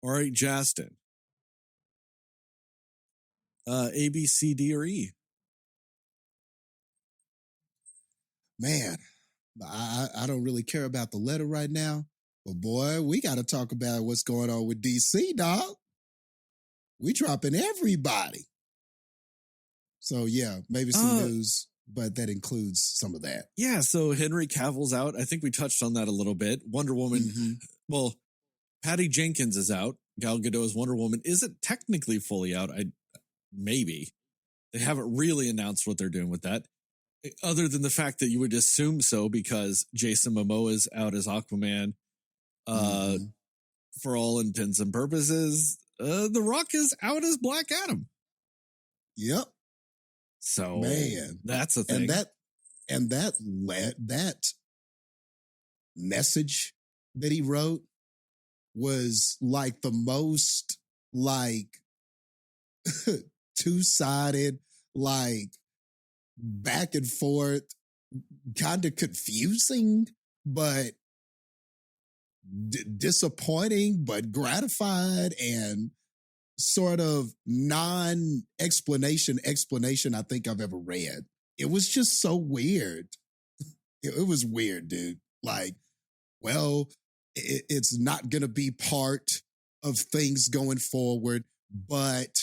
All right, Jastin. A, B, C, D, or E? Man, I don't really care about the letter right now. But boy, we got to talk about what's going on with DC, dog. We dropping everybody. So yeah, maybe some news, but that includes some of that. Yeah, so Henry Cavill's out. I think we touched on that a little bit. Wonder Woman, well, Patty Jenkins is out. Gal Gadot's Wonder Woman isn't technically fully out. Maybe. They haven't really announced what they're doing with that, other than the fact that you would assume so because Jason Momoa is out as Aquaman. For all intents and purposes, The Rock is out as Black Adam. Yep. So man, that's a thing. And that message that he wrote was like the most like two-sided, like back and forth, kind of confusing, but disappointing, but gratified, and sort of non-explanation I think I've ever read. It was just so weird. It was weird, dude. Like, well, it's not going to be part of things going forward, but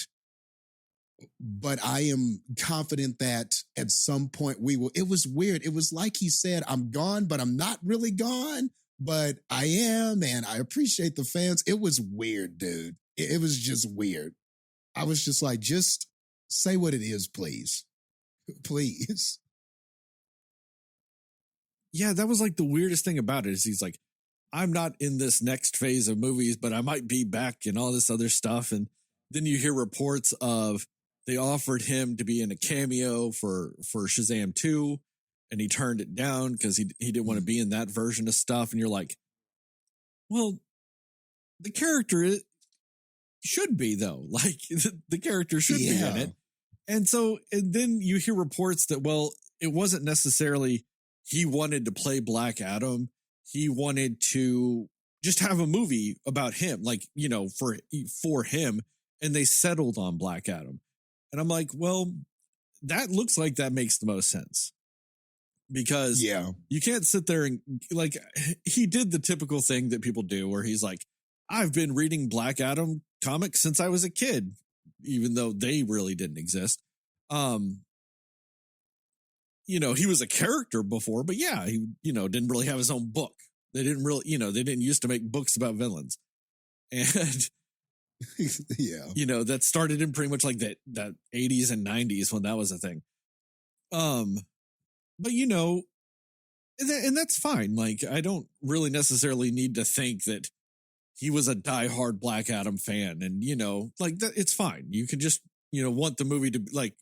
I am confident that at some point we will. It was weird. It was like he said, I'm gone, but I'm not really gone, but I am, and I appreciate the fans. It was weird, dude. It was just weird. I was just like, just say what it is, please. Please. Yeah, that was like the weirdest thing about it is he's like, I'm not in this next phase of movies, but I might be back and all this other stuff. And then you hear reports of they offered him to be in a cameo for Shazam 2, and he turned it down because he didn't want to be in that version of stuff. And you're like, well, the character should be, though. Like, the character should be in it. And then you hear reports that, well, it wasn't necessarily he wanted to play Black Adam. He wanted to just have a movie about him, like, you know, for him. And they settled on Black Adam. And I'm like, well, that looks like that makes the most sense. Because you can't sit there and, like, he did the typical thing that people do where he's like, I've been reading Black Adam comics since I was a kid, even though they really didn't exist. You know, he was a character before, but yeah, he, you know, didn't really have his own book. They didn't really, you know, they didn't used to make books about villains. And you know, that started in pretty much like that 80s and 90s when that was a thing. But you know, and that's fine. Like, I don't really necessarily need to think that he was a diehard Black Adam fan, and you know, like that, it's fine. You can just, you know, want the movie to, like,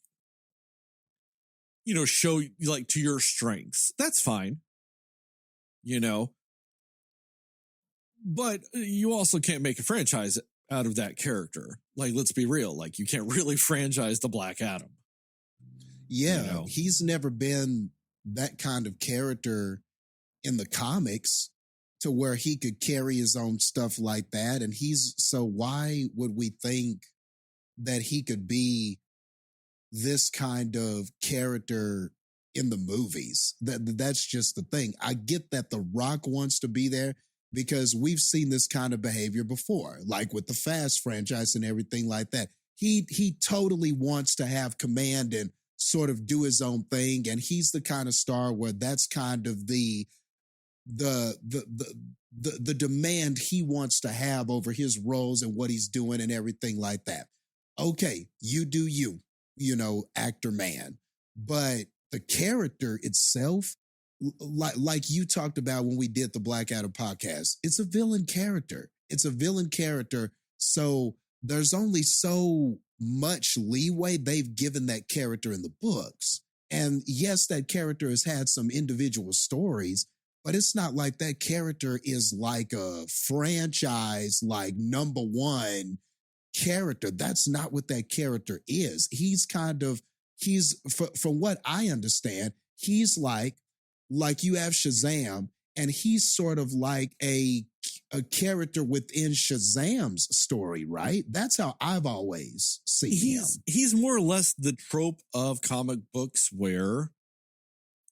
you know, show like to your strengths. That's fine. You know, but you also can't make a franchise out of that character. Like, let's be real. Like, you can't really franchise the Black Adam. Yeah, you know? He's never been that kind of character in the comics to where he could carry his own stuff like that. And so why would we think that he could be this kind of character in the movies? That's just the thing. I get that The Rock wants to be there because we've seen this kind of behavior before, like with the Fast franchise and everything like that. He totally wants to have command and sort of do his own thing. And he's the kind of star where that's kind of the demand he wants to have over his roles and what he's doing and everything like that. Okay, you do you know, actor man. But the character itself, like you talked about when we did the Black Adam podcast, it's a villain character. It's a villain character. So there's only so much leeway they've given that character in the books. And yes, that character has had some individual stories, but it's not like that character is like a franchise, like number one character. That's not what that character is. He's from what I understand, he's like you have Shazam, and he's sort of like a character within Shazam's story, right? That's how I've always seen him. He's more or less the trope of comic books where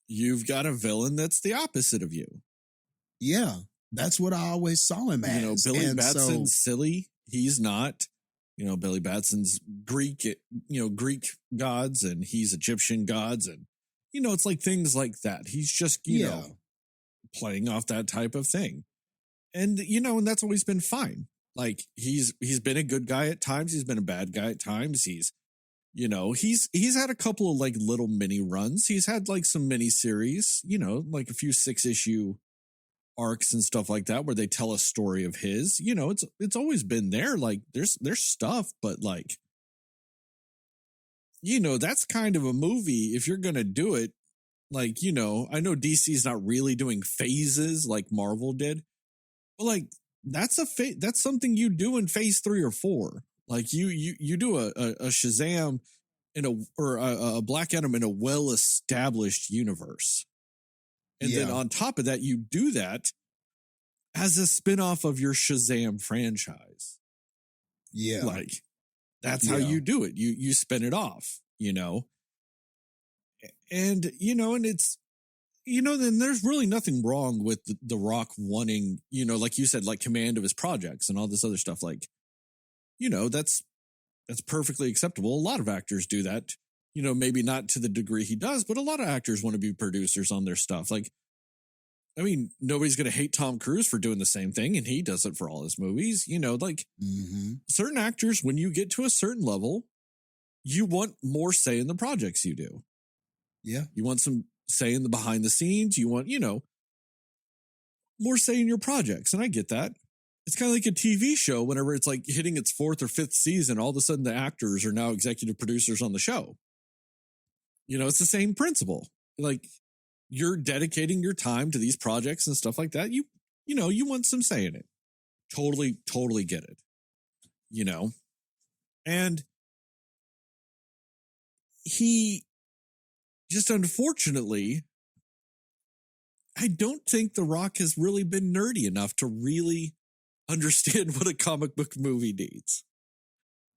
you've got a villain that's the opposite of you. Yeah, that's what I always saw him as. You know, Billy Batson's silly. He's not. You know, Billy Batson's Greek gods, and he's Egyptian gods, and you know, it's like things like that. He's just you know playing off that type of thing, and you know, and that's always been fine. Like he's been a good guy at times. He's been a bad guy at times. He's had a couple of like little mini runs. He's had like some mini series. You know, like a few 6-issue arcs and stuff like that where they tell a story of his. You know, it's always been there. Like there's stuff, but like, you know, that's kind of a movie if you're gonna do it. Like, you know, I know DC's not really doing phases like Marvel did, but like that's something you do in phase 3 or 4. Like you do a Shazam a Black Adam in a well-established universe. And then on top of that, you do that as a spin-off of your Shazam franchise. Yeah. Like, that's how you do it. You spin it off, you know? And, you know, and it's, you know, then there's really nothing wrong with the Rock wanting, you know, like you said, like command of his projects and all this other stuff. Like, you know, that's perfectly acceptable. A lot of actors do that. You know, maybe not to the degree he does, but a lot of actors want to be producers on their stuff. Like, I mean, nobody's going to hate Tom Cruise for doing the same thing, and he does it for all his movies. You know, like certain actors, when you get to a certain level, you want more say in the projects you do. Yeah. You want some say in the behind the scenes. You want, you know, more say in your projects. And I get that. It's kind of like a TV show. Whenever it's like hitting its 4th or 5th season, all of a sudden the actors are now executive producers on the show. You know, it's the same principle. Like you're dedicating your time to these projects and stuff like that. You know, you want some say in it. Totally get it. You know, and he just unfortunately, I don't think The Rock has really been nerdy enough to really understand what a comic book movie needs.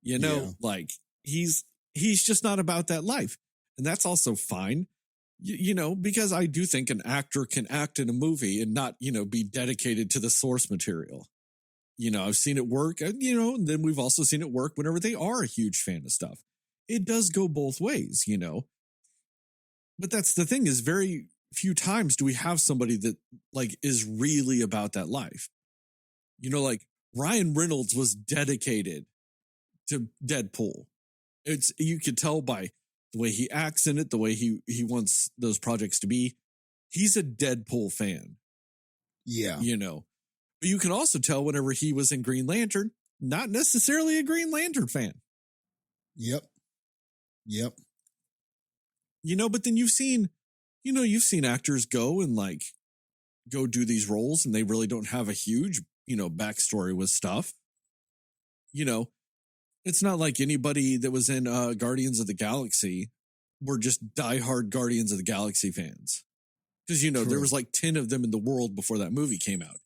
You know, like he's just not about that life. And that's also fine, you know, because I do think an actor can act in a movie and not, you know, be dedicated to the source material. You know, I've seen it work, you know, and then we've also seen it work whenever they are a huge fan of stuff. It does go both ways, you know. But that's the thing is very few times do we have somebody that like is really about that life. You know, like Ryan Reynolds was dedicated to Deadpool. You could tell by the way he acts in it, the way he wants those projects to be. He's a Deadpool fan. Yeah. You know, but you can also tell whenever he was in Green Lantern, not necessarily a Green Lantern fan. Yep. You know, but then you've seen actors go do these roles and they really don't have a huge, you know, backstory with stuff. You know, it's not like anybody that was in Guardians of the Galaxy were just diehard Guardians of the Galaxy fans. Because, you know, there was like 10 of them in the world before that movie came out.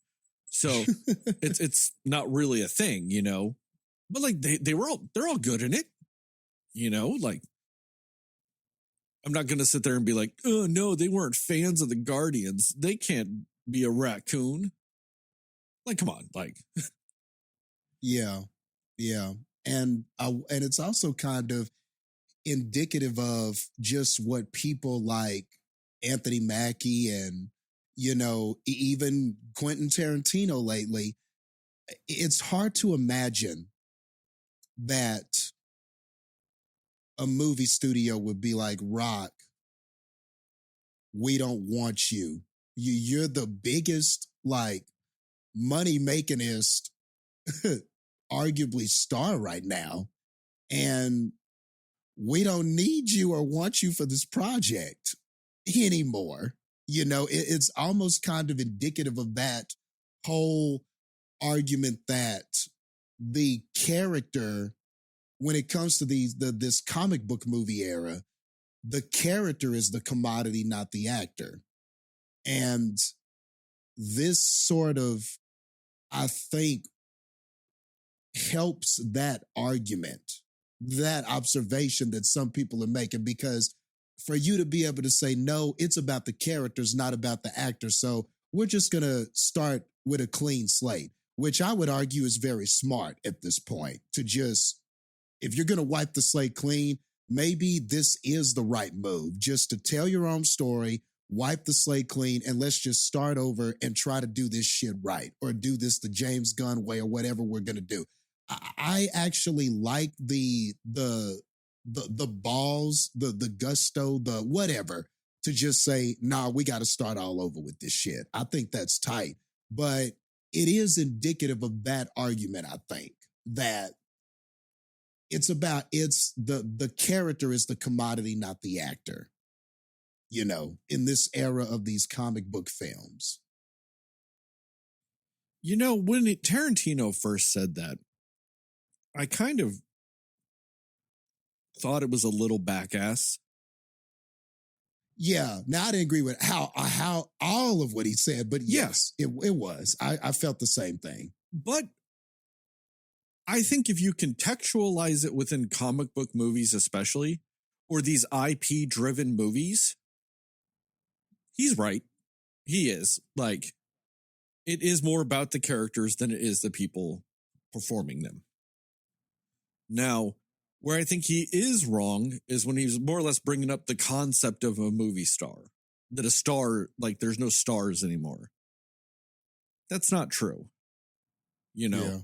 So it's not really a thing, you know. But like they're all good in it. You know, like I'm not gonna sit there and be like, oh no, they weren't fans of the Guardians. They can't be a raccoon. Like, come on, like Yeah. And it's also kind of indicative of just what people like Anthony Mackie and, you know, even Quentin Tarantino lately. It's hard to imagine that a movie studio would be like, Rock, we don't want you. You're the biggest, like, money makingest arguably star right now. And we don't need you or want you for this project anymore. You know, it's almost kind of indicative of that whole argument that the character, when it comes to this comic book movie era, the character is the commodity, not the actor. And this sort of, I think, helps that argument, that observation that some people are making, because for you to be able to say, no, it's about the characters, not about the actors. So we're just going to start with a clean slate, which I would argue is very smart at this point to just, if you're going to wipe the slate clean, maybe this is the right move, just to tell your own story, wipe the slate clean, and let's just start over and try to do this shit right, or do this the James Gunn way, or whatever we're going to do. I actually like the balls, the gusto, the whatever, to just say, nah, we got to start all over with this shit. I think that's tight. But it is indicative of that argument, I think, that it's the character is the commodity, not the actor, in this era of these comic book films. When Tarantino first said that, I kind of thought it was a little backass. Yeah. Now, I didn't agree with how all of what he said, but yes, it was. I felt the same thing. But I think if you contextualize it within comic book movies, especially, or these IP-driven movies, he's right. He is. Like, it is more about the characters than it is the people performing them. Now, where I think he is wrong is when he's more or less bringing up the concept of a movie star. That a star, like, there's no stars anymore. That's not true. Yeah.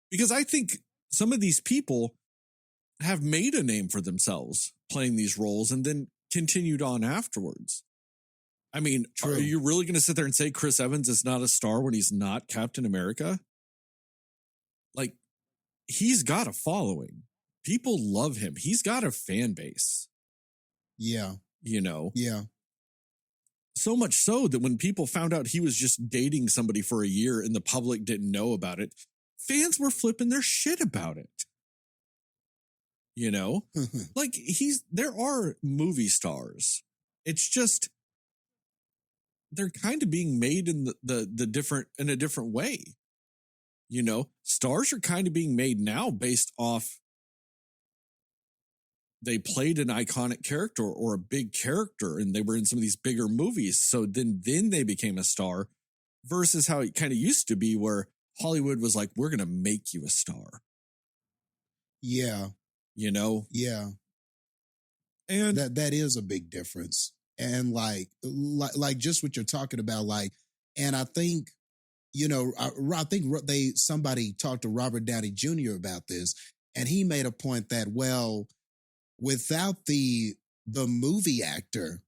Because I think some of these people have made a name for themselves playing these roles and then continued on afterwards. I mean, True. Are you really going to sit there and say Chris Evans is not a star when he's not Captain America? Like, he's got a following. People love him. He's got a fan base. Yeah. Yeah. So much so that when people found out he was just dating somebody for a year and the public didn't know about it, fans were flipping their shit about it. Like, there are movie stars. It's just, they're kind of being made in in a different way. Stars are kind of being made now based off they played an iconic character or a big character and they were in some of these bigger movies. So then they became a star versus how it kind of used to be where Hollywood was like, we're going to make you a star. Yeah. Yeah. And that is a big difference. And like just what you're talking about, like, and I think, I think somebody talked to Robert Downey Jr. about this, and he made a point that, well, without the movie actor,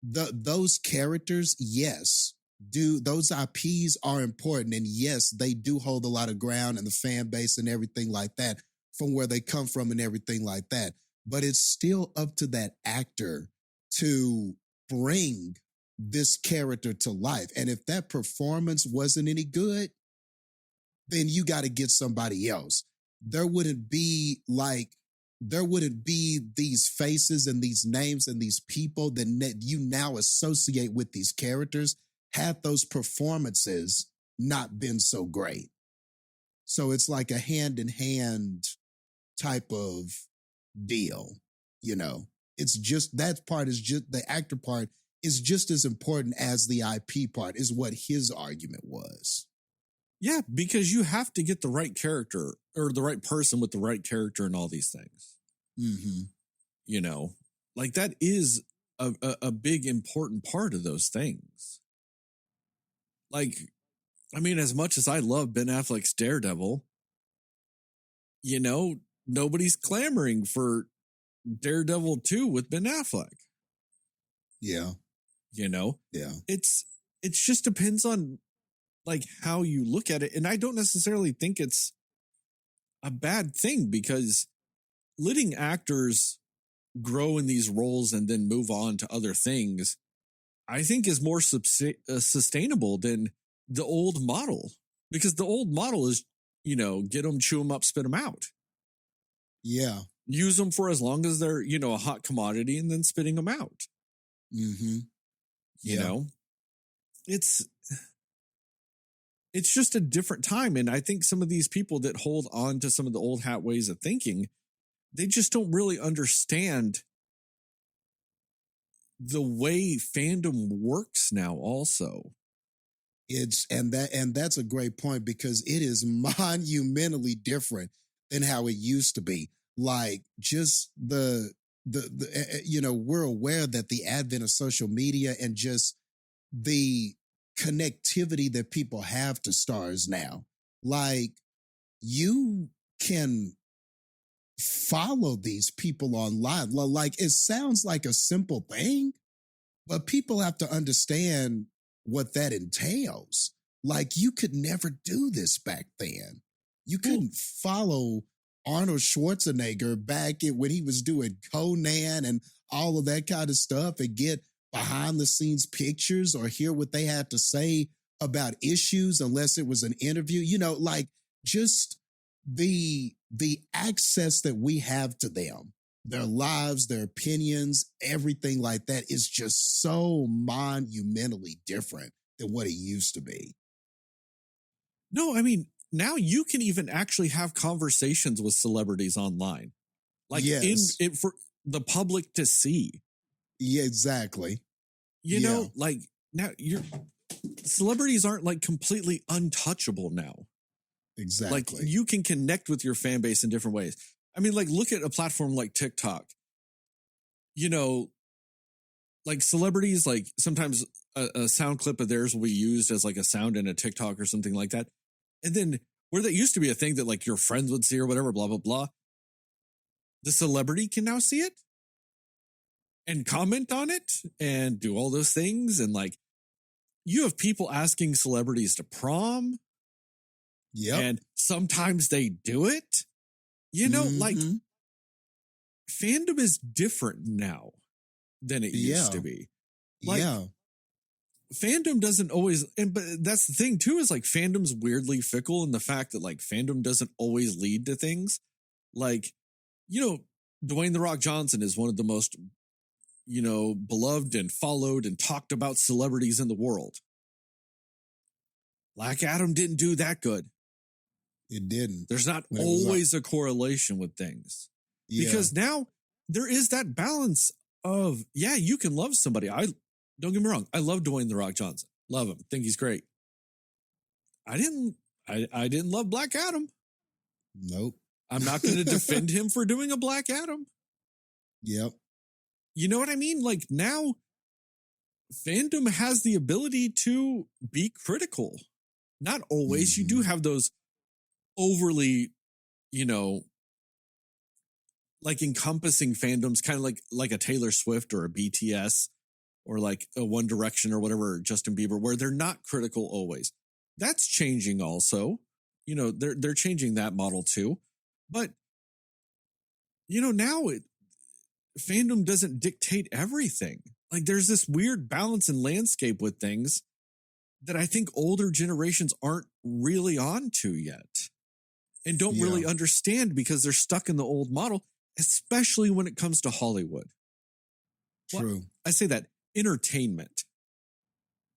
those characters, yes, those IPs are important, and yes, they do hold a lot of ground and the fan base and everything like that from where they come from and everything like that. But it's still up to that actor to bring this character to life. And if that performance wasn't any good, then you got to get somebody else. There wouldn't be these faces and these names and these people that you now associate with these characters had those performances not been so great. So it's like a hand-in-hand type of deal, It's just, that part is just, the actor part is just as important as the IP part, is what his argument was. Yeah, because you have to get the right character or the right person with the right character and all these things. Mm-hmm. Like, that is a big important part of those things. Like, I mean, as much as I love Ben Affleck's Daredevil, nobody's clamoring for Daredevil 2 with Ben Affleck. Yeah. Yeah. It's just depends on like how you look at it. And I don't necessarily think it's a bad thing, because letting actors grow in these roles and then move on to other things, I think is more sustainable than the old model, because the old model is, get them, chew them up, spit them out. Yeah. Use them for as long as they're, a hot commodity, and then spitting them out. Mm-hmm. You know? it's just a different time. And I think some of these people that hold on to some of the old hat ways of thinking, they just don't really understand the way fandom works now also. And that's a great point, because it is monumentally different than how it used to be. Like, just the we're aware that the advent of social media and just the connectivity that people have to stars now, like, you can follow these people online. Like, it sounds like a simple thing, but people have to understand what that entails. Like, you could never do this back then. You couldn't follow Arnold Schwarzenegger back when he was doing Conan and all of that kind of stuff and get behind the scenes pictures or hear what they had to say about issues unless it was an interview. Like, just the access that we have to them, their lives, their opinions, everything like that is just so monumentally different than what it used to be. No, I mean, now you can even actually have conversations with celebrities online, like for the public to see. Yeah, exactly. Like, now celebrities aren't like completely untouchable now. Exactly. Like, you can connect with your fan base in different ways. I mean, like, look at a platform like TikTok. Like, celebrities, like, sometimes a sound clip of theirs will be used as like a sound in a TikTok or something like that. And then where that used to be a thing that like your friends would see or whatever, blah, blah, blah, the celebrity can now see it and comment on it and do all those things. And like, you have people asking celebrities to prom. Yeah. And sometimes they do it. Like, fandom is different now than it used to be. Like, fandom doesn't always, but that's the thing too, is like, fandom's weirdly fickle in the fact that like fandom doesn't always lead to things. Like, Dwayne "The Rock" Johnson is one of the most, beloved and followed and talked about celebrities in the world. Black Adam didn't do that good. It didn't. There's not always a correlation with things. Yeah. Because now there is that balance of, you can love somebody. Don't get me wrong, I love Dwayne "The Rock" Johnson. Love him. Think he's great. I didn't love Black Adam. Nope. I'm not going to defend him for doing a Black Adam. Yep. You know what I mean? Like, now fandom has the ability to be critical. Not always. Mm-hmm. You do have those overly, like, encompassing fandoms, kind of like a Taylor Swift or a BTS or like a One Direction or whatever, Justin Bieber, where they're not critical always. That's changing also. They're changing that model too. But, now fandom doesn't dictate everything. Like, there's this weird balance and landscape with things that I think older generations aren't really on to yet and don't really understand because they're stuck in the old model, especially when it comes to Hollywood. True. Well, I say that entertainment.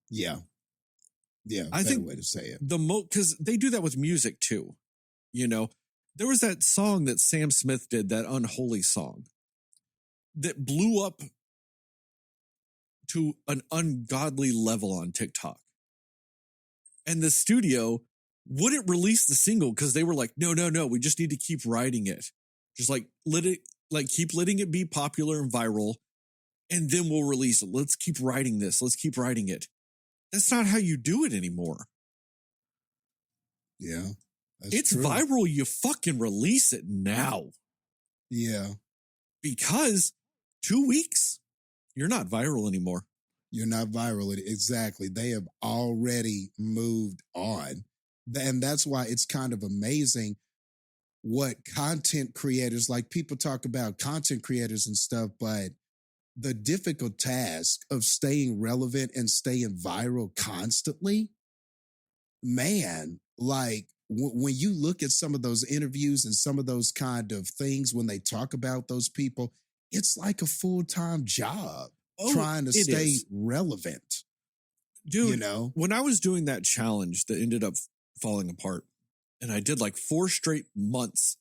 Yeah. Yeah. I think way to say it. Because they do that with music too. There was that song that Sam Smith did, that Unholy song, that blew up to an ungodly level on TikTok. And the studio wouldn't release the single because they were like, no, we just need to keep writing it. Just like, keep letting it be popular and viral, and then we'll release it. Let's keep writing this. Let's keep writing it. That's not how you do it anymore. Yeah. It's true. Viral. You fucking release it now. Yeah. Because 2 weeks, you're not viral anymore. You're not viral. Exactly. They have already moved on. And that's why it's kind of amazing what content creators, like, people talk about content creators and stuff, but the difficult task of staying relevant and staying viral constantly, man, like, when you look at some of those interviews and some of those kind of things, when they talk about those people, it's like a full-time job trying to stay relevant. Dude, you know? when I was doing that challenge that ended up falling apart, and I did like 4 straight months,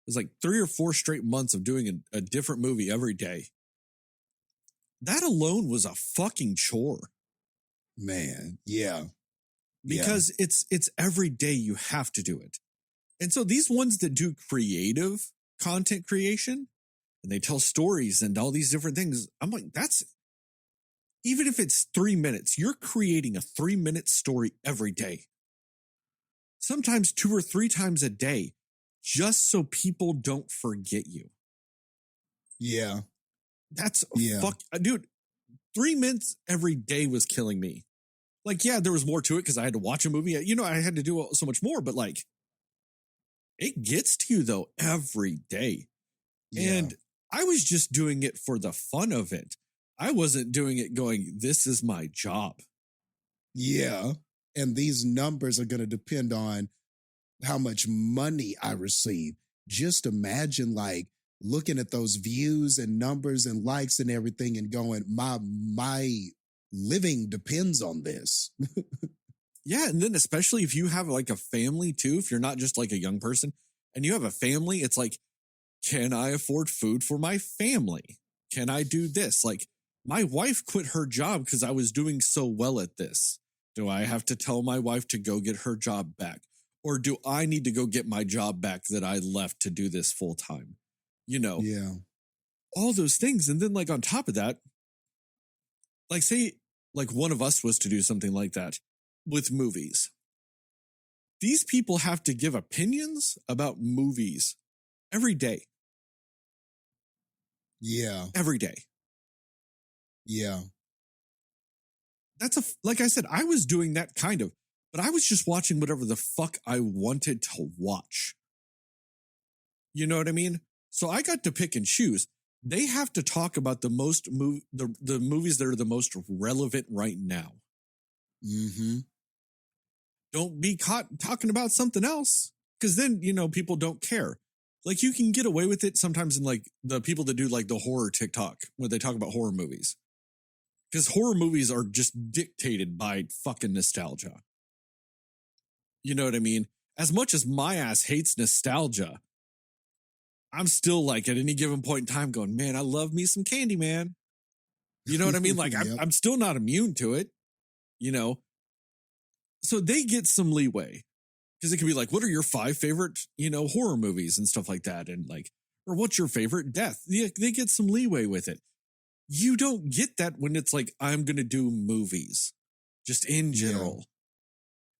it was like 3 or 4 straight months of doing a different movie every day. That alone was a fucking chore. Man, yeah. Because it's every day you have to do it. And so these ones that do creative content creation and they tell stories and all these different things, I'm like, that's, even if it's 3 minutes, you're creating a 3-minute story every day. Sometimes 2 or 3 times a day, just so people don't forget you. Yeah. That's fuck, dude. 3 minutes every day was killing me. Like, yeah, there was more to it because I had to watch a movie. You know, I had to do so much more, but like, it gets to you though every day. Yeah. And I was just doing it for the fun of it. I wasn't doing it going, this is my job. Yeah. And these numbers are going to depend on how much money I receive. Just imagine like looking at those views and numbers and likes and everything and going, my living depends on this. Yeah. And then especially if you have like a family too, if you're not just like a young person and you have a family, it's like, can I afford food for my family? Can I do this? Like my wife quit her job because I was doing so well at this. Do I have to tell my wife to go get her job back? Or do I need to go get my job back that I left to do this full time? You know, all those things. And then like on top of that, like say like one of us was to do something like that with movies. These people have to give opinions about movies every day. Yeah. Every day. Yeah. That's like I said, I was doing that kind of, but I was just watching whatever the fuck I wanted to watch. You know what I mean? So I got to pick and choose. They have to talk about the movies that are the most relevant right now. Mm-hmm. Don't be caught talking about something else. Because then, you know, people don't care. Like you can get away with it sometimes in like the people that do like the horror TikTok when they talk about horror movies. Because horror movies are just dictated by fucking nostalgia. You know what I mean? As much as my ass hates nostalgia, I'm still like at any given point in time going, man, I love me some Candyman. You know what I mean? Like I'm still not immune to it, you know? So they get some leeway because it can be like, what are your 5 favorite, you know, horror movies and stuff like that? And like, or what's your favorite death? They get some leeway with it. You don't get that when it's like, I'm going to do movies just in general.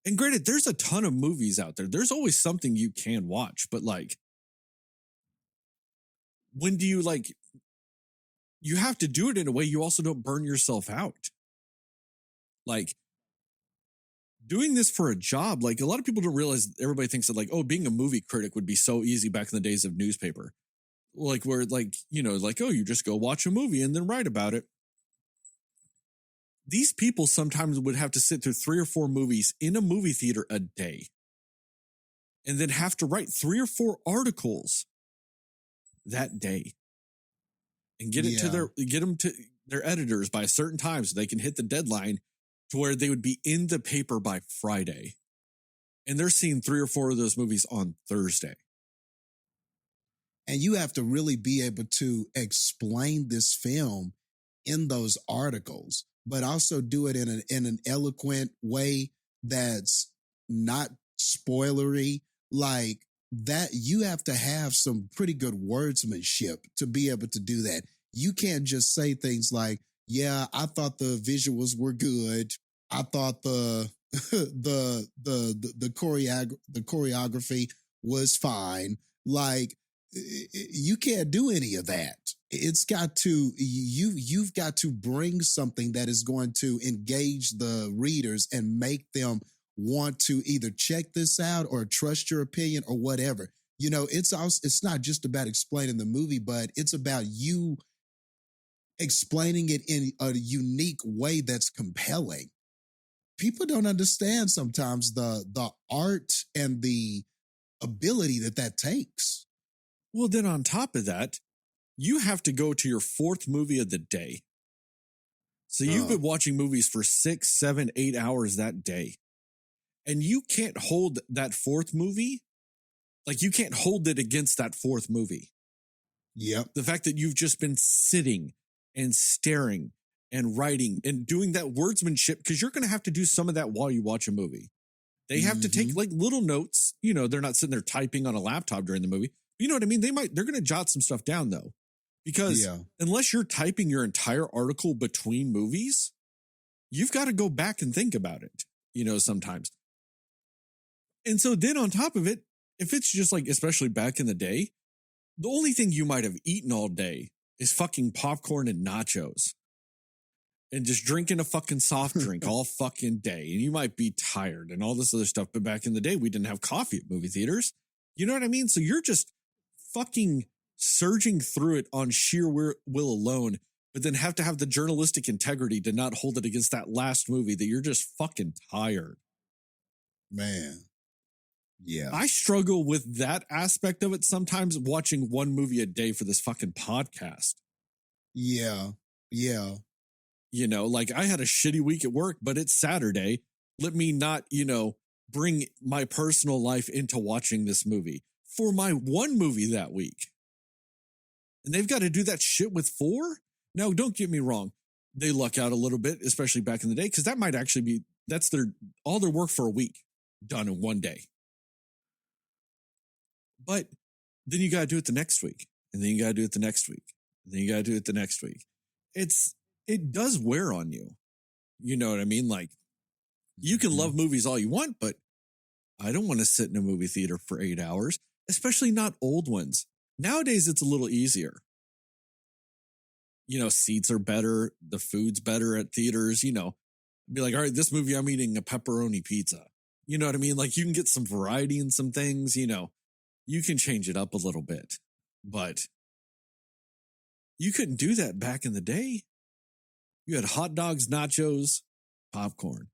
And granted, there's a ton of movies out there. There's always something you can watch, but like, when do you like, you have to do it in a way you also don't burn yourself out. Like, doing this for a job, like a lot of people don't realize, everybody thinks that like, oh, being a movie critic would be so easy back in the days of newspaper. Like where like, you know, like, oh, you just go watch a movie and then write about it. These people sometimes would have to sit through 3 or 4 movies in a movie theater a day and then have to write 3 or 4 articles that day and get it to get them to their editors by a certain time so they can hit the deadline to where they would be in the paper by Friday. And they're seeing 3 or 4 of those movies on Thursday. And you have to really be able to explain this film in those articles, but also do it in an eloquent way that's not spoilery. Like that, you have to have some pretty good wordsmanship to be able to do that. You can't just say things like, yeah, I thought the visuals were good. I thought the choreography was fine. Like, you can't do any of that. It's got to, you've got to bring something that is going to engage the readers and make them want to either check this out or trust your opinion or whatever. You know, it's not just about explaining the movie, but it's about you explaining it in a unique way that's compelling. People don't understand sometimes the art and the ability that takes. Well, then on top of that, you have to go to your 4th movie of the day. So you've been watching movies for 6, 7, 8 hours that day. And you can't hold that fourth movie. Like, you can't hold it against that fourth movie. Yep. The fact that you've just been sitting and staring and writing and doing that wordsmanship, because you're going to have to do some of that while you watch a movie. They have to take like little notes. You know, they're not sitting there typing on a laptop during the movie. You know what I mean? They're going to jot some stuff down though, because unless you're typing your entire article between movies, you've got to go back and think about it, you know, sometimes. And so then on top of it, if it's just like, especially back in the day, the only thing you might have eaten all day is fucking popcorn and nachos and just drinking a fucking soft drink all fucking day. And you might be tired and all this other stuff. But back in the day, we didn't have coffee at movie theaters. You know what I mean? So you're just fucking surging through it on sheer will alone, but then have to have the journalistic integrity to not hold it against that last movie that you're just fucking tired. Man. Yeah. I struggle with that aspect of it sometimes, watching one movie a day for this fucking podcast. Yeah. Yeah. You know, like I had a shitty week at work, but it's Saturday. Let me not, you know, bring my personal life into watching this movie for my one movie that week. And they've got to do that shit with 4? Now, don't get me wrong. They luck out a little bit, especially back in the day, because that might actually be, that's all their work for a week done in one day. But then you got to do it the next week. And then you got to do it the next week. And then you got to do it the next week. It does wear on you. You know what I mean? Like, you can love movies all you want, but I don't want to sit in a movie theater for 8 hours, especially not old ones. Nowadays, it's a little easier. You know, seats are better. The food's better at theaters. You know, be like, all right, this movie, I'm eating a pepperoni pizza. You know what I mean? Like, you can get some variety in some things, you know. You can change it up a little bit, but you couldn't do that back in the day. You had hot dogs, nachos, popcorn,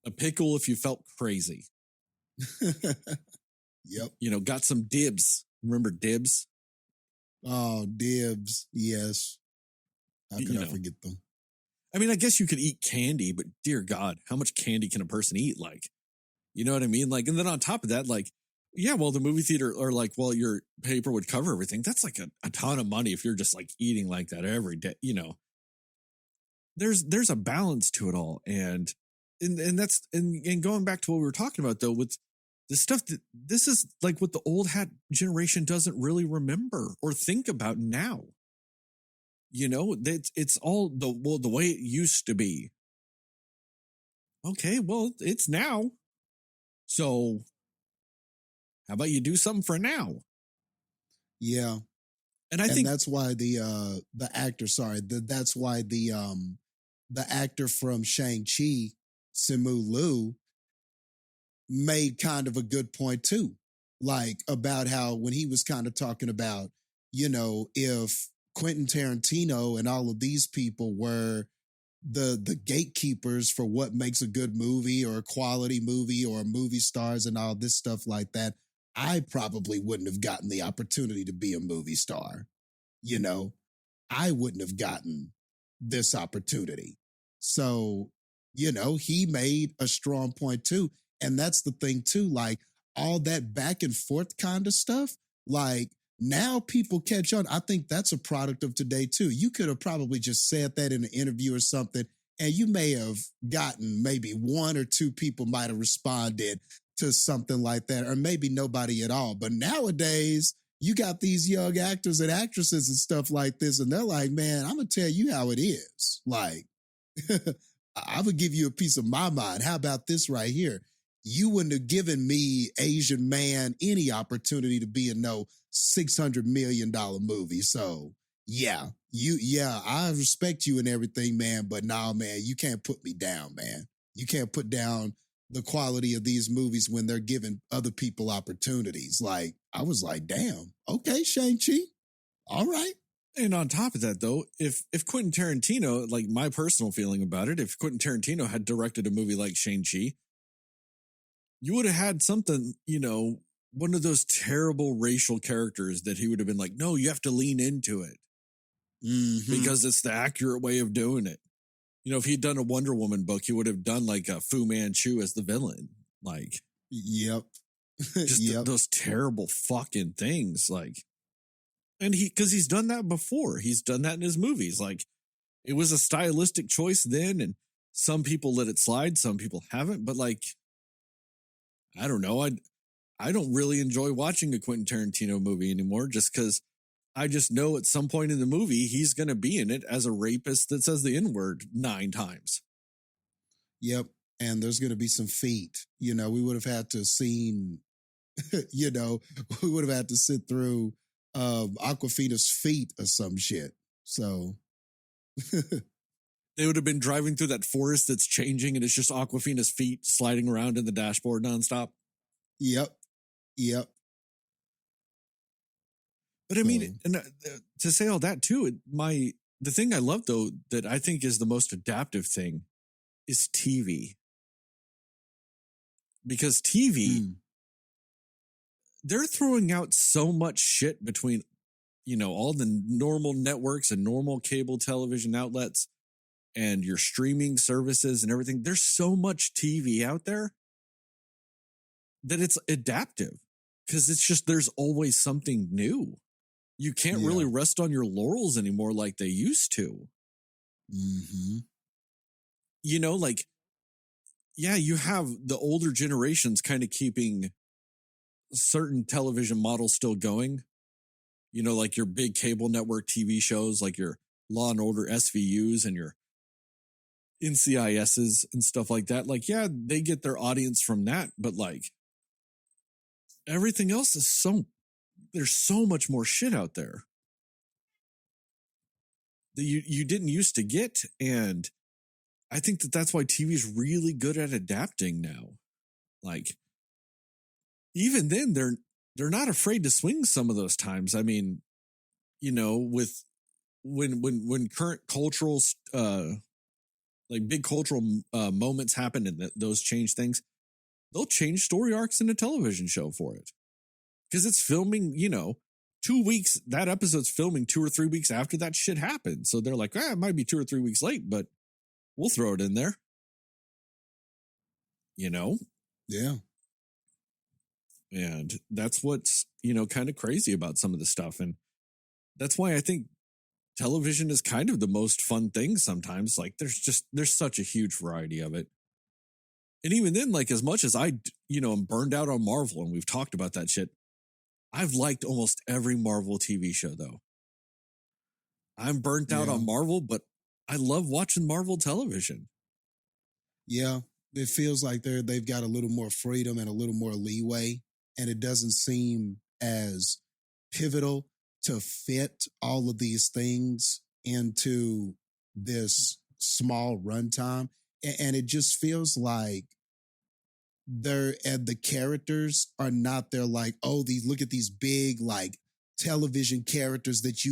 a pickle if you felt crazy. Yep. You know, got some dibs. Remember dibs? Oh, dibs. Yes. How could I forget them? I mean, I guess you could eat candy, but dear God, how much candy can a person eat? Like, you know what I mean? Like, and then on top of that, like, yeah, well, the movie theater or like, well, your paper would cover everything. That's like a ton of money if you're just like eating like that every day, you know. There's a balance to it all. And that's going back to what we were talking about though, with the stuff that this is like what the old hat generation doesn't really remember or think about now. You know, it's all the way it used to be. Okay, well, it's now. So how about you do something for now? Yeah. And I think that's why the actor from Shang-Chi, Simu Liu, made kind of a good point too. Like about how when he was kind of talking about, you know, if Quentin Tarantino and all of these people were the gatekeepers for what makes a good movie or a quality movie or movie stars and all this stuff like that, I probably wouldn't have gotten the opportunity to be a movie star. You know, I wouldn't have gotten this opportunity. So, you know, he made a strong point too. And that's the thing too, like all that back and forth kind of stuff, like now people catch on. I think that's a product of today too. You could have probably just said that in an interview or something, and you may have gotten maybe 1 or 2 people might have responded to something like that, or maybe nobody at all. But nowadays, you got these young actors and actresses and stuff like this, and they're like, man, I'm going to tell you how it is. Like, I would give you a piece of my mind. How about this right here? You wouldn't have given me, Asian man, any opportunity to be in no $600 million movie. So, yeah, I respect you and everything, man. But nah, man, you can't put me down, man. You can't put down the quality of these movies when they're giving other people opportunities. Like, I was like, damn, okay, Shang-Chi, all right. And on top of that, though, if Quentin Tarantino, like my personal feeling about it, if Quentin Tarantino had directed a movie like Shang-Chi, you would have had something, you know, one of those terrible racial characters that he would have been like, no, you have to lean into it. because it's the accurate way of doing it. You know, if he'd done a Wonder Woman book, he would have done like a Fu Manchu as the villain. Like, Yep. just those terrible fucking things. Like, and because he's done that before. He's done that in his movies. Like, it was a stylistic choice then, and some people let it slide, some people haven't. But like, I don't know. I don't really enjoy watching a Quentin Tarantino movie anymore, just because I just know at some point in the movie he's going to be in it as a rapist that says the N-word 9 times. Yep. And there's going to be some feet. You know, we would have had to seen, you know, we would have had to sit through Aquafina's feet or some shit. So they would have been driving through that forest that's changing and it's just Aquafina's feet sliding around in the dashboard nonstop. Yep. Yep. But I mean, and to say all that too, the thing I love though, that I think is the most adaptive thing is TV. Because TV, they're throwing out so much shit between, you know, all the normal networks and normal cable television outlets and your streaming services and everything. There's so much TV out there that it's adaptive because it's just, there's always something new. You can't really rest on your laurels anymore like they used to. You know, like, yeah, you have the older generations kind of keeping certain television models still going. You know, like your big cable network TV shows, like your Law and Order SVUs and your NCISs and stuff like that. Like, yeah, they get their audience from that, but like everything else is there's so much more shit out there that you didn't used to get. And I think that's why TV is really good at adapting now. Like, even then, they're not afraid to swing some of those times. I mean, you know, with when current cultural, like big cultural moments happen and those change things, they'll change story arcs in a television show for it. Because it's filming, you know, 2 weeks, that episode's filming 2 or 3 weeks after that shit happened. So they're like, it might be 2 or 3 weeks late, but we'll throw it in there. You know? Yeah. And that's what's, you know, kind of crazy about some of the stuff. And that's why I think television is kind of the most fun thing sometimes. Like, there's such a huge variety of it. And even then, like, as much as I, you know, am burned out on Marvel, and we've talked about that shit, I've liked almost every Marvel TV show, though. I'm burnt out on Marvel, but I love watching Marvel television. Yeah, it feels like they've got a little more freedom and a little more leeway, and it doesn't seem as pivotal to fit all of these things into this small runtime. And it just feels like the characters are not there like, oh, look at these big like television characters that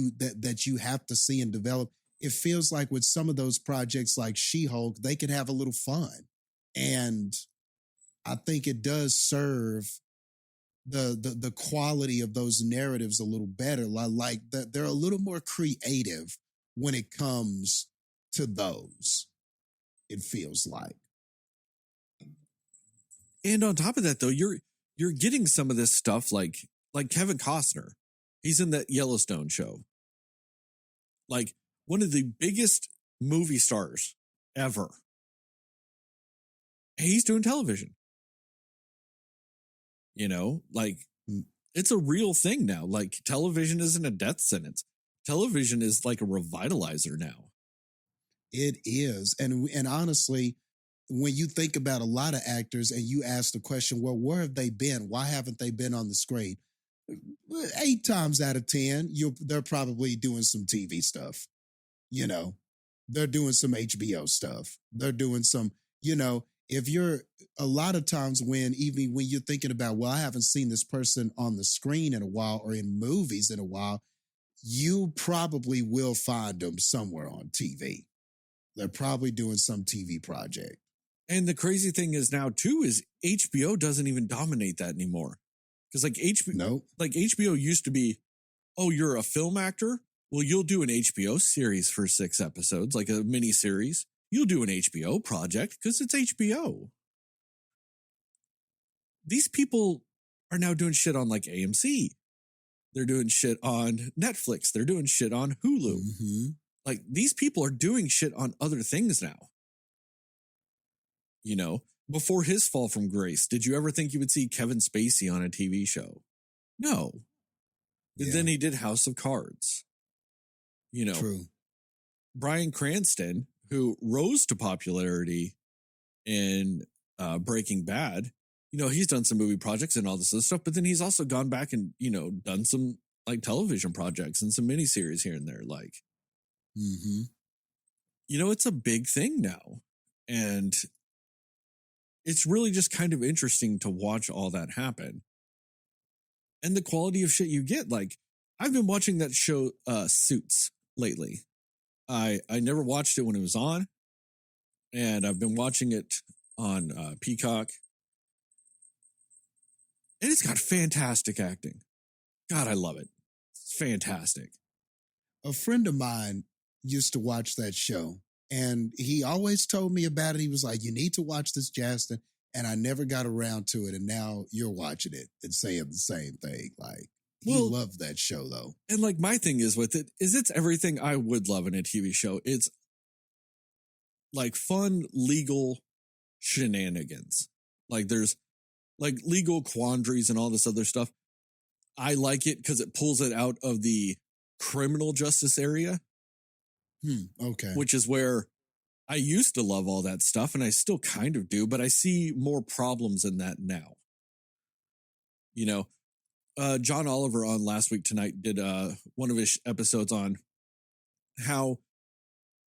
you have to see and develop. It feels like with some of those projects like She-Hulk, they can have a little fun. And I think it does serve the quality of those narratives a little better. Like they're a little more creative when it comes to those, it feels like. And on top of that, though, you're getting some of this stuff like Kevin Costner. He's in that Yellowstone show. Like, one of the biggest movie stars ever. He's doing television. You know, like, it's a real thing now. Like, television isn't a death sentence. Television is like a revitalizer now. It is. And honestly, when you think about a lot of actors and you ask the question, well, where have they been? Why haven't they been on the screen? 8 times out of 10, they're probably doing some TV stuff. You know, they're doing some HBO stuff. They're doing some, you know, if you're a lot of times when you're thinking about, well, I haven't seen this person on the screen in a while or in movies in a while, you probably will find them somewhere on TV. They're probably doing some TV project. And the crazy thing is now too is HBO doesn't even dominate that anymore. Because like HBO used to be, oh, you're a film actor? Well, you'll do an HBO series for 6 episodes, like a mini series. You'll do an HBO project because it's HBO. These people are now doing shit on like AMC. They're doing shit on Netflix. They're doing shit on Hulu. Mm-hmm. Like, these people are doing shit on other things now. You know, before his fall from grace, did you ever think you would see Kevin Spacey on a TV show? No. But then he did House of Cards. You know, True. Bryan Cranston, who rose to popularity in Breaking Bad, you know, he's done some movie projects and all this other stuff, but then he's also gone back and, you know, done some like television projects and some miniseries here and there. Like, Mm-hmm. you know, it's a big thing now. And it's really just kind of interesting to watch all that happen. And the quality of shit you get. Like, I've been watching that show, Suits, lately. I never watched it when it was on, and I've been watching it on Peacock. And it's got fantastic acting. God, I love it. It's fantastic. A friend of mine used to watch that show, and he always told me about it. He was like, you need to watch this, Jastin. And I never got around to it. And now you're watching it and saying the same thing. Like, he loved that show, though. And like, my thing is with it is it's everything I would love in a TV show. It's like fun, legal shenanigans. Like, there's like legal quandaries and all this other stuff. I like it because it pulls it out of the criminal justice area. Okay. Which is where I used to love all that stuff, and I still kind of do, but I see more problems in that now. You know, John Oliver on Last Week Tonight did one of his episodes on how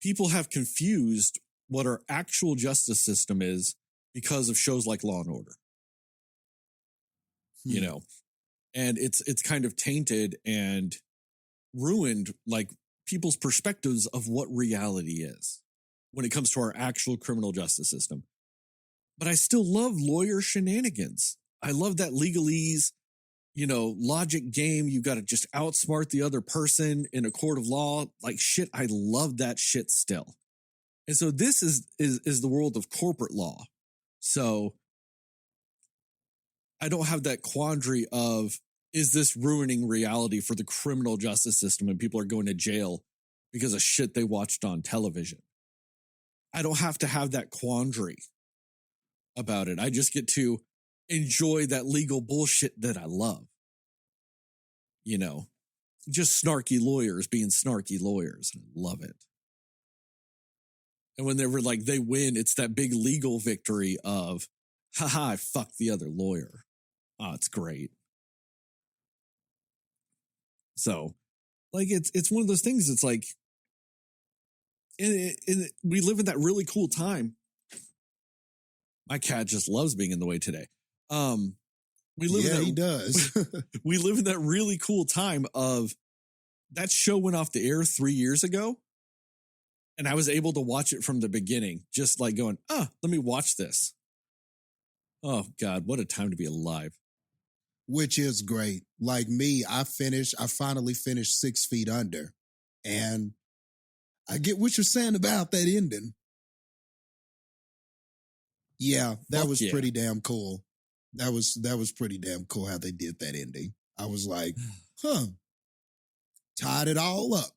people have confused what our actual justice system is because of shows like Law and Order. You know, and it's kind of tainted and ruined like people's perspectives of what reality is when it comes to our actual criminal justice system. But I still love lawyer shenanigans. I love that legalese, you know, logic game. You got to just outsmart the other person in a court of law. Like, shit, I love that shit still. And so this is the world of corporate law. So I don't have that quandary of, is this ruining reality for the criminal justice system and people are going to jail because of shit they watched on television? I don't have to have that quandary about it. I just get to enjoy that legal bullshit that I love. You know, just snarky lawyers being snarky lawyers. I love it. And when they were like, they win, it's that big legal victory of, haha, I fucked the other lawyer. Oh, it's great. So, like, it's one of those things. It's like, we live in that really cool time. My cat just loves being in the way today. We live in that, he does. we live in that really cool time of that show went off the air 3 years ago, and I was able to watch it from the beginning, just like going, let me watch this. Oh God, what a time to be alive. Which is great. Like me, I finally finished 6 Feet Under. And I get what you're saying about that ending. Yeah, that was pretty damn cool. That was pretty damn cool how they did that ending. I was like, tied it all up.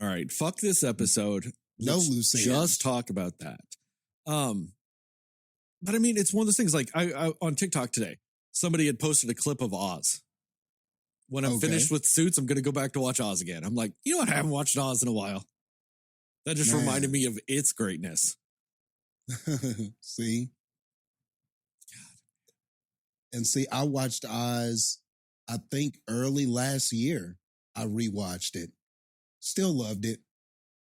All right, fuck this episode. No loose ends. Just talk about that. But I mean, it's one of those things. Like, I on TikTok today, somebody had posted a clip of Oz. When I'm finished with Suits, I'm going to go back to watch Oz again. I'm like, you know what? I haven't watched Oz in a while. That just reminded me of its greatness. See? God. And see, I watched Oz, I think early last year. I rewatched it. Still loved it.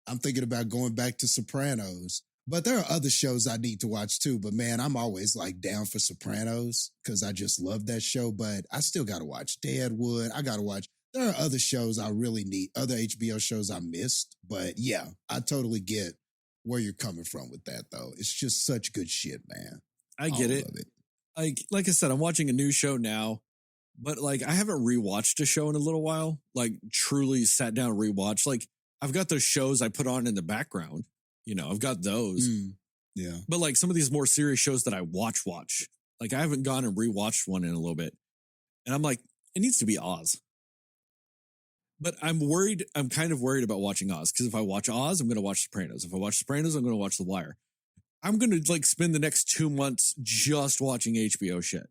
I'm thinking about going back to Sopranos. But there are other shows I need to watch too. But man, I'm always like down for Sopranos because I just love that show. But I still got to watch Deadwood. I got to watch. There are other shows I really need, other HBO shows I missed. But yeah, I totally get where you're coming from with that though. It's just such good shit, man. I get it. Like I said, I'm watching a new show now But like, I haven't rewatched a show in a little while, like truly sat down and rewatched. Like, I've got those shows I put on in the background, I've got those. Yeah. But like some of these more serious shows that I watch, like I haven't gone and rewatched one in a little bit. And I'm like, it needs to be Oz. But I'm kind of worried about watching Oz, because if I watch Oz, I'm going to watch Sopranos. If I watch Sopranos, I'm going to watch The Wire. I'm going to like spend the next 2 months just watching HBO shit.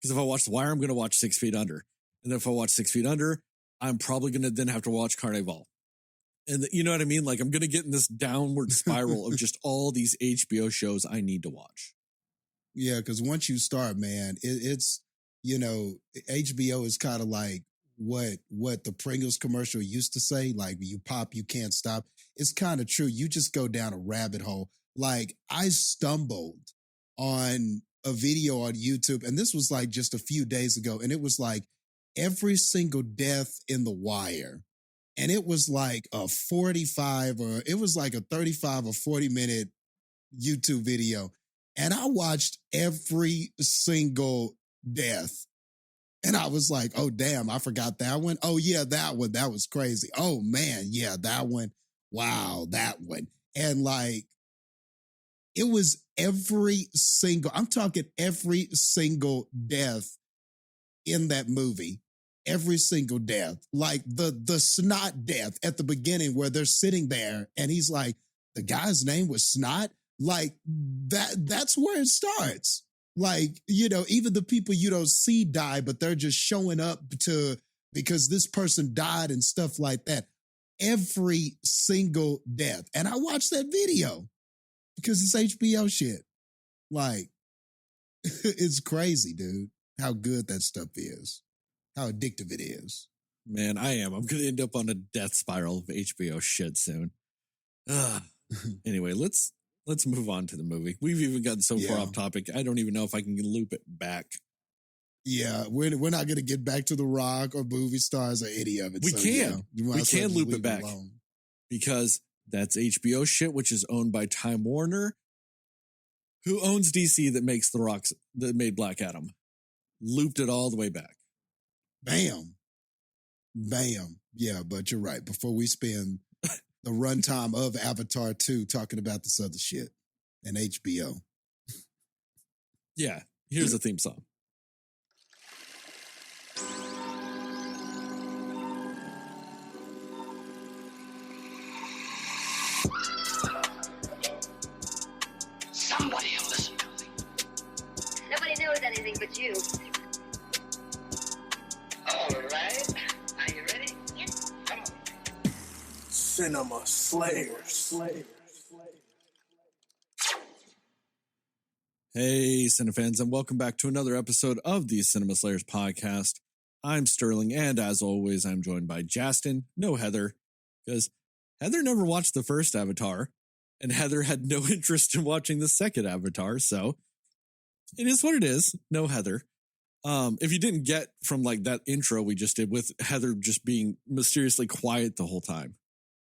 Because if I watch The Wire, I'm going to watch 6 Feet Under. And then if I watch 6 Feet Under, I'm probably going to then have to watch Carnival. And you know what I mean? Like, I'm going to get in this downward spiral of just all these HBO shows I need to watch. Yeah, because once you start, man, it's, HBO is kind of like what the Pringles commercial used to say, like, you pop, you can't stop. It's kind of true. You just go down a rabbit hole. Like, I stumbled on a video on YouTube, and this was like just a few days ago, and it was like every single death in The Wire. And it was like a 35 or it was like a 35 or 40 minute YouTube video. And I watched every single death. And I was like, oh, damn, I forgot that one. Oh, yeah, that one. That was crazy. Oh, man. Yeah, that one. Wow, that one. And like, it was I'm talking every single death in that movie. Every single death, like the Snot death at the beginning where they're sitting there and he's like, the guy's name was Snot. Like that's where it starts. Like, even the people you don't see die, but they're just showing up because this person died and stuff like that. Every single death. And I watched that video because it's HBO shit. Like, it's crazy, dude, how good that stuff is. How addictive it is. Man, I am. I'm going to end up on a death spiral of HBO shit soon. Anyway, let's move on to the movie. We've even gotten so far off topic. I don't even know if I can loop it back. Yeah, we're not going to get back to The Rock or movie stars or any of it. We can. We can loop it back because that's HBO shit, which is owned by Time Warner, who owns DC that makes The Rocks, that made Black Adam. Looped it all the way back. Bam. Yeah, but you're right. Before we spend the runtime of Avatar 2 talking about this other shit and HBO. Yeah, here's the theme song. Somebody will listen to me. Nobody knows anything but you. All right. Are you ready? Yes. Come on. Cinema Slayers. Hey, Cinefans, and welcome back to another episode of the Cinema Slayers podcast. I'm Sterling, and as always, I'm joined by Jastin, no Heather, because Heather never watched the first Avatar, and Heather had no interest in watching the second Avatar, so it is what it is. No Heather. If you didn't get from like that intro we just did with Heather just being mysteriously quiet the whole time,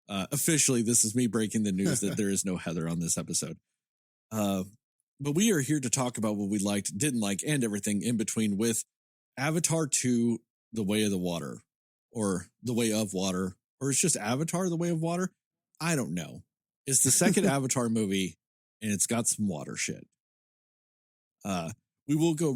officially, this is me breaking the news that there is no Heather on this episode. But we are here to talk about what we liked, didn't like, and everything in between with Avatar 2, The Way of the Water, or The Way of Water, or it's just Avatar, The Way of Water. I don't know. It's the second Avatar movie, and it's got some water shit. We will go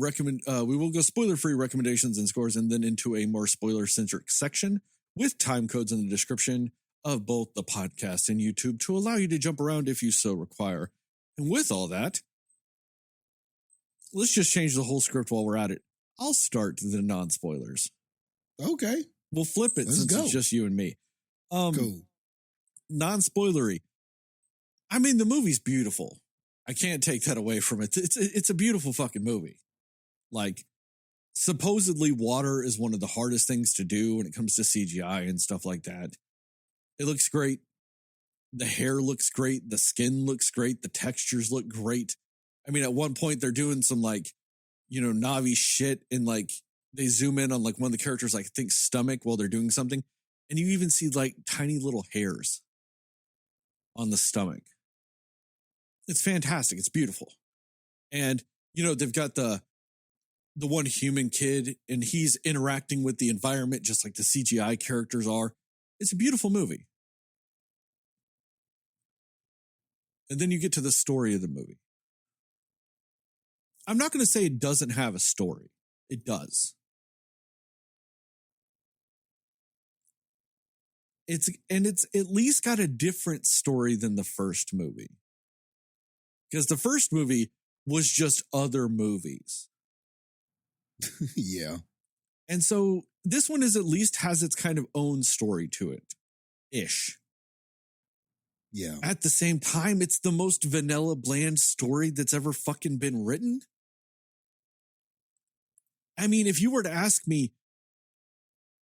spoiler-free recommendations and scores, and then into a more spoiler-centric section with time codes in the description of both the podcast and YouTube to allow you to jump around if you so require. And with all that, let's just change the whole script while we're at it. I'll start the non-spoilers. Okay. We'll flip it since it's just you and me. Cool. Non-spoilery. I mean, the movie's beautiful. I can't take that away from it. It's a beautiful fucking movie. Like, supposedly water is one of the hardest things to do when it comes to CGI and stuff like that. It looks great. The hair looks great. The skin looks great. The textures look great. I mean, at one point they're doing some like, Na'vi shit, and like they zoom in on like one of the characters, like I think stomach, while they're doing something. And you even see like tiny little hairs on the stomach. It's fantastic. It's beautiful. And, they've got the the one human kid, and he's interacting with the environment just like the CGI characters are. It's a beautiful movie. And then you get to the story of the movie. I'm not going to say it doesn't have a story. It does. It's at least got a different story than the first movie. Because the first movie was just other movies. Yeah. And so this one is at least has its kind of own story to it. Ish. Yeah. At the same time, it's the most vanilla, bland story that's ever fucking been written. I mean, if you were to ask me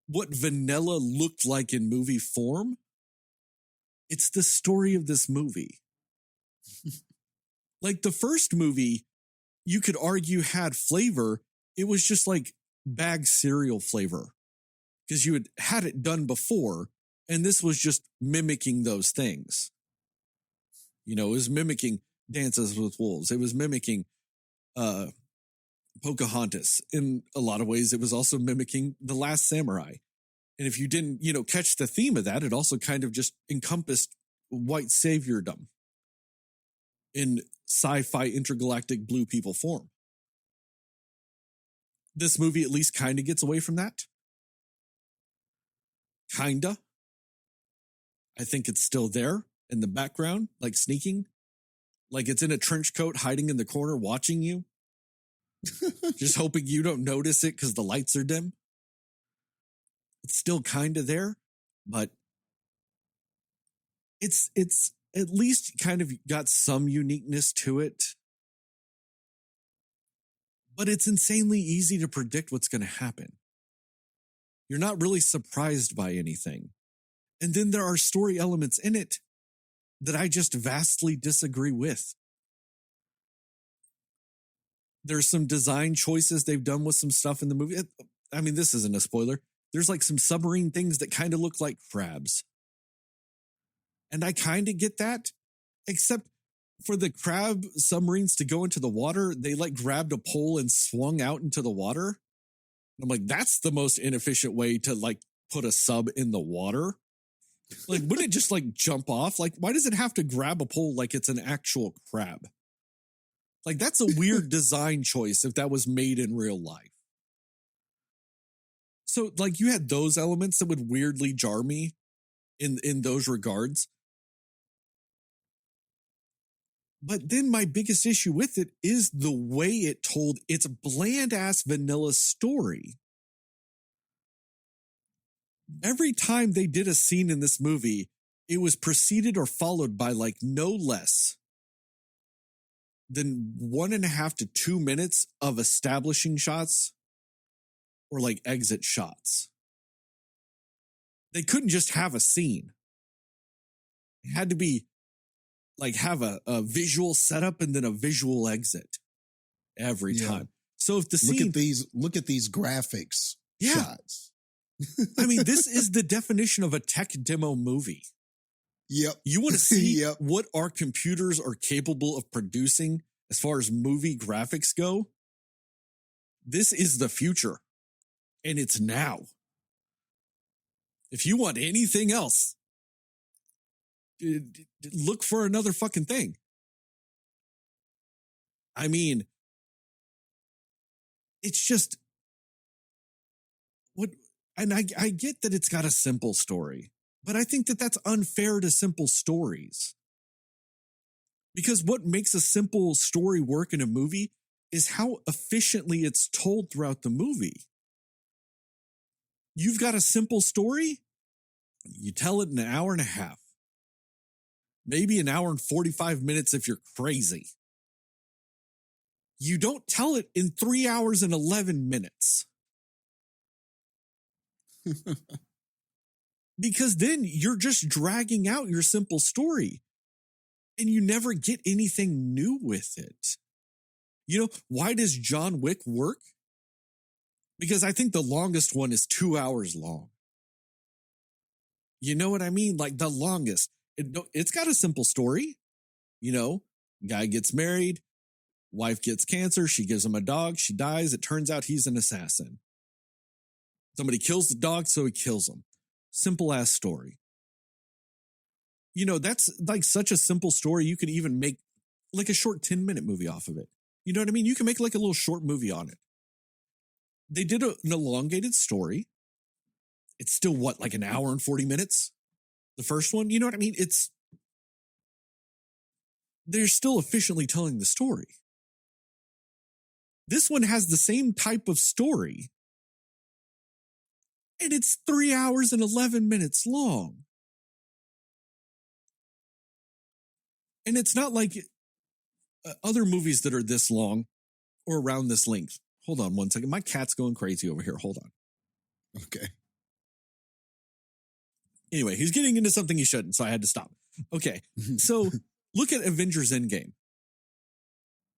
what vanilla looked like in movie form, it's the story of this movie. Like the first movie, you could argue had flavor. It was just like bag cereal flavor because you had it done before. And this was just mimicking those things. You know, it was mimicking Dances with Wolves. It was mimicking Pocahontas. In a lot of ways, it was also mimicking The Last Samurai. And if you didn't, catch the theme of that, it also kind of just encompassed white saviordom in sci-fi intergalactic blue people form. This movie at least kind of gets away from that. Kinda. I think it's still there in the background, like sneaking. Like it's in a trench coat hiding in the corner watching you. Just hoping you don't notice it because the lights are dim. It's still kind of there, but it's at least kind of got some uniqueness to it. But it's insanely easy to predict what's going to happen. You're not really surprised by anything. And then there are story elements in it that I just vastly disagree with. There's some design choices they've done with some stuff in the movie. I mean, this isn't a spoiler. There's like some submarine things that kind of look like crabs. And I kind of get that, except for the crab submarines to go into the water, they like grabbed a pole and swung out into the water. I'm like, that's the most inefficient way to like put a sub in the water. Like, wouldn't it just like jump off? Like, why does it have to grab a pole like it's an actual crab? Like, that's a weird design choice if that was made in real life. So, like, you had those elements that would weirdly jar me in those regards. But then my biggest issue with it is the way it told its bland-ass vanilla story. Every time they did a scene in this movie, it was preceded or followed by like no less than 1.5 to 2 minutes of establishing shots or like exit shots. They couldn't just have a scene. It had to be like have a visual setup and then a visual exit every time. So if the scene... Look at these graphics shots. I mean, this is the definition of a tech demo movie. Yep. You want to see what our computers are capable of producing as far as movie graphics go? This is the future. And it's now. If you want anything else, look for another fucking thing. I mean, it's just what... And I get that it's got a simple story, but I think that that's unfair to simple stories. Because what makes a simple story work in a movie is how efficiently it's told throughout the movie. You've got a simple story, you tell it in 1.5 hours. Maybe 1 hour and 45 minutes if you're crazy. You don't tell it in 3 hours and 11 minutes. Because then you're just dragging out your simple story and you never get anything new with it. You know, why does John Wick work? Because I think the longest one is 2 hours long. You know what I mean? Like the longest. It's got a simple story. You know, guy gets married, Wife gets cancer. She gives him a dog. She dies. It turns out he's an assassin. Somebody kills the dog, so he kills him. Simple ass story. You know, that's like such a simple story. You could even make like a short 10-minute movie off of it. You know what I mean? You can make like a little short movie on it. They did an elongated story. It's still what, like an hour and 40 minutes? The first one? You know what I mean? They're still efficiently telling the story. This one has the same type of story. And it's 3 hours and 11 minutes long. And it's not like other movies that are this long or around this length. Hold on one second. My cat's going crazy over here. Hold on. Okay. Anyway, he's getting into something he shouldn't, so I had to stop. Okay, so look at Avengers Endgame.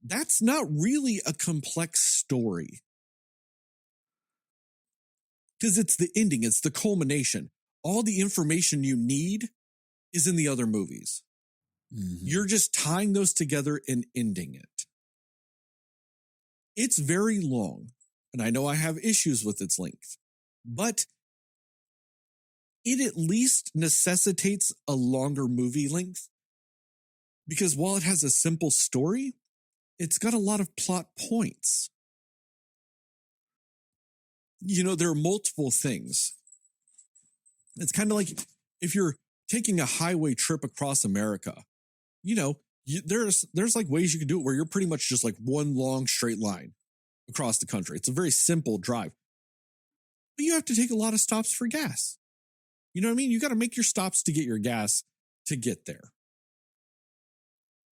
That's not really a complex story. Because it's the ending, it's the culmination. All the information you need is in the other movies. Mm-hmm. You're just tying those together and ending it. It's very long, and I know I have issues with its length, but it at least necessitates a longer movie length because while it has a simple story, it's got a lot of plot points. You know, there are multiple things. It's kind of like if you're taking a highway trip across America, you know, there's like ways you can do it where you're pretty much just like one long straight line across the country. It's a very simple drive, but you have to take a lot of stops for gas. You know what I mean? You got to make your stops to get your gas to get there.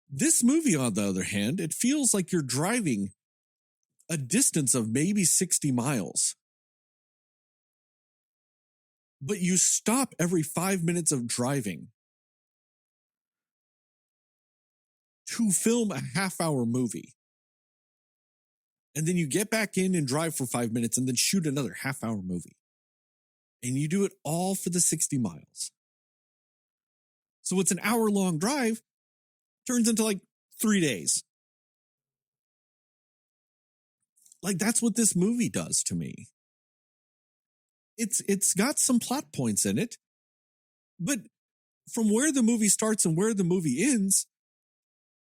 This movie, on the other hand, it feels like you're driving a distance of maybe 60 miles. But you stop every 5 minutes of driving to film a half-hour movie. And then you get back in and drive for 5 minutes and then shoot another half-hour movie. And you do it all for the 60 miles. So it's an hour-long drive, turns into like 3 days. Like that's what this movie does to me. It's got some plot points in it, but from where the movie starts and where the movie ends,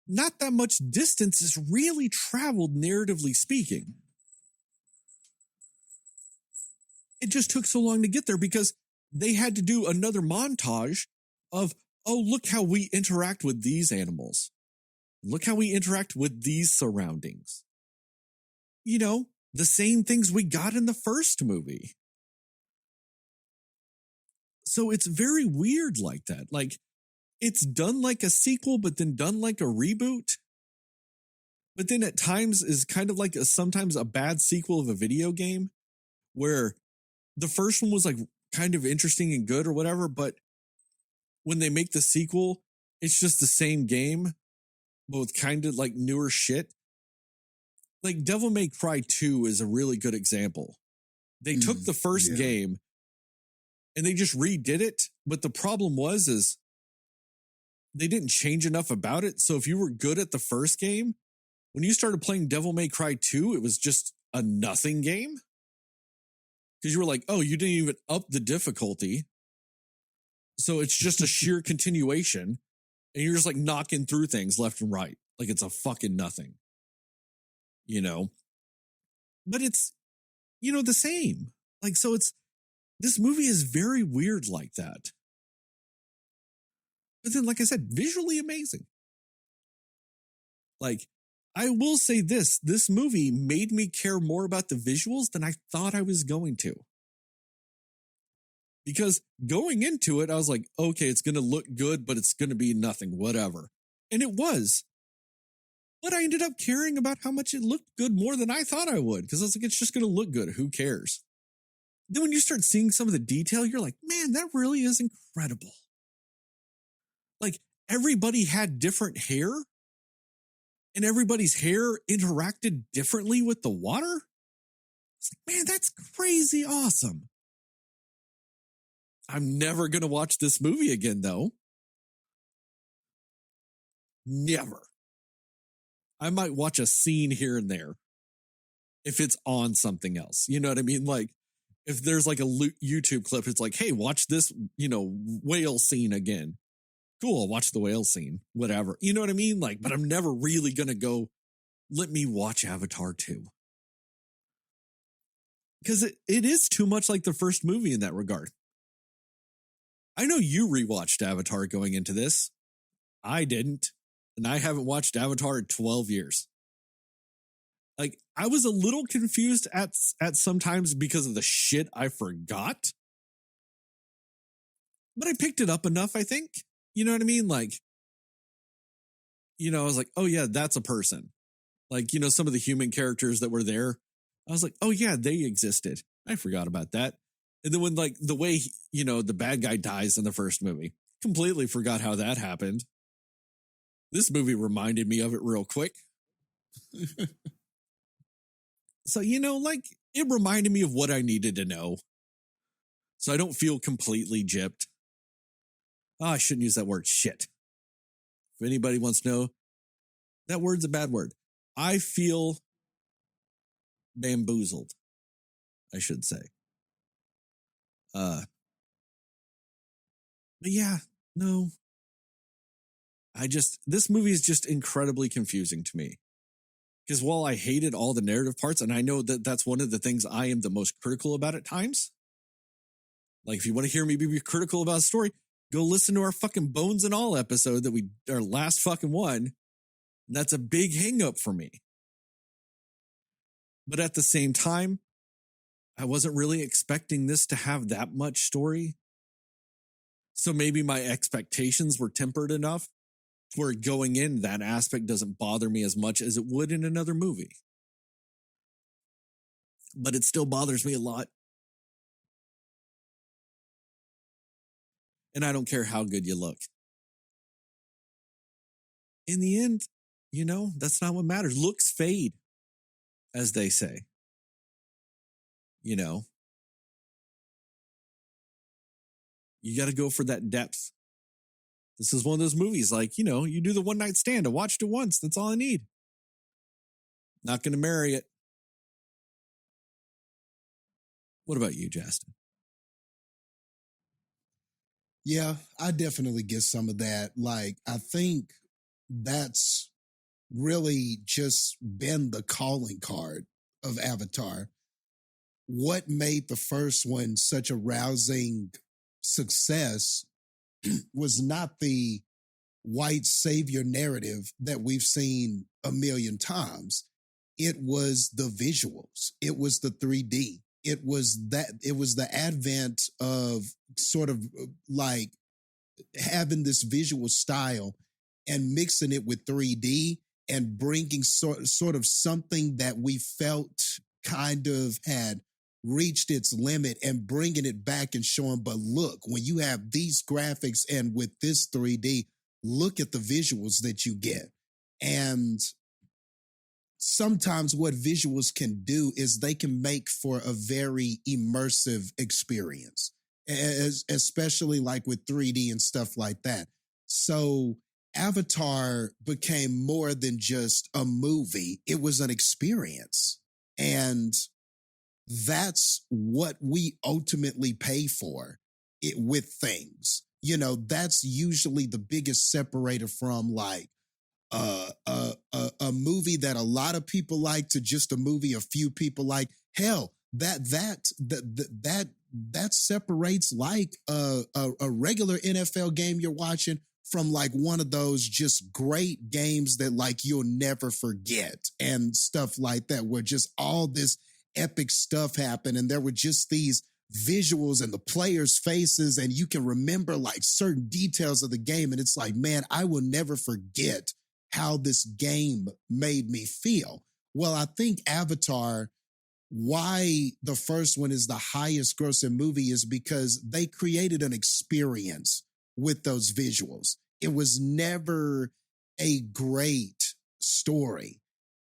not that much distance is really traveled, narratively speaking. It just took so long to get there because they had to do another montage of, oh, look how we interact with these animals. Look how we interact with these surroundings. You know, the same things we got in the first movie. So it's very weird like that. Like, it's done like a sequel, but then done like a reboot. But then at times is kind of like sometimes a bad sequel of a video game where the first one was like kind of interesting and good or whatever, but when they make the sequel, it's just the same game, but with kind of like newer shit. Like Devil May Cry 2 is a really good example. They took the first game and they just redid it. But the problem is they didn't change enough about it. So if you were good at the first game, when you started playing Devil May Cry 2, it was just a nothing game. Because you were like, oh, you didn't even up the difficulty. So it's just a sheer continuation. And you're just like knocking through things left and right. Like it's a fucking nothing. You know? But it's, you know, the same. Like, so this movie is very weird like that. But then, like I said, visually amazing. Like, I will say this movie made me care more about the visuals than I thought I was going to. Because going into it, I was like, okay, it's going to look good, but it's going to be nothing, whatever. And it was. But I ended up caring about how much it looked good more than I thought I would. Because I was like, it's just going to look good. Who cares? Then when you start seeing some of the detail, you're like, man, that really is incredible. Like, everybody had different hair. And everybody's hair interacted differently with the water. It's like, man, that's crazy awesome. I'm never going to watch this movie again, though. Never. I might watch a scene here and there if it's on something else. You know what I mean? Like if there's like a YouTube clip, it's like, hey, watch this, whale scene again. Cool, I'll watch the whale scene, whatever. You know what I mean? Like, but I'm never really going to go, let me watch Avatar 2. Because it is too much like the first movie in that regard. I know you rewatched Avatar going into this. I didn't. And I haven't watched Avatar in 12 years. Like, I was a little confused at sometimes because of the shit I forgot. But I picked it up enough, I think. You know what I mean? Like, I was like, oh yeah, that's a person. Like, some of the human characters that were there, I was like, oh yeah, they existed. I forgot about that. And then when like the way, the bad guy dies in the first movie, completely forgot how that happened. This movie reminded me of it real quick. So, like it reminded me of what I needed to know. So I don't feel completely gypped. Oh, I shouldn't use that word, shit. If anybody wants to know, that word's a bad word. I feel bamboozled, I should say. But yeah, no. This movie is just incredibly confusing to me. Because while I hated all the narrative parts, and I know that that's one of the things I am the most critical about at times. Like, if you want to hear me be critical about a story, go listen to our fucking Bones and All episode our last fucking one. And that's a big hang up for me. But at the same time, I wasn't really expecting this to have that much story. So maybe my expectations were tempered enough where going in, that aspect doesn't bother me as much as it would in another movie. But it still bothers me a lot. And I don't care how good you look. In the end, that's not what matters. Looks fade, as they say. You got to go for that depth. This is one of those movies like, you do the one night stand. I watched it once. That's all I need. Not going to marry it. What about you, Jastin? Yeah, I definitely get some of that. Like, I think that's really just been the calling card of Avatar. What made the first one such a rousing success was not the white savior narrative that we've seen a million times. It was the visuals. It was the 3D. It was the advent of sort of like having this visual style and mixing it with 3D and bringing sort of something that we felt kind of had reached its limit and bringing it back and showing, but look, when you have these graphics and with this 3D, look at the visuals that you get. And sometimes what visuals can do is they can make for a very immersive experience, especially like with 3D and stuff like that. So Avatar became more than just a movie. It was an experience. And that's what we ultimately pay for with things. That's usually the biggest separator from like a movie that a lot of people like to just a movie a few people like. Hell, that separates like a regular NFL game you're watching from like one of those just great games that like you'll never forget and stuff like that, where just all this epic stuff happened and there were just these visuals and the players' faces and you can remember like certain details of the game and it's like, man, I will never forget how this game made me feel. Well, I think Avatar, why the first one is the highest grossing movie is because they created an experience with those visuals. It was never a great story.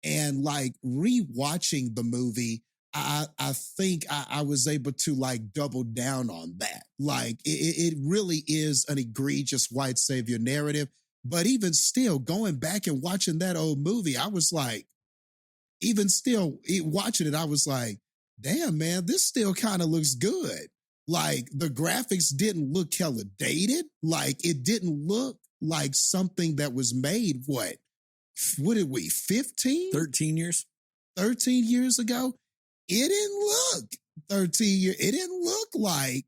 And like rewatching the movie, I think I was able to like double down on that. Like it really is an egregious white savior narrative, But even still, going back and watching that old movie, I was like, even still watching it, I was like, damn, man, this still kind of looks good. Like the graphics didn't look hella dated. Like it didn't look like something that was made, what did we, 15? 13 years? 13 years ago? It didn't look 13 years. It didn't look like,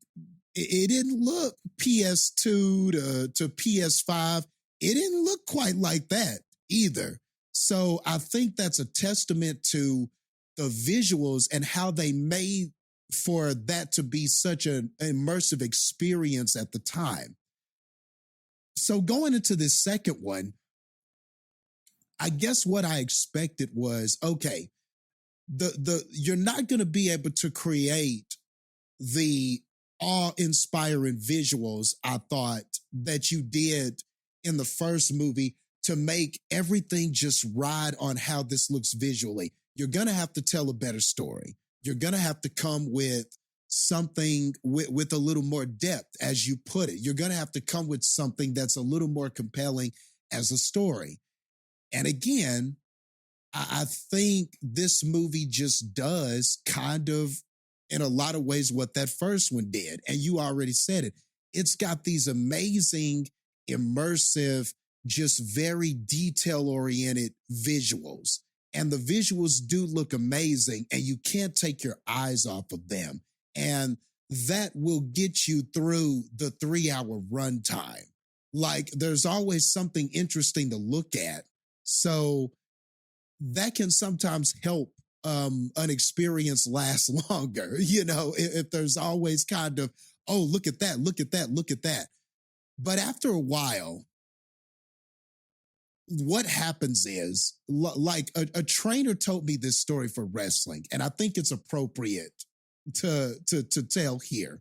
it didn't look PS2 to PS5. It didn't look quite like that either. So I think that's a testament to the visuals and how they made for that to be such an immersive experience at the time. So going into this second one, I guess what I expected was, okay, you're not going to be able to create the awe-inspiring visuals I thought that you did in the first movie to make everything just ride on how this looks visually. You're going to have to tell a better story. You're going to have to come with something with a little more depth, as you put it. You're going to have to come with something that's a little more compelling as a story. And again, I think this movie just does kind of, in a lot of ways, what that first one did. And you already said it. It's got these amazing, immersive, just very detail-oriented visuals. And the visuals do look amazing, and you can't take your eyes off of them. And that will get you through the 3-hour runtime. Like, there's always something interesting to look at. So that can sometimes help an experience last longer, you know, if there's always kind of, oh, look at that, look at that, look at that. But after a while, what happens is, like a trainer told me this story for wrestling, and I think it's appropriate to tell here.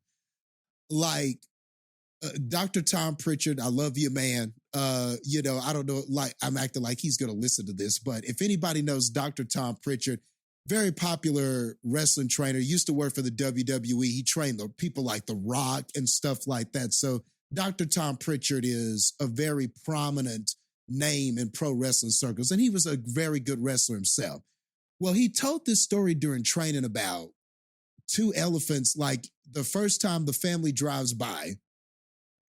Like, Dr. Tom Pritchard, I love you, man. You know, I don't know, like, I'm acting like he's going to listen to this, but if anybody knows Dr. Tom Pritchard, very popular wrestling trainer, used to work for the WWE. He trained the people like The Rock and stuff like that. So Dr. Tom Pritchard is a very prominent name in pro wrestling circles, and he was a very good wrestler himself. Well, he told this story during training about two elephants. Like, the first time the family drives by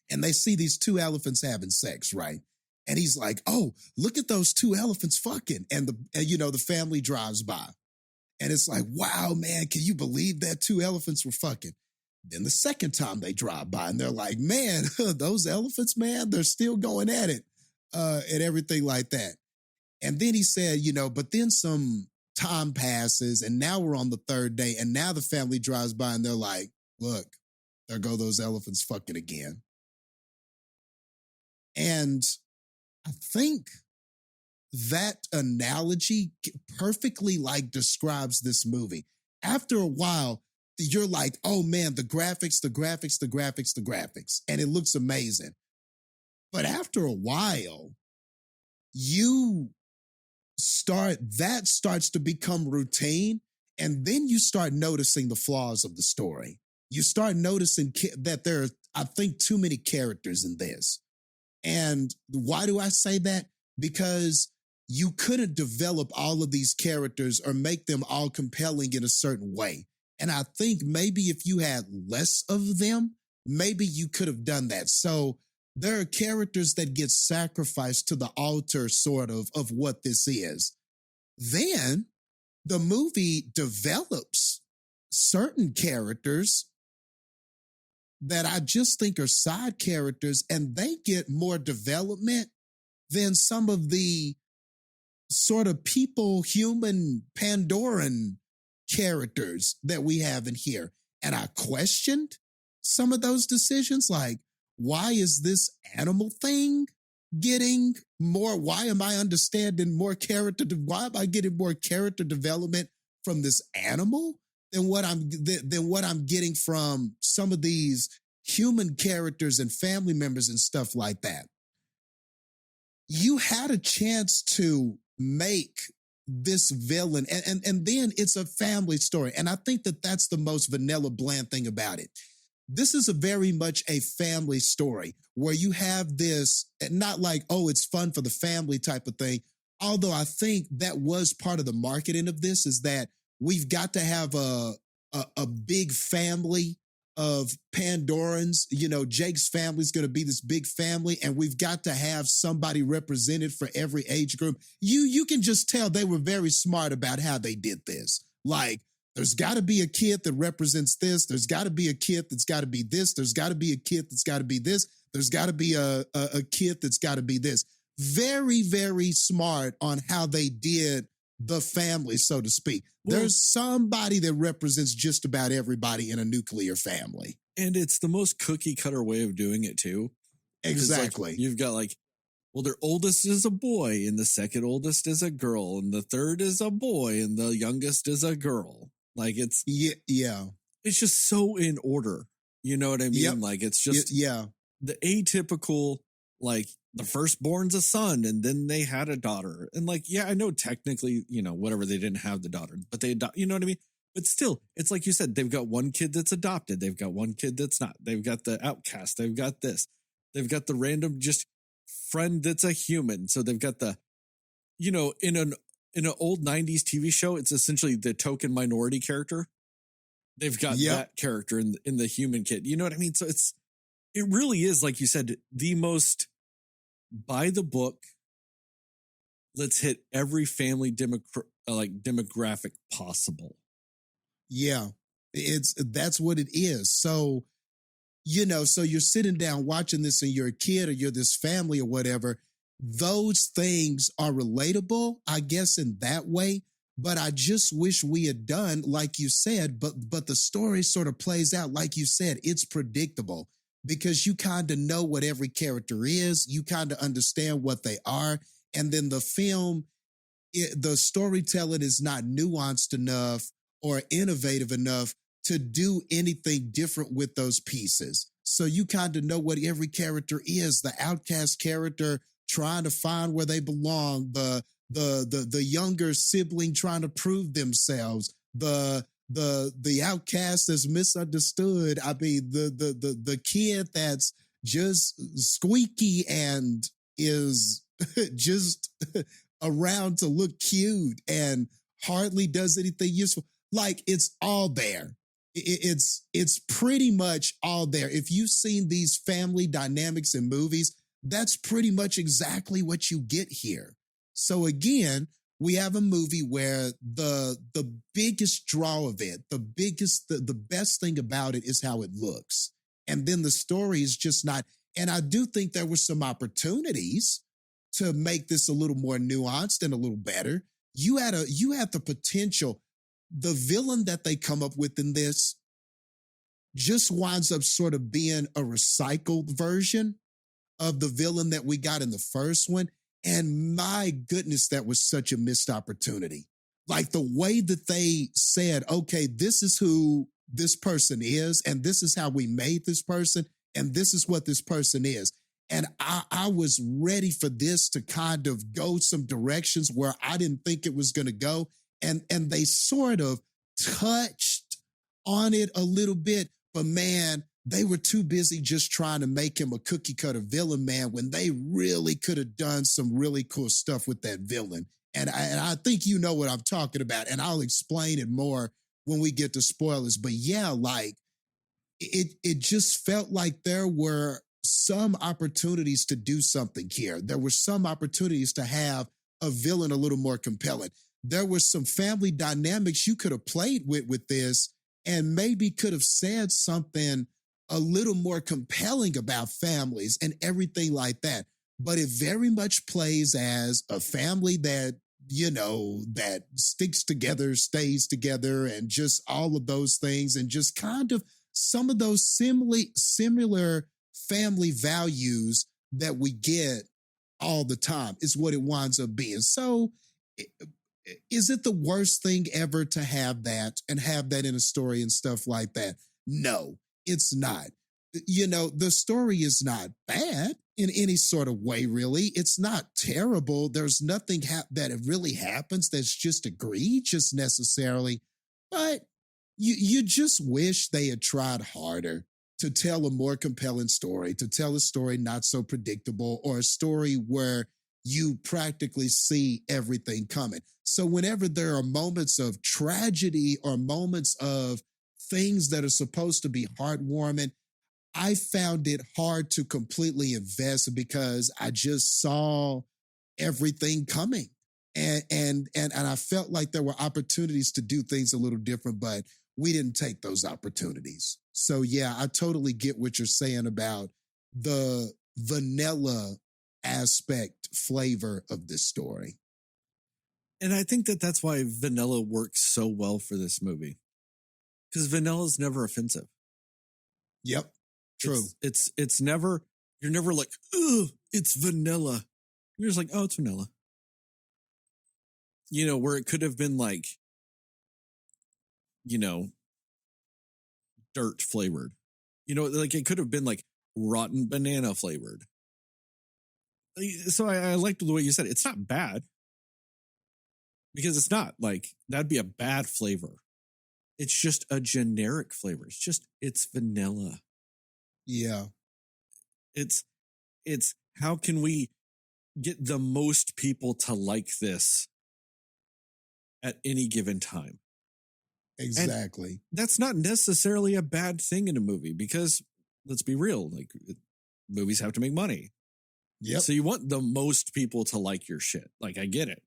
and they see these two elephants having sex, right? And he's like, oh, look at those two elephants fucking. And the family drives by. And it's like, wow, man, can you believe that two elephants were fucking? Then the second time they drive by and they're like, man, those elephants, man, they're still going at it and everything like that. And then he said, but then some time passes and now we're on the third day and now the family drives by and they're like, look, there go those elephants fucking again. And I think that analogy perfectly describes this movie. After a while, you're like, oh man, the graphics. And it looks amazing. But after a while, that starts to become routine. And then you start noticing the flaws of the story. You start noticing that there are, I think, too many characters in this. And why do I say that? Because you couldn't develop all of these characters or make them all compelling in a certain way. And I think maybe if you had less of them, maybe you could have done that. So there are characters that get sacrificed to the altar, sort of what this is. Then the movie develops certain characters that I just think are side characters, and they get more development than some of the sort of human Pandoran characters that we have in here. And I questioned some of those decisions, like, why is this animal thing getting more? Why am I understanding more character? Why am I getting more character development from this animal than what I'm getting from some of these human characters and family members and stuff like that? You had a chance to make this villain, and then it's a family story. And I think that that's the most vanilla bland thing about it. this is a very much a family story where you have this, not like, oh, it's fun for the family type of thing. Although I think that was part of the marketing of this, is that we've got to have a big family of Pandorans. You know, Jake's family is going to be this big family, and we've got to have somebody represented for every age group. You can just tell they were very smart about how they did this. Like, there's got to be a kid that represents this. There's got to be a kid that's got to be this. There's got to be a kid that's got to be this. There's got to be a kid that's got to be this. Very, very smart on how they did the family, so to speak. Well, There's somebody that represents just about everybody in a nuclear family. and it's the most cookie cutter way of doing it too. 'Cause, Exactly. Like, you've got like, well, their oldest is a boy, and the second oldest is a girl, and the third is a boy, and the youngest is a girl. Like it's Yeah. just so in order. You know what I mean? Yep. Like it's just Yeah. the atypical, like the firstborn's a son, and then they had a daughter. And like, yeah, I know technically, you know, whatever, they didn't have the daughter, but you know what I mean? But still, it's like you said, they've got one kid that's adopted. They've got one kid that's not. They've got the outcast. They've got this. They've got the random just friend that's a human. So they've got the, you know, in an old 90s TV show, it's essentially the token minority character. They've got Yep. that character in the human kid. You know what I mean? So it really is, like you said, the most by the book. Let's hit every family demographic possible. Yeah. That's what it is. So, you know, so you're sitting down watching this and you're a kid or you're this family or whatever. Those things are relatable, I guess, in that way. But I just wish we had done, like you said, but the story sort of plays out, like you said, it's predictable because you kind of know what every character is. You kind of understand what they are. And then the film, the storytelling is not nuanced enough or innovative enough to do anything different with those pieces. So you kind of know what every character is. The outcast character trying to find where they belong, the younger sibling trying to prove themselves, the outcast that's misunderstood. I mean, the kid that's just squeaky and is just around to look cute and hardly does anything useful. Like, it's all there. It's pretty much all there. If you've seen these family dynamics in movies, that's pretty much exactly what you get here. So again, we have a movie where the biggest draw of it, the best thing about it is how it looks. And then the story is just not, and I do think there were some opportunities to make this a little more nuanced and a little better. You had the potential. The villain that they come up with in this just winds up sort of being a recycled version of the villain that we got in the first one. And my goodness, that was such a missed opportunity. Like the way that they said, okay, this is who this person is, and this is how we made this person, and this is what this person is. And I was ready for this to kind of go some directions where I didn't think it was going to go. And they sort of touched on it a little bit, but man, they were too busy just trying to make him a cookie cutter villain, man, when they really could have done some really cool stuff with that villain. And I think you know what I'm talking about, and I'll explain it more when we get to spoilers. But yeah, like it just felt like there were some opportunities to do something here. There were some opportunities to have a villain a little more compelling. There were some family dynamics you could have played with this and maybe could have said something a little more compelling about families and everything like that. But it very much plays as a family that, you know, that sticks together, stays together, and just all of those things, and just kind of some of those similar family values that we get all the time is what it winds up being. So is it the worst thing ever to have that and have that in a story and stuff like that? No, it's not. You know, the story is not bad in any sort of way, really. It's not terrible. There's nothing that really happens that's just egregious necessarily, but you just wish they had tried harder. to tell a more compelling story, to tell a story not so predictable, or a story where you practically see everything coming. So whenever there are moments of tragedy or moments of things that are supposed to be heartwarming, I found it hard to completely invest because I just saw everything coming. And I felt like there were opportunities to do things a little different, but we didn't take those opportunities. So yeah, I totally get what you're saying about the vanilla aspect flavor of this story. And I think that that's why vanilla works so well for this movie. Because vanilla is never offensive. Yep. True. It's never, you're never like, ugh, it's vanilla. You're just like, oh, it's vanilla. You know, where it could have been like, you know, dirt flavored. You know, like it could have been like rotten banana flavored. So I liked the way you said it. It's not bad. Because it's not like, that'd be a bad flavor. It's just a generic flavor. It's vanilla. Yeah. It's how can we get the most people to like this at any given time? Exactly. And that's not necessarily a bad thing in a movie because let's be real, like movies have to make money. Yep. So you want the most people to like your shit. Like I get it.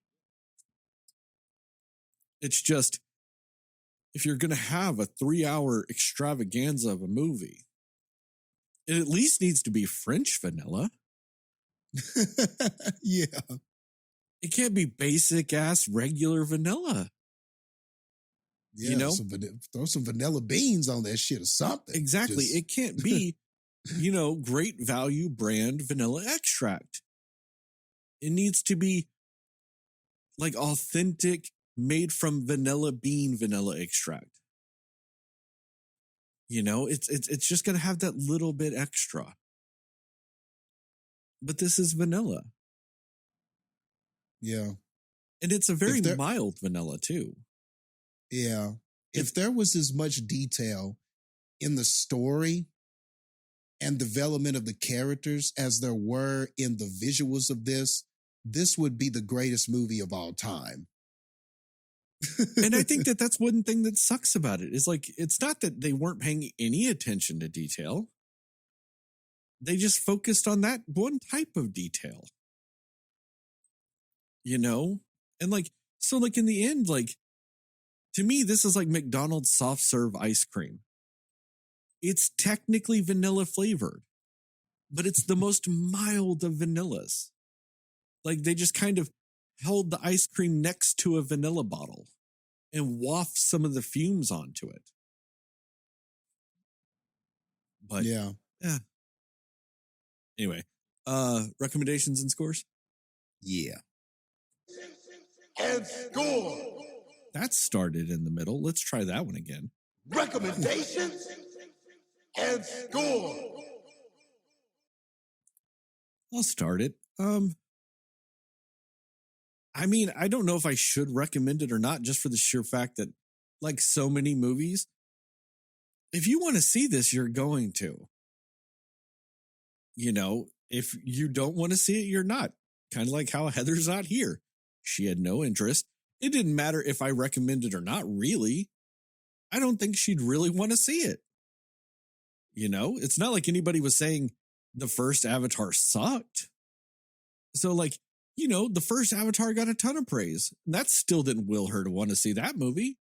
It's just, if you're going to have a 3-hour extravaganza of a movie, it at least needs to be French vanilla. Yeah. It can't be basic ass regular vanilla. Yeah, you know, throw some vanilla beans on that shit or something. Exactly. It can't be, you know, great value brand vanilla extract. It needs to be like authentic, made from vanilla bean vanilla extract. You know, it's just going to have that little bit extra. But this is vanilla. Yeah. And it's a very mild vanilla too. Yeah. If there was as much detail in the story and development of the characters as there were in the visuals of this would be the greatest movie of all time. And I think that that's one thing that sucks about it is like, it's not that they weren't paying any attention to detail. They just focused on that one type of detail. You know? And like, so like in the end, like, to me, this is like McDonald's soft serve ice cream. It's technically vanilla flavored, but it's the most mild of vanillas. Like they just kind of held the ice cream next to a vanilla bottle and waft some of the fumes onto it. But yeah. Anyway, recommendations and scores? Yeah. And score. That started in the middle. Let's try that one again. Recommendations and score. I'll start it. I mean, I don't know if I should recommend it or not, just for the sheer fact that, like so many movies, if you want to see this, you're going to. You know, if you don't want to see it, you're not. Kind of like how Heather's not here. She had no interest. It didn't matter if I recommended or not, really. I don't think she'd really want to see it. You know, it's not like anybody was saying the first Avatar sucked. So, like, you know, the first Avatar got a ton of praise. And that still didn't will her to want to see that movie.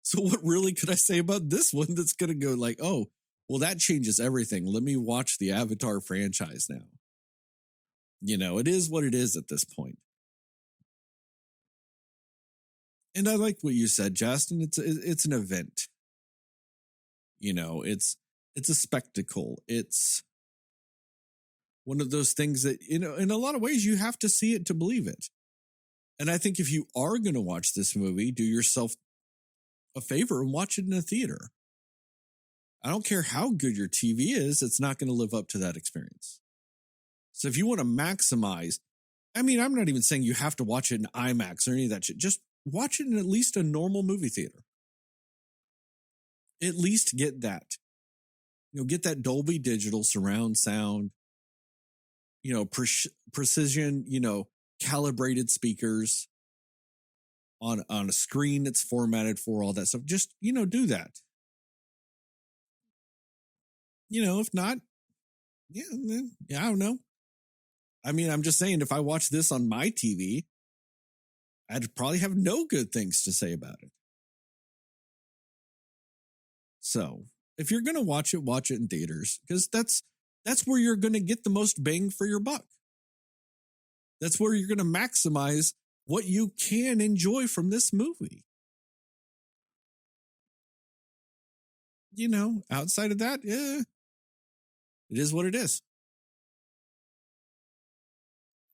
So what really could I say about this one that's going to go like, oh, well, that changes everything. Let me watch the Avatar franchise now. You know, it is what it is at this point. And I like what you said, Jastin. It's an event. You know, it's a spectacle. It's one of those things that, you know, in a lot of ways, you have to see it to believe it. And I think if you are going to watch this movie, do yourself a favor and watch it in a theater. I don't care how good your TV is, it's not going to live up to that experience. So if you want to maximize, I mean, I'm not even saying you have to watch it in IMAX or any of that shit. Just watch it in at least a normal movie theater. At least get that. get that Dolby Digital surround sound, precision, calibrated speakers on a screen that's formatted for all that stuff. Just, do that. If not, I don't know. I mean, I'm just saying, if I watch this on my TV, I'd probably have no good things to say about it. So if you're going to watch it in theaters, because that's where you're going to get the most bang for your buck. That's where you're going to maximize what you can enjoy from this movie. Outside of that, it is what it is.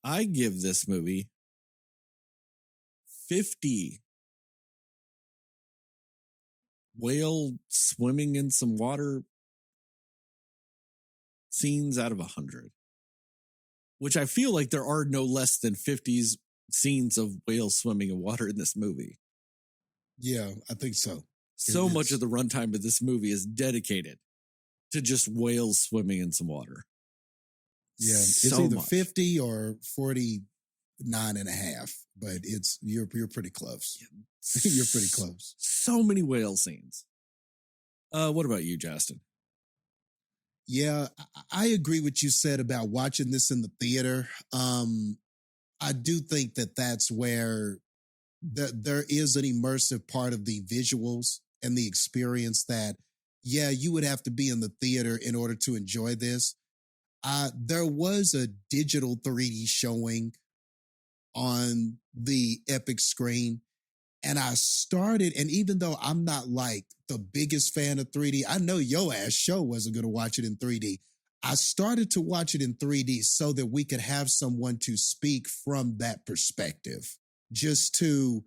I give this movie 50 whale swimming in some water scenes out of 100, which I feel like there are no less than 50 scenes of whales swimming in water in this movie. Yeah, I think so. So much of the runtime of this movie is dedicated to just whales swimming in some water. Yeah, it's so either much. 50 or 49 and a half, but you're pretty close. You're pretty close. So many whale scenes. What about you, Jastin? Yeah, I agree with you said about watching this in the theater. I do think that that's where there is an immersive part of the visuals and the experience that, you would have to be in the theater in order to enjoy this. There was a digital 3D showing on the Epic screen. And I started, and even though I'm not like the biggest fan of 3D, I know your ass show wasn't going to watch it in 3D. I started to watch it in 3D so that we could have someone to speak from that perspective, just to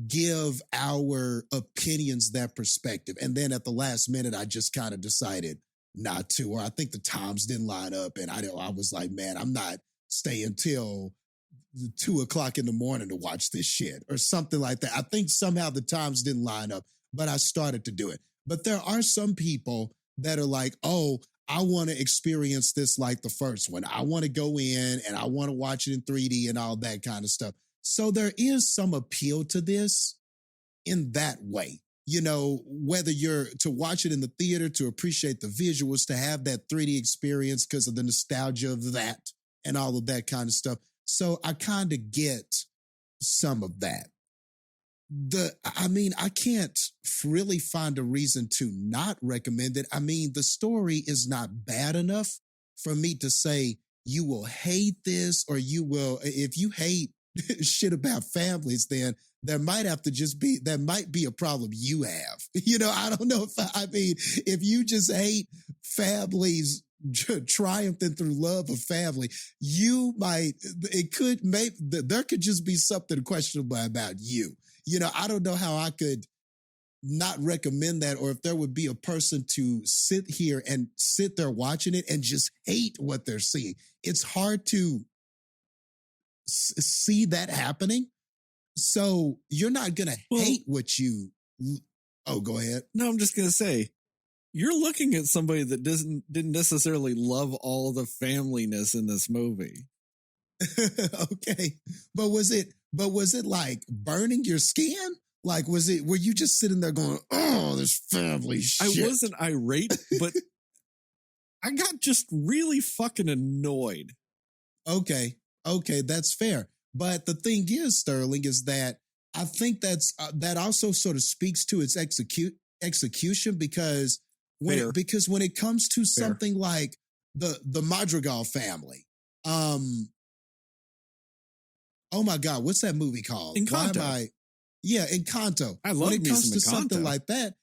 give our opinions that perspective. And then at the last minute, I just kind of decided not to, or I think the times didn't line up. And I was like, man, I'm not staying till 2:00 in the morning to watch this shit or something like that. I think somehow the times didn't line up, but I started to do it. But there are some people that are like, oh, I want to experience this like the first one. I want to go in and I want to watch it in 3D and all that kind of stuff. So there is some appeal to this in that way. Whether you're to watch it in the theater, to appreciate the visuals, to have that 3D experience because of the nostalgia of that and all of that kind of stuff. So I kind of get some of that. I can't really find a reason to not recommend it. I mean, the story is not bad enough for me to say you will hate this, or you will, if you hate shit about families, then there might be a problem you have. I don't know if you just hate families triumphing through love of family, there could just be something questionable about you. I don't know how I could not recommend that, or if there would be a person to sit there watching it and just hate what they're seeing. It's hard to see that happening. So you're not going to hate what you... Oh, go ahead. No, I'm just going to say, you're looking at somebody that didn't necessarily love all the familyness in this movie. Okay. But was it like burning your skin? Like, were you just sitting there going, oh, this family shit? I wasn't irate, but I got just really fucking annoyed. Okay, that's fair. But the thing is, Sterling, is that I think that also sort of speaks to its execution, because when it comes to something like the Madrigal family, oh my God, what's that movie called? Encanto. Encanto. I love when it me comes some to Encanto. something like that,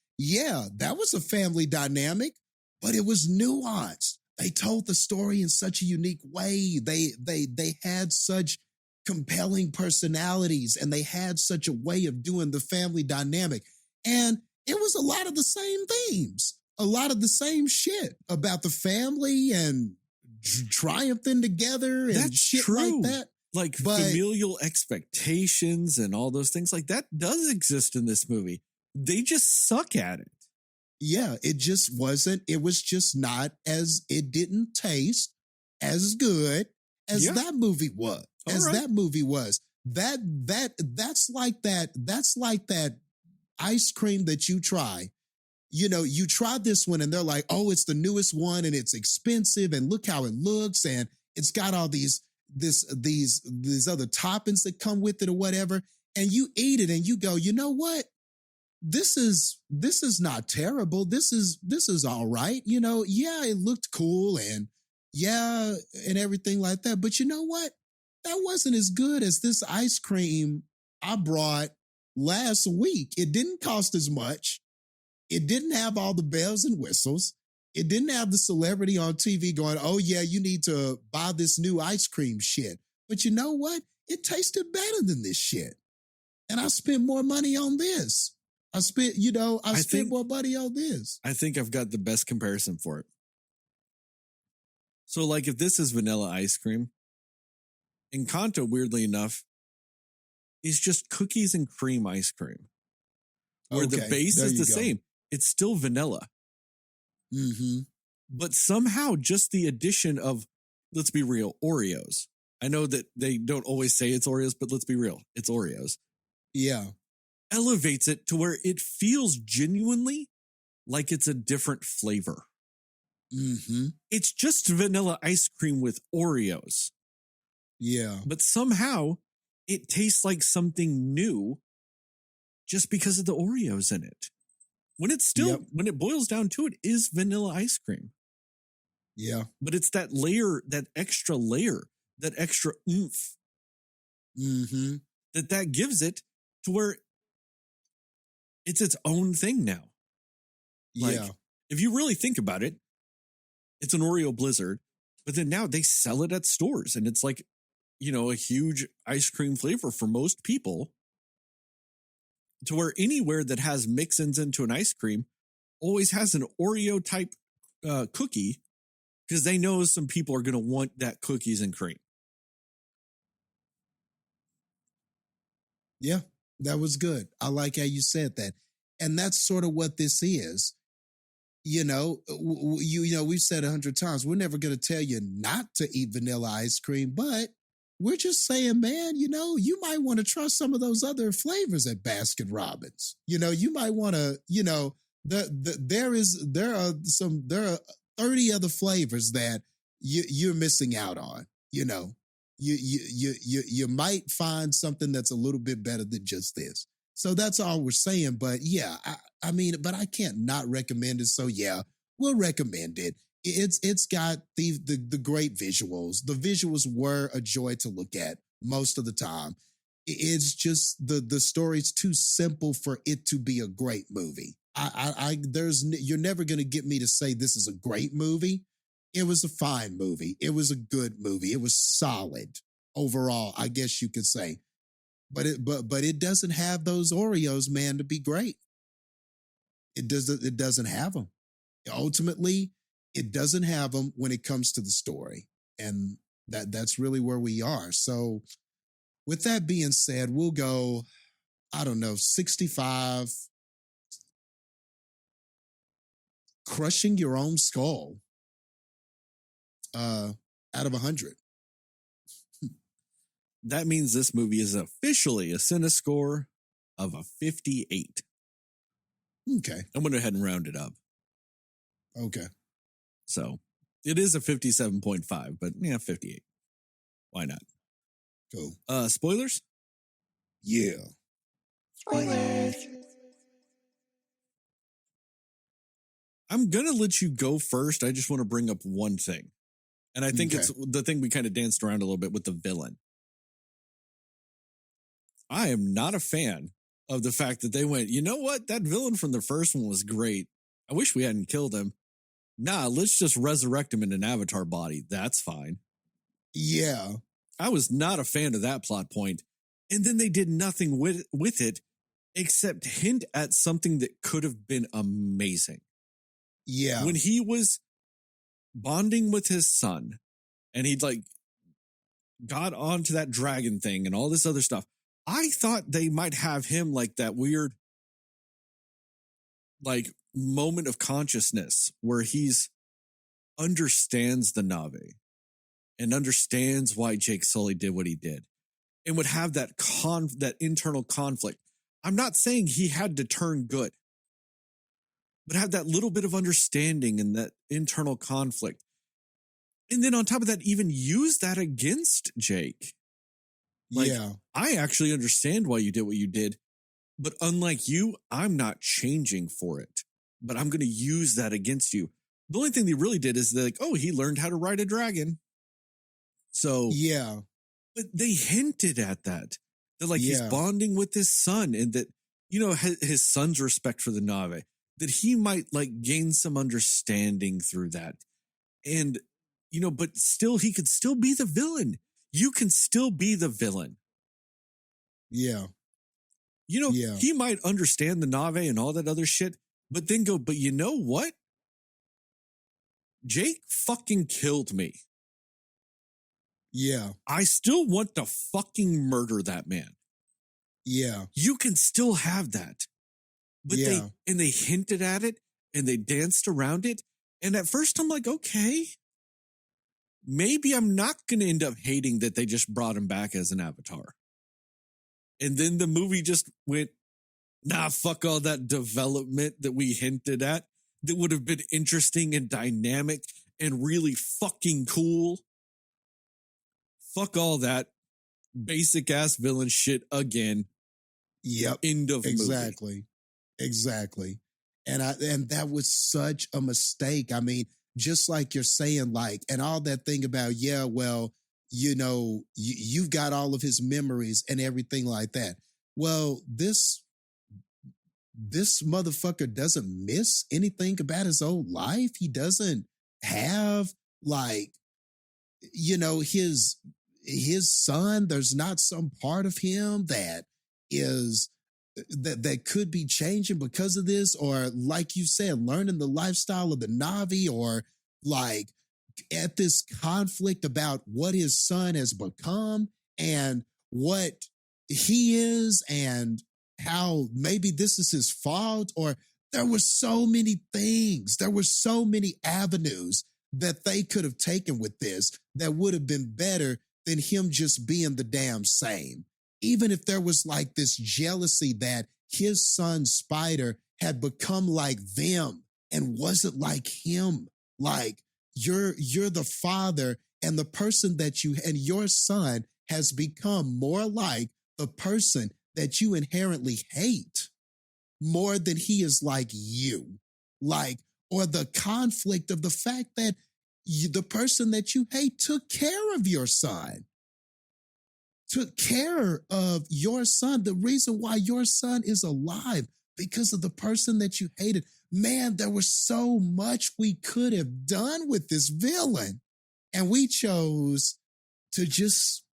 that was a family dynamic, but it was nuanced. They told the story in such a unique way. They had such compelling personalities, and they had such a way of doing the family dynamic. And it was a lot of the same themes, a lot of the same shit about the family and triumphing together and That's shit true. like that. Like familial expectations and all those things like that does exist in this movie. They just suck at it. Yeah, it just wasn't, it was just not it didn't taste as good as Yeah. that movie was. All right. That movie was. That's like that ice cream that you try. You know, you try this one and they're like, oh, it's the newest one and it's expensive and look how it looks and it's got all these other toppings that come with it or whatever. And you eat it and you go, you know what? This is not terrible. This is all right. You know, yeah, it looked cool and yeah, and everything like that. But you know what? That wasn't as good as this ice cream I brought last week. It didn't cost as much. It didn't have all the bells and whistles. It didn't have the celebrity on TV going, oh yeah, you need to buy this new ice cream shit. But you know what? It tasted better than this shit. And I spent more money on this. I spent more money on this. I think I've got the best comparison for it. So, like, if this is vanilla ice cream, Encanto, weirdly enough, is just cookies and cream ice cream. Where the Okay, base there is you the go. same. It's still vanilla. Mm-hmm. But somehow just the addition of, let's be real, Oreos. I know that they don't always say it's Oreos, but let's be real, it's Oreos. Yeah. Elevates it to where it feels genuinely like it's a different flavor. Mm-hmm. It's just vanilla ice cream with Oreos, Yeah. but somehow it tastes like something new just because of the Oreos in it. When it's still, Yep. when it boils down to it, is vanilla ice cream. Yeah. But it's that layer, that extra oomph Mm-hmm. that gives it to where it's its own thing now. Like, Yeah. if you really think about it, it's an Oreo Blizzard, but then now they sell it at stores and it's like, you know, a huge ice cream flavor for most people, to where anywhere that has mix-ins into an ice cream always has an Oreo type cookie, because they know some people are going to want that cookies and cream. Yeah. That was good. I like how you said that. And that's sort of what this is. You know, we've said 100 times, we're never going to tell you not to eat vanilla ice cream, but we're just saying, man, you know, you might want to try some of those other flavors at Baskin Robbins. You know, you might want to, you know, there are 30 other flavors that you're missing out on. You know, you might find something that's a little bit better than just this. So that's all we're saying. But yeah, I mean, but I can't not recommend it. So yeah, we'll recommend it. It's got the great visuals. The visuals were a joy to look at most of the time. It's just the story's too simple for it to be a great movie. You're never going to get me to say this is a great movie. It was a fine movie. It was a good movie. It was solid overall, I guess you could say. But it doesn't have those Oreos, man, to be great. It doesn't have them. Ultimately, it doesn't have them when it comes to the story. And that's really where we are. So with that being said, we'll go, I don't know, 65. Crushing your own skull out of 100. That means this movie is officially a Cinescore of a 58. Okay. I'm going to go ahead and round it up. Okay. So it is a 57.5, but yeah, 58. Why not? Cool. Spoilers? Yeah. Spoilers. I'm going to let you go first. I just want to bring up one thing. And I think Okay. it's the thing we kind of danced around a little bit with the villain. I am not a fan of the fact that they went, you know what? That villain from the first one was great. I wish we hadn't killed him. Nah, let's just resurrect him in an avatar body. That's fine. Yeah. I was not a fan of that plot point. And then they did nothing with it except hint at something that could have been amazing. Yeah. When he was bonding with his son and he'd like got onto that dragon thing and all this other stuff, I thought they might have him like that weird, like moment of consciousness where he's understands the Na'vi and understands why Jake Sully did what he did and would have that that internal conflict. I'm not saying he had to turn good, but have that little bit of understanding and that internal conflict. And then on top of that, even use that against Jake. Like, yeah. I actually understand why you did what you did, but unlike you, I'm not changing for it. But I'm going to use that against you. The only thing they really did is they're like, oh, he learned how to ride a dragon. So, Yeah. but they hinted at that. That like he's bonding with his son and that, you know, his son's respect for the Na'vi, that he might like gain some understanding through that. And, you know, but still, he could still be the villain. You can still be the villain. Yeah. You know, he might understand the Na'vi and all that other shit, but then go, but you know what? Jake fucking killed me. Yeah. I still want to fucking murder that man. Yeah. You can still have that. But they hinted at it and they danced around it. And at first I'm like, okay, maybe I'm not going to end up hating that they just brought him back as an avatar. And then the movie just went, nah, fuck all that development that we hinted at that would have been interesting and dynamic and really fucking cool. Fuck all that basic ass villain shit again. Yep. End of movie. Exactly. And that was such a mistake. I mean, just like you're saying, like, and all that thing about, well, you know, you've got all of his memories and everything like that. Well, this motherfucker doesn't miss anything about his old life. He doesn't have, like, you know, his son. There's not some part of him that is that could be changing because of this, or like you said, learning the lifestyle of the Na'vi, or like at this conflict about what his son has become and what he is and how maybe this is his fault. Or there were so many things, there were so many avenues that they could have taken with this that would have been better than him just being the damn same. Even if there was like this jealousy that his son Spider had become like them and wasn't like him. Like you're the father, and the person that you and your son has become more like the person that you inherently hate more than he is like you. Like, or the conflict of the fact that the person that you hate took care of your son. Took care of your son. The reason why your son is alive because of the person that you hated. Man, there was so much we could have done with this villain. And we chose to just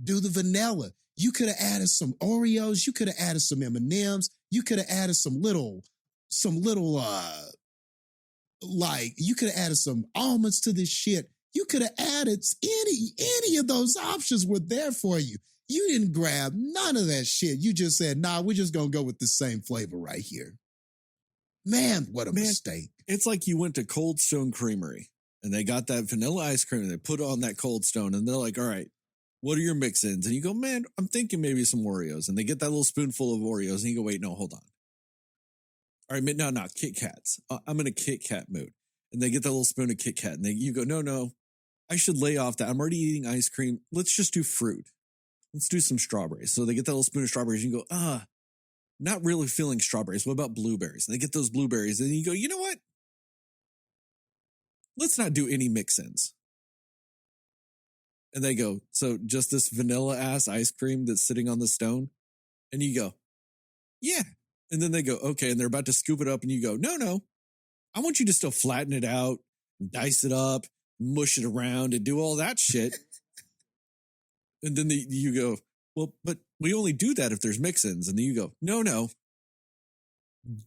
do the vanilla. You could have added some Oreos. You could have added some M&Ms. You could have added some little, like, you could have added some almonds to this shit. You could have added any of those options were there for you. You didn't grab none of that shit. You just said, nah, we're just going to go with the same flavor right here. Man, what a mistake. It's like you went to Cold Stone Creamery and they got that vanilla ice cream and they put it on that Cold Stone and they're like, all right, what are your mix-ins? And you go, man, I'm thinking maybe some Oreos. And they get that little spoonful of Oreos and you go, wait, no, hold on. All right, no, Kit Kats. I'm in a Kit Kat mood. And they get that little spoon of Kit Kat and you go, no, I should lay off that. I'm already eating ice cream. Let's just do fruit. Let's do some strawberries. So they get that little spoon of strawberries and you go, not really feeling strawberries. What about blueberries? And they get those blueberries and you go, you know what? Let's not do any mix-ins. And they go, so just this vanilla ass ice cream that's sitting on the stone? And you go, yeah. And then they go, okay. And they're about to scoop it up and you go, no. I want you to still flatten it out, dice it up, mush it around and do all that shit. And then you go, well, but we only do that if there's mix-ins. And then you go, no,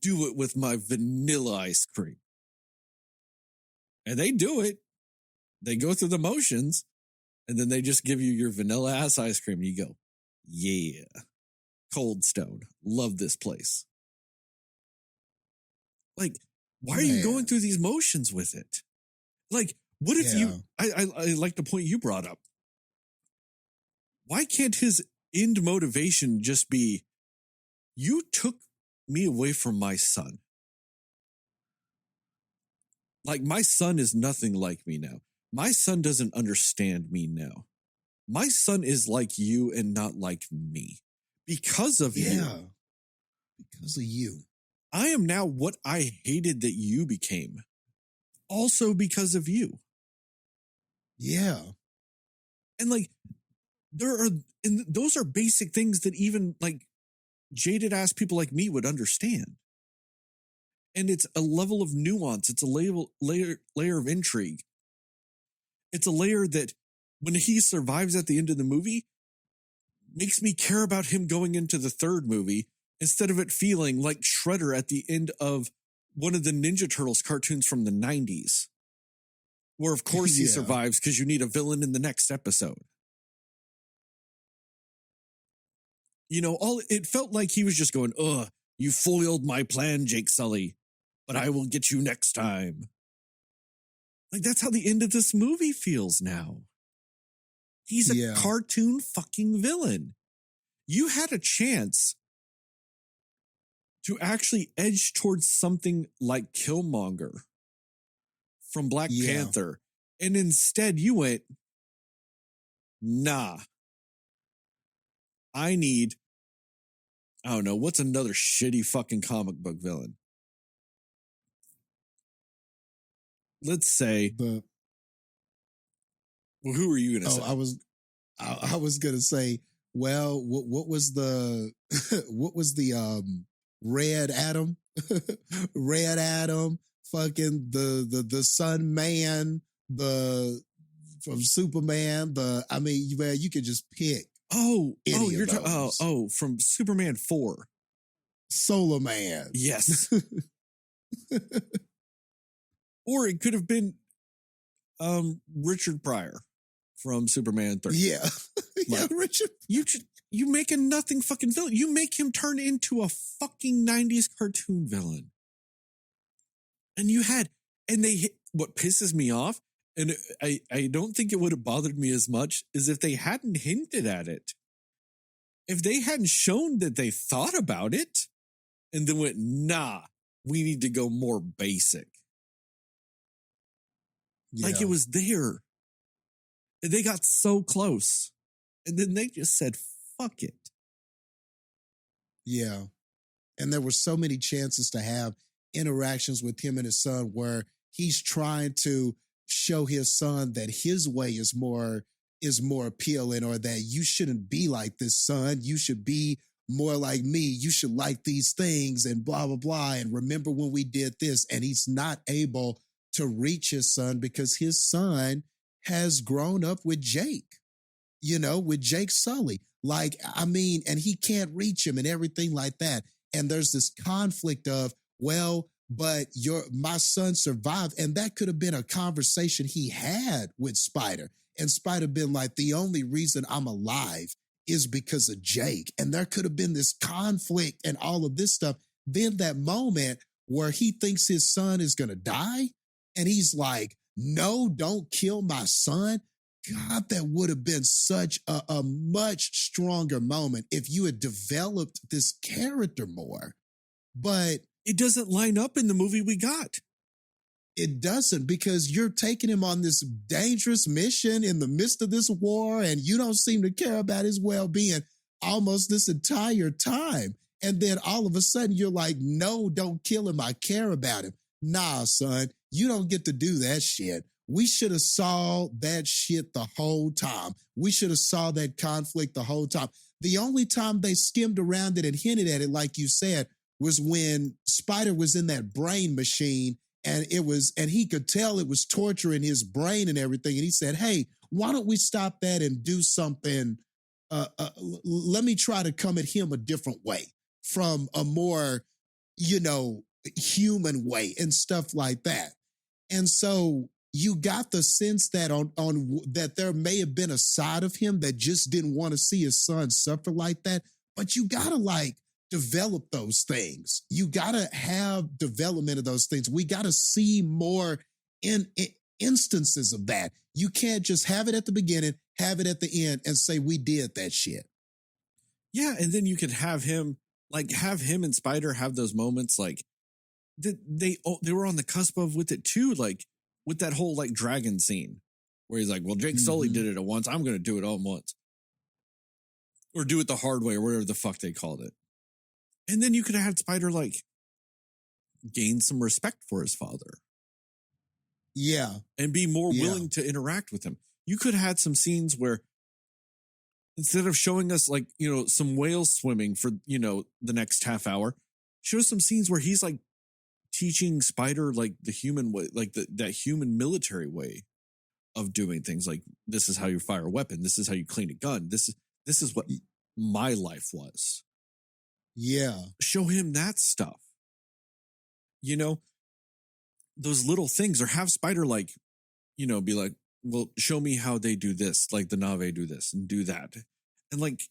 do it with my vanilla ice cream. And they do it. They go through the motions and then they just give you your vanilla ass ice cream. And you go, yeah, Cold Stone. Love this place. Like, why are you going Man. through these motions with it? Like, what if Yeah. I like the point you brought up. Why can't his end motivation just be, you took me away from my son? Like, my son is nothing like me now. My son doesn't understand me now. My son is like you and not like me. Because of Yeah. you, Because of you. I am now what I hated that you became. Also because of you. Yeah. And like, and those are basic things that even like jaded ass people like me would understand. And it's a level of nuance. It's a layer of intrigue. It's a layer that when he survives at the end of the movie, makes me care about him going into the third movie instead of it feeling like Shredder at the end of one of the Ninja Turtles cartoons from the 90s. Where of course he Yeah. survives because you need a villain in the next episode. You know, it felt like he was just going, ugh, you foiled my plan, Jake Sully, but I will get you next time. Like, that's how the end of this movie feels now. He's a Yeah. cartoon fucking villain. You had a chance to actually edge towards something like Killmonger from Black Yeah. Panther. And instead you went, nah. I don't know, what's another shitty fucking comic book villain? Let's say, But well, who are you going to say? I was gonna say, well, what was the what was the Red Adam? Red Adam, fucking the Sun Man, from Superman, you could just pick any You're of those. from Superman 4. Solar Man. Yes. Or it could have been Richard Pryor from Superman 3. Yeah. Yeah, Like, Richard. You make a nothing fucking villain. You make him turn into a fucking 90s cartoon villain. And what pisses me off, and I don't think it would have bothered me as much, is if they hadn't hinted at it. If they hadn't shown that they thought about it and then went, nah, we need to go more basic. Yeah. Like, it was there. And they got so close. And then they just said, fuck it. Yeah. And there were so many chances to have interactions with him and his son where he's trying to show his son that his way is more appealing, or that you shouldn't be like this, son. You should be more like me. You should like these things and blah, blah, blah. And remember when we did this, and he's not able to reach his son because his son has grown up with Jake, with Jake Sully. And he can't reach him and everything like that. And there's this conflict of, well, but my son survived. And that could have been a conversation he had with Spider. And Spider been like, the only reason I'm alive is because of Jake. And there could have been this conflict and all of this stuff. Then that moment where he thinks his son is going to die, and he's like, no, don't kill my son. God, that would have been such a much stronger moment if you had developed this character more. But it doesn't line up in the movie we got. It doesn't, because you're taking him on this dangerous mission in the midst of this war, and you don't seem to care about his well-being almost this entire time. And then all of a sudden you're like, no, don't kill him. I care about him. Nah, son, you don't get to do that shit. We should have saw that shit the whole time. We should have saw that conflict the whole time. The only time they skimmed around it and hinted at it, like you said, was when Spider was in that brain machine, and he could tell it was torturing his brain and everything. And he said, hey, why don't we stop that and do something? Let me try to come at him a different way, from a more, human way and stuff like that. And so you got the sense that that there may have been a side of him that just didn't want to see his son suffer like that. But you gotta develop those things. You got to have development of those things. We got to see more in instances of that. You can't just have it at the beginning, have it at the end, and say we did that shit. Yeah, and then you could have him and Spider have those moments like they were on the cusp of with it too, like with that whole like dragon scene where he's like, well, Jake Sully did it at once. I'm going to do it all at once. Or do it the hard way or whatever the fuck they called it. And then you could have had Spider like gain some respect for his father. Yeah. And be more willing to interact with him. You could have had some scenes where instead of showing us like, you know, some whales swimming for, you know, the next half hour, show some scenes where he's like teaching Spider like the human way, like that human military way of doing things. Like, this is how you fire a weapon. This is how you clean a gun. This is what my life was. Yeah. Show him that stuff. You know, those little things, or have Spider like, you know, be like, well, show me how they do this, like the Na'vi do this and do that. And like,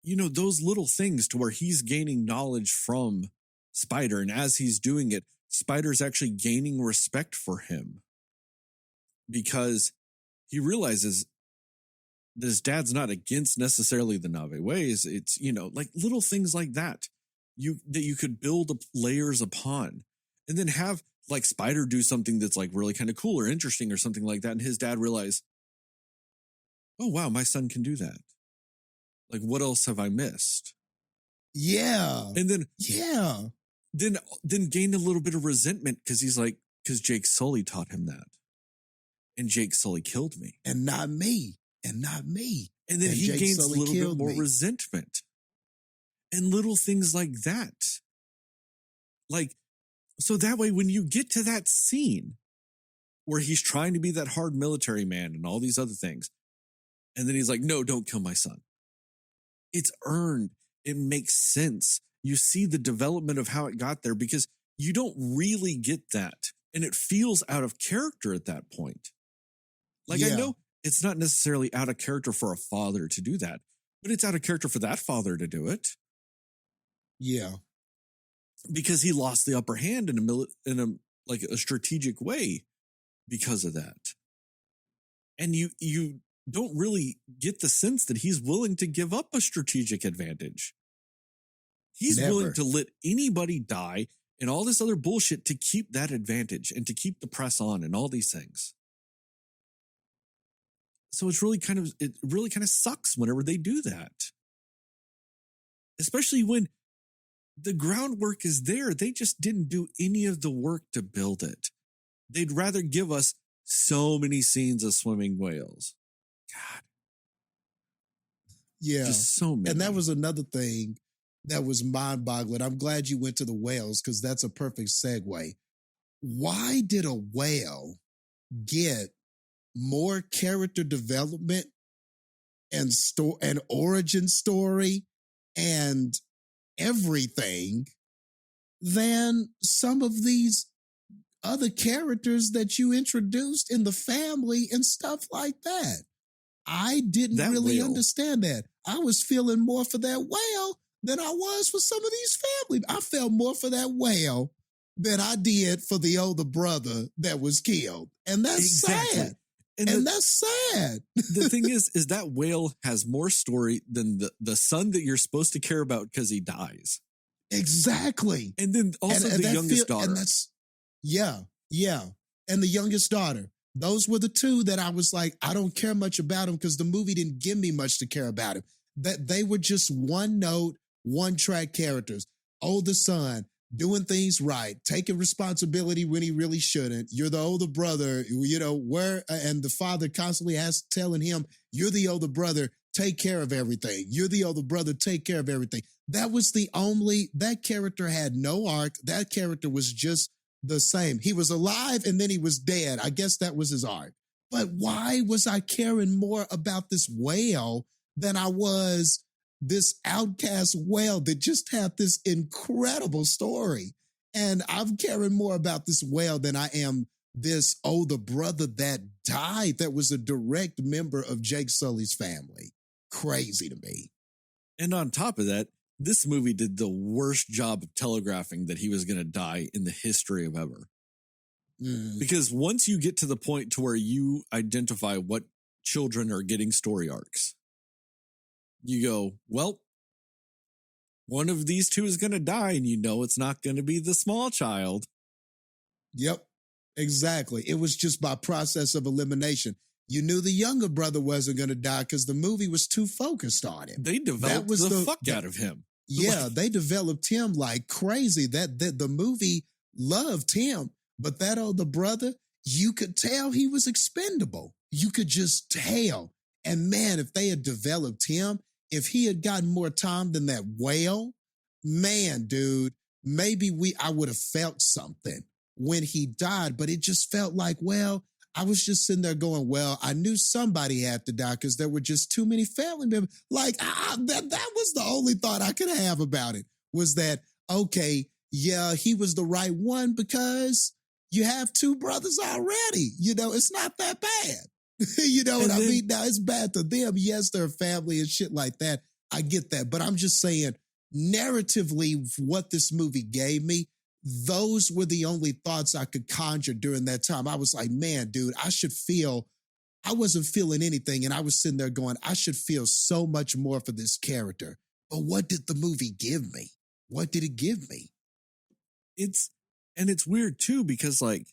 you know, those little things to where he's gaining knowledge from Spider. And as he's doing it, Spider's actually gaining respect for him because he realizes that his dad's not against necessarily the Na'vi ways. It's, you know, like little things like that you could build layers upon, and then have like Spider do something that's like really kind of cool or interesting or something like that. And his dad realize, oh, wow, my son can do that. Like, what else have I missed? Yeah. And then, yeah. Then gain a little bit of resentment because he's like, because Jake Sully taught him that. And Jake Sully killed me. And not me. And not me. And then he gains a little bit more resentment. And little things like that. Like, so that way, when you get to that scene where he's trying to be that hard military man and all these other things, and then he's like, no, don't kill my son. It's earned. It makes sense. You see the development of how it got there because you don't really get that. And it feels out of character at that point. Like, I know it's not necessarily out of character for a father to do that, but it's out of character for that father to do it. Yeah. Because he lost the upper hand in a strategic way because of that. And you don't really get the sense that he's willing to give up a strategic advantage. He's willing to let anybody die and all this other bullshit to keep that advantage and to keep the press on and all these things. So it really kind of sucks whenever they do that. Especially when the groundwork is there. They just didn't do any of the work to build it. They'd rather give us so many scenes of swimming whales. God. Yeah. Just so many. And that was another thing that was mind-boggling. I'm glad you went to the whales because that's a perfect segue. Why did a whale get more character development and origin story and everything than some of these other characters that you introduced in the family and stuff like that? I didn't really understand that. I was feeling more for that whale than I was for some of these family. I felt more for that whale than I did for the older brother that was killed. And that's sad. And that's sad. The thing is that whale has more story than the son that you're supposed to care about because he dies. Exactly. And then also the youngest daughter. And that's, yeah. And the youngest daughter. Those were the two that I was like, I don't care much about them because the movie didn't give me much to care about him. That they were just one note, one track characters. Older son, doing things right, taking responsibility when he really shouldn't. You're the older brother, you know, and the father constantly telling him, you're the older brother, take care of everything. You're the older brother, take care of everything. That character had no arc. That character was just the same. He was alive and then he was dead. I guess that was his arc. But why was I caring more about this whale than I was this outcast whale that just had this incredible story? And I'm caring more about this whale than I am this older brother that died that was a direct member of Jake Sully's family. Crazy to me. And on top of that, this movie did the worst job of telegraphing that he was going to die in the history of ever. Because once you get to the point to where you identify what children are getting story arcs, you go, well, one of these two is going to die, and you know it's not going to be the small child. Yep, exactly. It was just by process of elimination. You knew the younger brother wasn't going to die because the movie was too focused on him. They developed the fuck out of him. Yeah, they developed him like crazy. That the movie loved him, but that older brother, you could tell he was expendable. You could just tell. And man, if they had developed him, if he had gotten more time than that whale, man, dude, maybe I would have felt something when he died. But it just felt like, well, I was just sitting there going, well, I knew somebody had to die because there were just too many family members. Like, that was the only thought I could have about it, was that, okay, yeah, he was the right one because you have two brothers already. You know, it's not that bad. You know what I mean? Now, it's bad to them. Yes, they're family and shit like that. I get that. But I'm just saying, narratively, what this movie gave me, those were the only thoughts I could conjure during that time. I was like, man, dude, I wasn't feeling anything. And I was sitting there going, I should feel so much more for this character. But what did the movie give me? What did it give me? It's weird too, because like,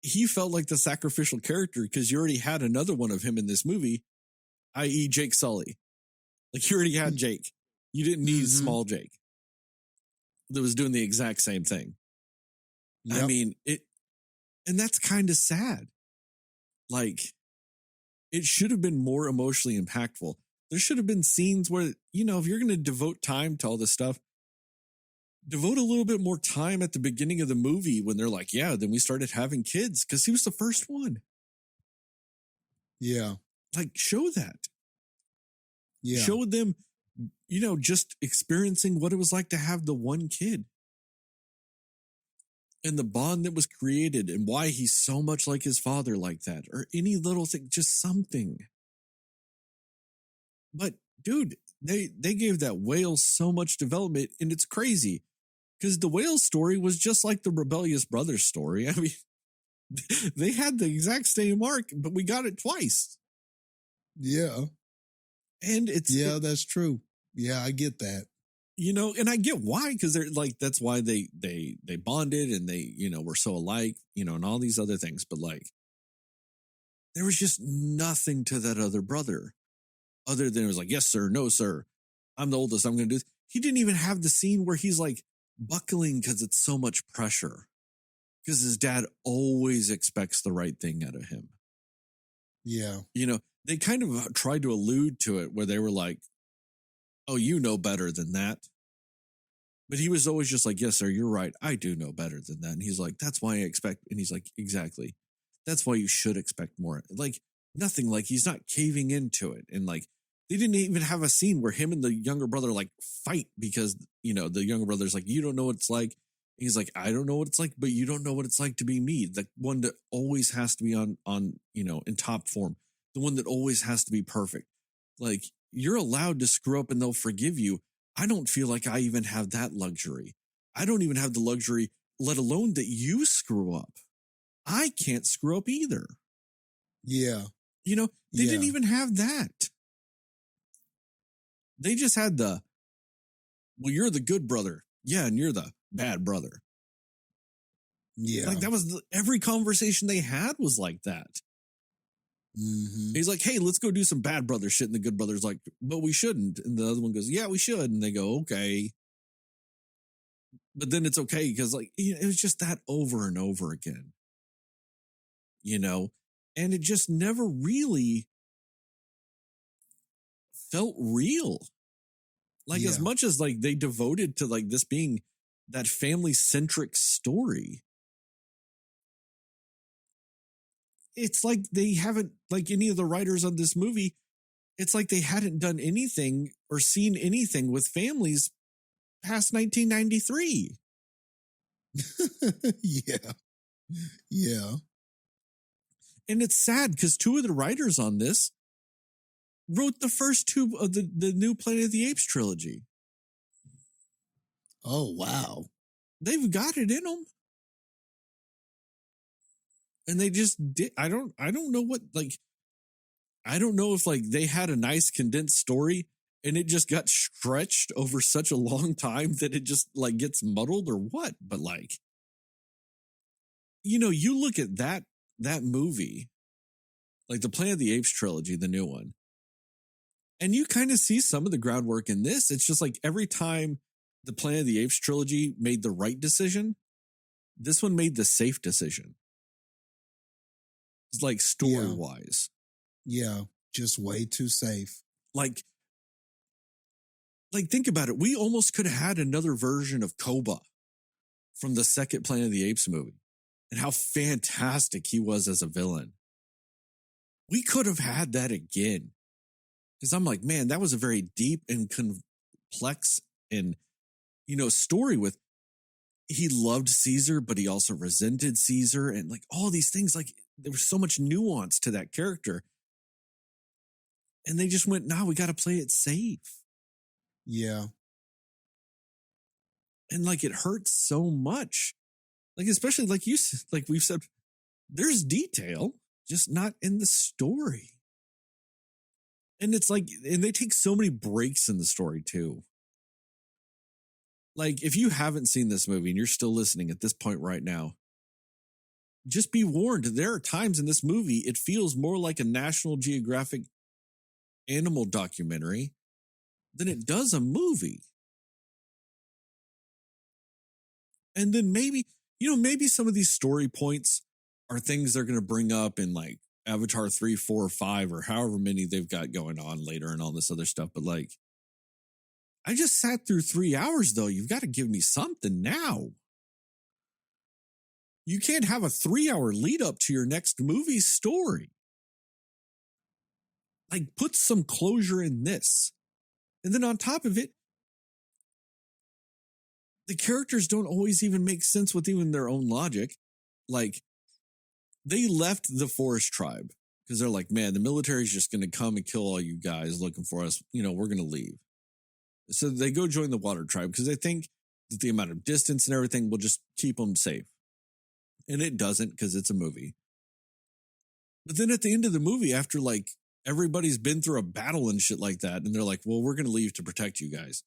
he felt like the sacrificial character because you already had another one of him in this movie, i.e. Jake Sully. Like, you already had Jake. You didn't need small Jake that was doing the exact same thing. Yep. I mean, and that's kind of sad. Like, it should have been more emotionally impactful. There should have been scenes where, you know, if you're going to devote time to all this stuff, devote a little bit more time at the beginning of the movie when they're like, yeah, then we started having kids because he was the first one. Yeah. Like, show that. Yeah. Show them, you know, just experiencing what it was like to have the one kid and the bond that was created and why he's so much like his father like that, or any little thing, just something. But dude, they gave that whale so much development, and it's crazy because the whale story was just like the rebellious brothers story. I mean, they had the exact same arc, but we got it twice. Yeah. And that's true. Yeah, I get that. You know, and I get why, because they're like, that's why they bonded and they, you know, were so alike, you know, and all these other things. But like, there was just nothing to that other brother other than it was like, yes, sir, no, sir. I'm the oldest. I'm going to do this. He didn't even have the scene where he's like buckling because it's so much pressure. Because his dad always expects the right thing out of him. Yeah. You know, they kind of tried to allude to it where they were like, oh, you know better than that. But he was always just like, yes, sir, you're right. I do know better than that. And he's like, that's why I expect. And he's like, exactly. That's why you should expect more. Like, nothing, like he's not caving into it. And like, they didn't even have a scene where him and the younger brother like fight because, you know, the younger brother's like, you don't know what it's like. And he's like, I don't know what it's like, but you don't know what it's like to be me. The one that always has to be on, you know, in top form. The one that always has to be perfect. Like, you're allowed to screw up and they'll forgive you. I don't feel like I even have that luxury. I don't even have the luxury, let alone that you screw up. I can't screw up either. Yeah. You know, they didn't even have that. They just had well, you're the good brother. Yeah, and you're the bad brother. Yeah. Like, that was every conversation they had was like that. Mm-hmm. He's like, hey, let's go do some bad brother shit. And the good brother's like, but we shouldn't. And the other one goes, yeah, we should. And they go, okay. But then it's okay because, like, it was just that over and over again. You know? And it just never really felt real. Like, as much as, like, they devoted to, like, this being that family-centric story, it's like they haven't, like any of the writers on this movie, it's like they hadn't done anything or seen anything with families past 1993. Yeah. Yeah. And it's sad because two of the writers on this wrote the first two of the new Planet of the Apes trilogy. Oh, wow. They've got it in them. And they just did. I don't know what, like, I don't know if like they had a nice condensed story and it just got stretched over such a long time that it just like gets muddled or what. But like, you know, you look at that movie, like the Planet of the Apes trilogy, the new one, and you kind of see some of the groundwork in this. It's just like every time the Planet of the Apes trilogy made the right decision, this one made the safe decision. It's like story wise. Yeah, just way too safe. Like think about it. We almost could have had another version of Koba from the second Planet of the Apes movie and how fantastic he was as a villain. We could have had that again. Because I'm like, man, that was a very deep and complex and, you know, story with, he loved Caesar, but he also resented Caesar and like all these things. Like there was so much nuance to that character. And they just went, no, we got to play it safe. Yeah. And like it hurts so much. Like, especially like we've said, there's detail, just not in the story. And it's like, and they take so many breaks in the story too. Like, if you haven't seen this movie and you're still listening at this point right now, just be warned. There are times in this movie, it feels more like a National Geographic animal documentary than it does a movie. And then maybe, you know, maybe some of these story points are things they're going to bring up in like Avatar 3, 4, or 5, or however many they've got going on later and all this other stuff. But like, I just sat through 3 hours though. You've got to give me something now. You can't have a 3-hour lead up to your next movie story. Like, put some closure in this. And then on top of it, the characters don't always even make sense with even their own logic. Like, they left the forest tribe because they're like, man, the military's just going to come and kill all you guys looking for us. You know, we're going to leave. So they go join the water tribe because they think that the amount of distance and everything will just keep them safe. And it doesn't because it's a movie. But then at the end of the movie, after like everybody's been through a battle and shit like that, and they're like, well, we're going to leave to protect you guys.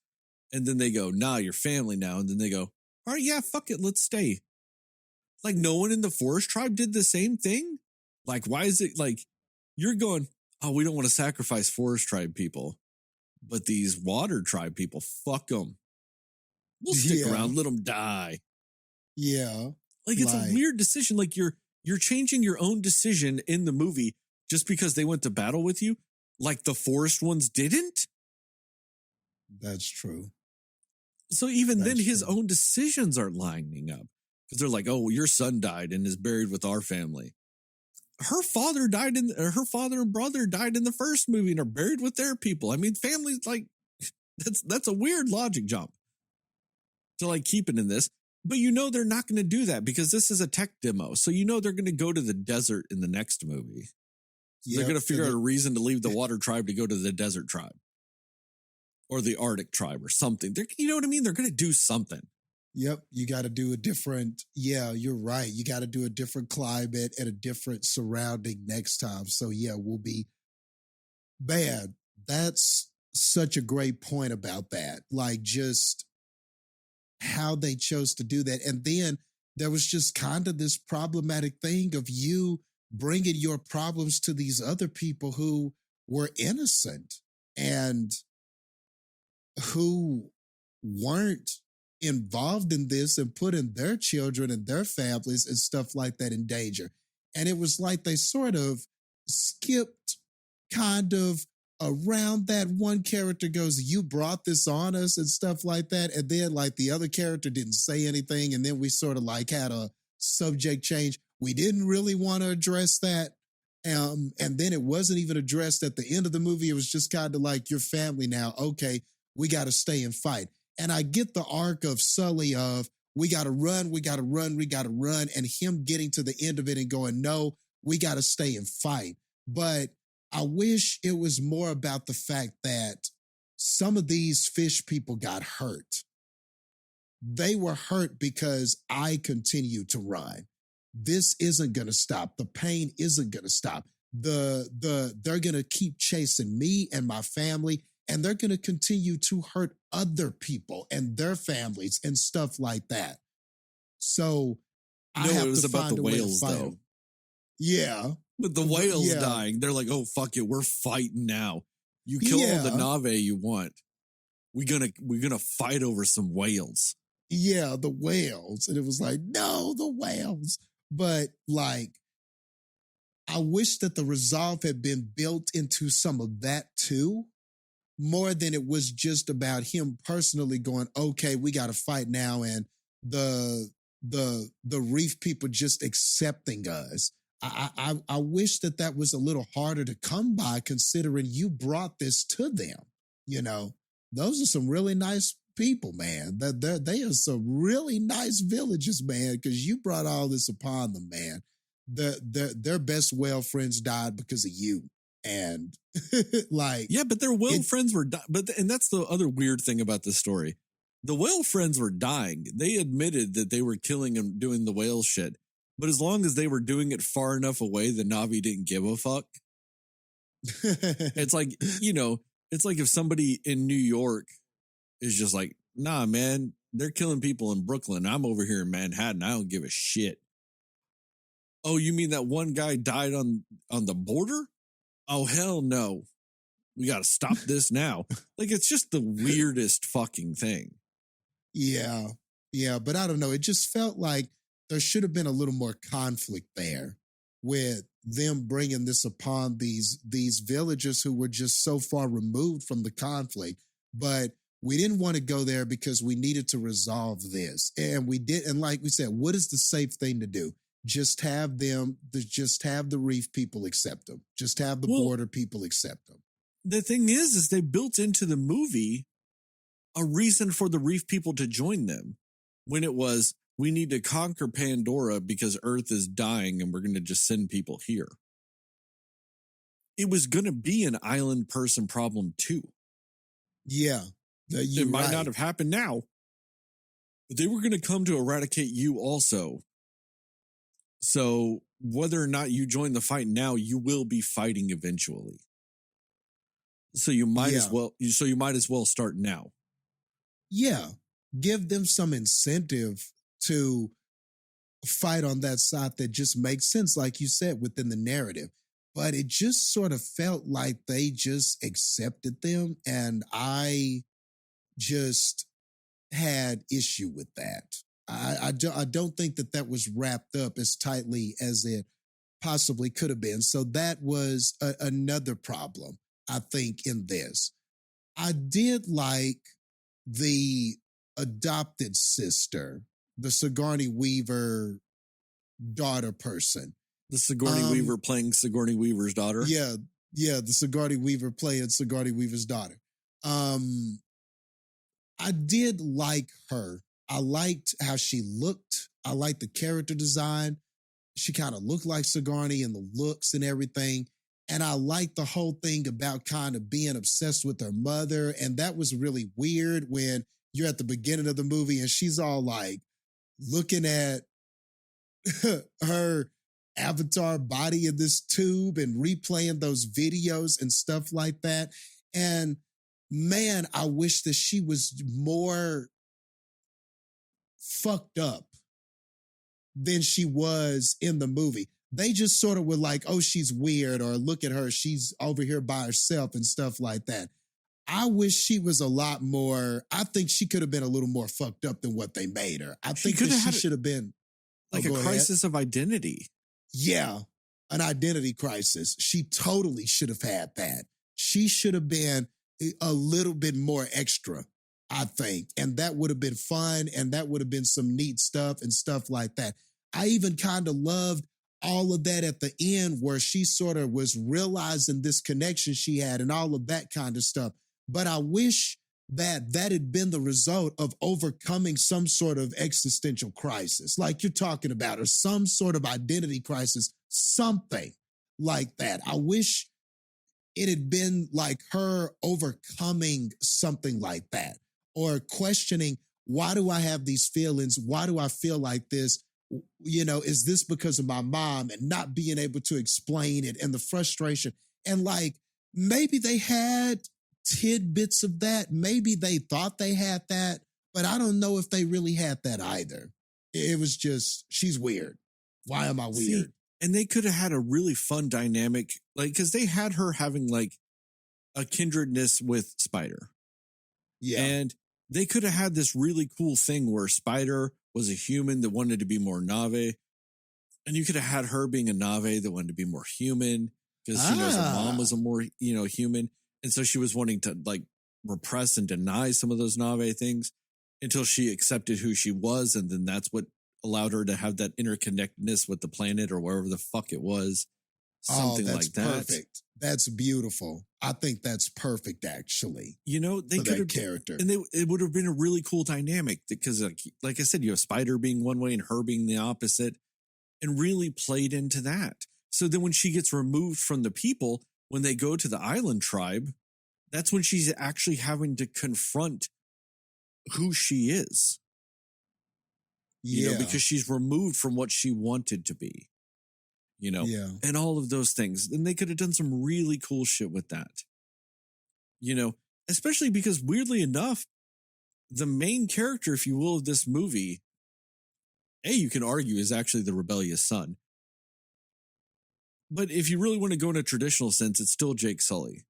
And then they go, nah, you're family now. And then they go, all right, yeah, fuck it, let's stay. Like, no one in the forest tribe did the same thing? Like, why is it like you're going, oh, we don't want to sacrifice forest tribe people, but these water tribe people, fuck them. We'll stick around, let them die. Yeah. Like, it's a weird decision. Like, you're changing your own decision in the movie just because they went to battle with you, like the forest ones didn't. That's true. So even then, his own decisions aren't lining up because they're like, oh, your son died and is buried with our family. Her father and brother died in the first movie and are buried with their people. I mean, families, like, that's a weird logic jump to like keep it in this. But you know they're not going to do that because this is a tech demo. So you know they're going to go to the desert in the next movie. So they're going to figure out a reason to leave the water tribe to go to the desert tribe. Or the Arctic tribe or something. You know what I mean? They're going to do something. Yep. You got to do a different, you're right. You got to do a different climate and a different surrounding next time. So yeah, we'll be bad. That's such a great point about that. Like just how they chose to do that. And then there was just kind of this problematic thing of you bringing your problems to these other people who were innocent and who weren't involved in this and putting their children and their families and stuff like that in danger. And it was like they sort of skipped kind of around that. One character goes, you brought this on us and stuff like that. And then like the other character didn't say anything. And then we sort of like had a subject change. We didn't really want to address that. And then it wasn't even addressed at the end of the movie. It was just kind of like, your family now. Okay, we got to stay and fight. And I get the arc of Sully of, we got to run, we got to run, we got to run. And him getting to the end of it and going, no, we got to stay and fight. But I wish it was more about the fact that some of these fish people got hurt. they were hurt because I continue to run. This isn't going to stop. The pain isn't going to stop. They're going to keep chasing me and my family, and they're going to continue to hurt other people and their families and stuff like that. So I have it was to about find the a way to whales, fight though. them. Yeah. With the whales Yeah. dying, they're like, "Oh fuck it, we're fighting now. You kill all the Yeah. Na'vi you want. We're gonna fight over some whales." Yeah, the whales. And it was like, no, the whales. But like, I wish that the resolve had been built into some of that too, more than it was just about him personally going, okay, we got to fight now, and the reef people just accepting us. I wish that was a little harder to come by, considering you brought this to them. You know, those are some really nice people, man. They are some really nice villages, man, because you brought all this upon them, man. Their best whale friends died because of you. And like, Yeah, but their whale friends were and that's the other weird thing about this story. The whale friends were dying. They admitted that they were killing and doing the whale shit. But as long as they were doing it far enough away, the Na'vi didn't give a fuck. It's like, it's like if somebody in New York is just like, nah, man, they're killing people in Brooklyn. I'm over here in Manhattan. I don't give a shit. Oh, you mean that one guy died on the border? Oh, hell no. We got to stop this now. Like, it's just the weirdest fucking thing. Yeah. Yeah. But I don't know. It just felt like there should have been a little more conflict there with them bringing this upon these villagers who were just so far removed from the conflict. But we didn't want to go there because we needed to resolve this. And we did. And like we said, what is the safe thing to do? Just have the reef people accept them. Just have the border people accept them. The thing is they built into the movie a reason for the reef people to join them, when it was, we need to conquer Pandora because Earth is dying and we're going to just send people here. It was going to be an island person problem too. Yeah. It might not have happened now, but they were going to come to eradicate you also. So whether or not you join the fight now, you will be fighting eventually. So you might as well start now. Yeah. Give them some incentive to fight on that side that just makes sense, like you said, within the narrative. But it just sort of felt like they just accepted them. And I just had issue with that. I don't think that was wrapped up as tightly as it possibly could have been. So that was another problem, I think, in this. I did like the adopted sister, the Sigourney Weaver daughter person. The Sigourney Weaver playing Sigourney Weaver's daughter? Yeah, the Sigourney Weaver playing Sigourney Weaver's daughter. I did like her. I liked how she looked. I liked the character design. She kind of looked like Sigourney in the looks and everything. And I liked the whole thing about kind of being obsessed with her mother. And that was really weird when you're at the beginning of the movie and she's all like looking at her avatar body in this tube and replaying those videos and stuff like that. And man, I wish that she was more fucked up than she was in the movie. They just sort of were like, oh, she's weird, or look at her, she's over here by herself and stuff like that. I wish she was a lot more, I think she could have been a little more fucked up than what they made her. I think that she should have been like a crisis of identity. Yeah, an identity crisis. She totally should have had that. She should have been a little bit more extra, I think. And that would have been fun, and that would have been some neat stuff and stuff like that. I even kind of loved all of that at the end where she sort of was realizing this connection she had and all of that kind of stuff. But I wish that had been the result of overcoming some sort of existential crisis, like you're talking about, or some sort of identity crisis, something like that. I wish it had been like her overcoming something like that, or questioning Why do I have these feelings? Why do I feel like this? You know, is this because of my mom and not being able to explain it and the frustration? And like, maybe they had tidbits of that. Maybe they thought they had that, but I don't know if they really had that either. It was just, she's weird. Why am I weird? See, and they could have had a really fun dynamic, like, because they had her having like a kindredness with Spider. Yeah. And they could have had this really cool thing where Spider was a human that wanted to be more Na'vi. And you could have had her being a Na'vi that wanted to be more human because she knows her mom was a more, human. And so she was wanting to like repress and deny some of those Na'vi things until she accepted who she was. And then that's what allowed her to have that interconnectedness with the planet or wherever the fuck it was. Something like that. Perfect. That's beautiful. I think that's perfect, actually. They could have character, and it would have been a really cool dynamic because, like I said, you have Spider being one way and her being the opposite, and really played into that. So then, when she gets removed from the people, when they go to the island tribe, that's when she's actually having to confront who she is. Because she's removed from what she wanted to be. And all of those things. And they could have done some really cool shit with that. Especially because weirdly enough, the main character, if you will, of this movie, you can argue is actually the rebellious son. But if you really want to go in a traditional sense, it's still Jake Sully.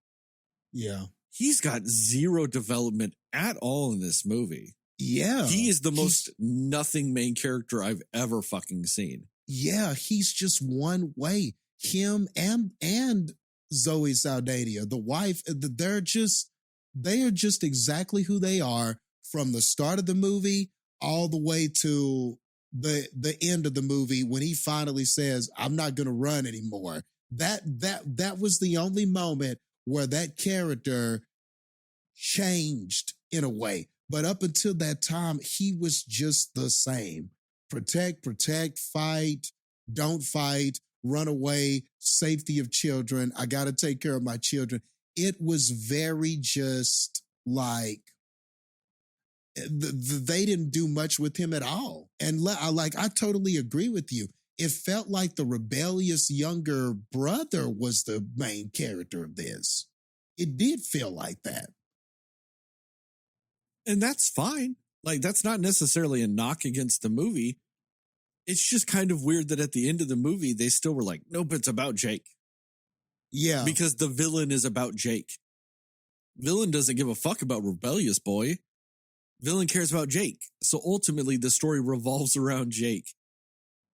Yeah. He's got zero development at all in this movie. Yeah. He is the most nothing main character I've ever fucking seen. Yeah, he's just one way. Him and Zoe Saldana, the wife, they are just exactly who they are from the start of the movie all the way to the end of the movie when he finally says, "I'm not going to run anymore." That was the only moment where that character changed in a way. But up until that time, he was just the same. Protect, fight, don't fight, run away, safety of children. I got to take care of my children. It was very just like they didn't do much with him at all. And I totally agree with you. It felt like the rebellious younger brother was the main character of this. It did feel like that. And that's fine. Like, that's not necessarily a knock against the movie. It's just kind of weird that at the end of the movie, they still were like, nope, it's about Jake. Yeah. Because the villain is about Jake. Villain doesn't give a fuck about rebellious boy. Villain cares about Jake. So ultimately, the story revolves around Jake.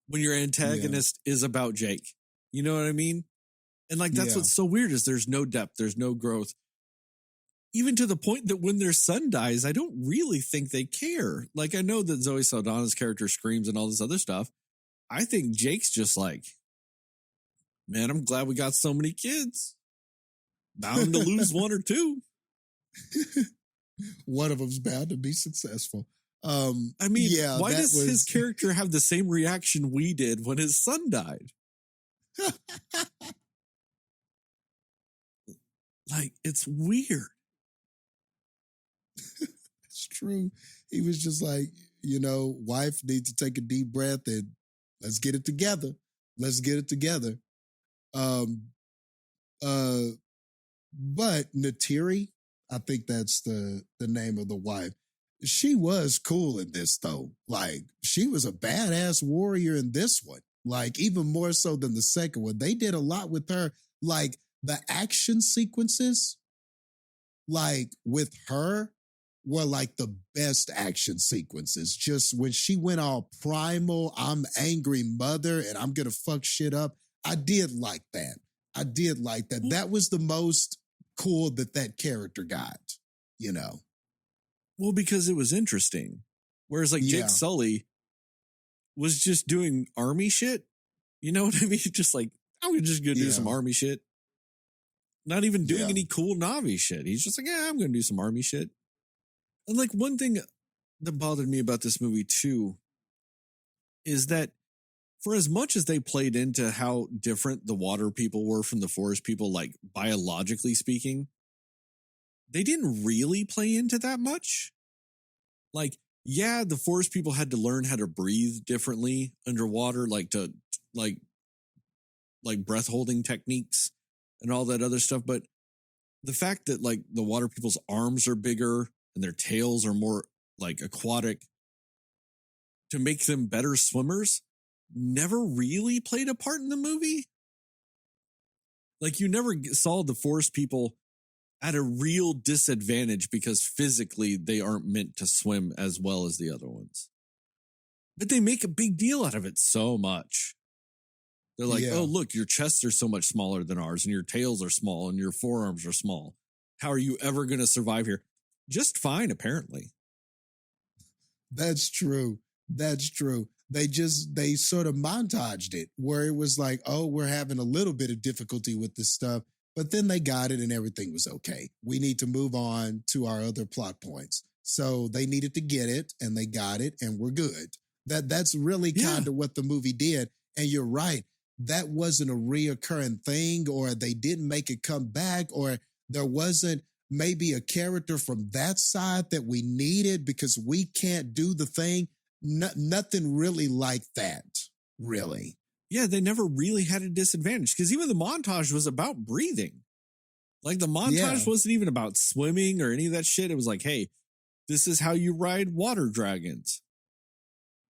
When your antagonist is about Jake. You know what I mean? And like, that's what's so weird is there's no depth. There's no growth. Even to the point that when their son dies, I don't really think they care. Like, I know that Zoe Saldana's character screams and all this other stuff. I think Jake's just like, man, I'm glad we got so many kids. Bound to lose one or two. One of them's bound to be successful. I mean, why does his character have the same reaction we did when his son died? Like, it's weird. It's true. He was just like, wife needs to take a deep breath and let's get it together. Let's get it together. But Natiri, I think that's the name of the wife. She was cool in this though. Like, she was a badass warrior in this one. Like, even more so than the second one. They did a lot with her. Like, the action sequences, like, with her were like the best action sequences. Just when she went all primal, I'm angry mother and I'm going to fuck shit up. I did like that. That was the most cool that character got, Well, because it was interesting. Whereas like Jake Sully was just doing army shit. You know what I mean? Just like, I'm just going to do some army shit. Not even doing any cool Na'vi shit. He's just like, I'm going to do some army shit. And like one thing that bothered me about this movie too is that for as much as they played into how different the water people were from the forest people, like biologically speaking, they didn't really play into that much. Like, yeah, the forest people had to learn how to breathe differently underwater, like breath holding techniques and all that other stuff. But the fact that like the water people's arms are bigger and their tails are more like aquatic to make them better swimmers never really played a part in the movie. Like you never saw the forest people at a real disadvantage because physically they aren't meant to swim as well as the other ones. But they make a big deal out of it so much. They're like, oh, look, your chests are so much smaller than ours and your tails are small and your forearms are small. How are you ever going to survive here? Just fine, apparently. That's true. That's true. They sort of montaged it where it was like, oh, we're having a little bit of difficulty with this stuff, but then they got it and everything was okay. We need to move on to our other plot points. So they needed to get it and they got it and we're good. That's really kind of what the movie did. And you're right. That wasn't a reoccurring thing, or they didn't make it come back, or there wasn't maybe a character from that side that we needed because we can't do the thing. Nothing really like that, really. Yeah, they never really had a disadvantage because even the montage was about breathing. Like the montage wasn't even about swimming or any of that shit. It was like, hey, this is how you ride water dragons.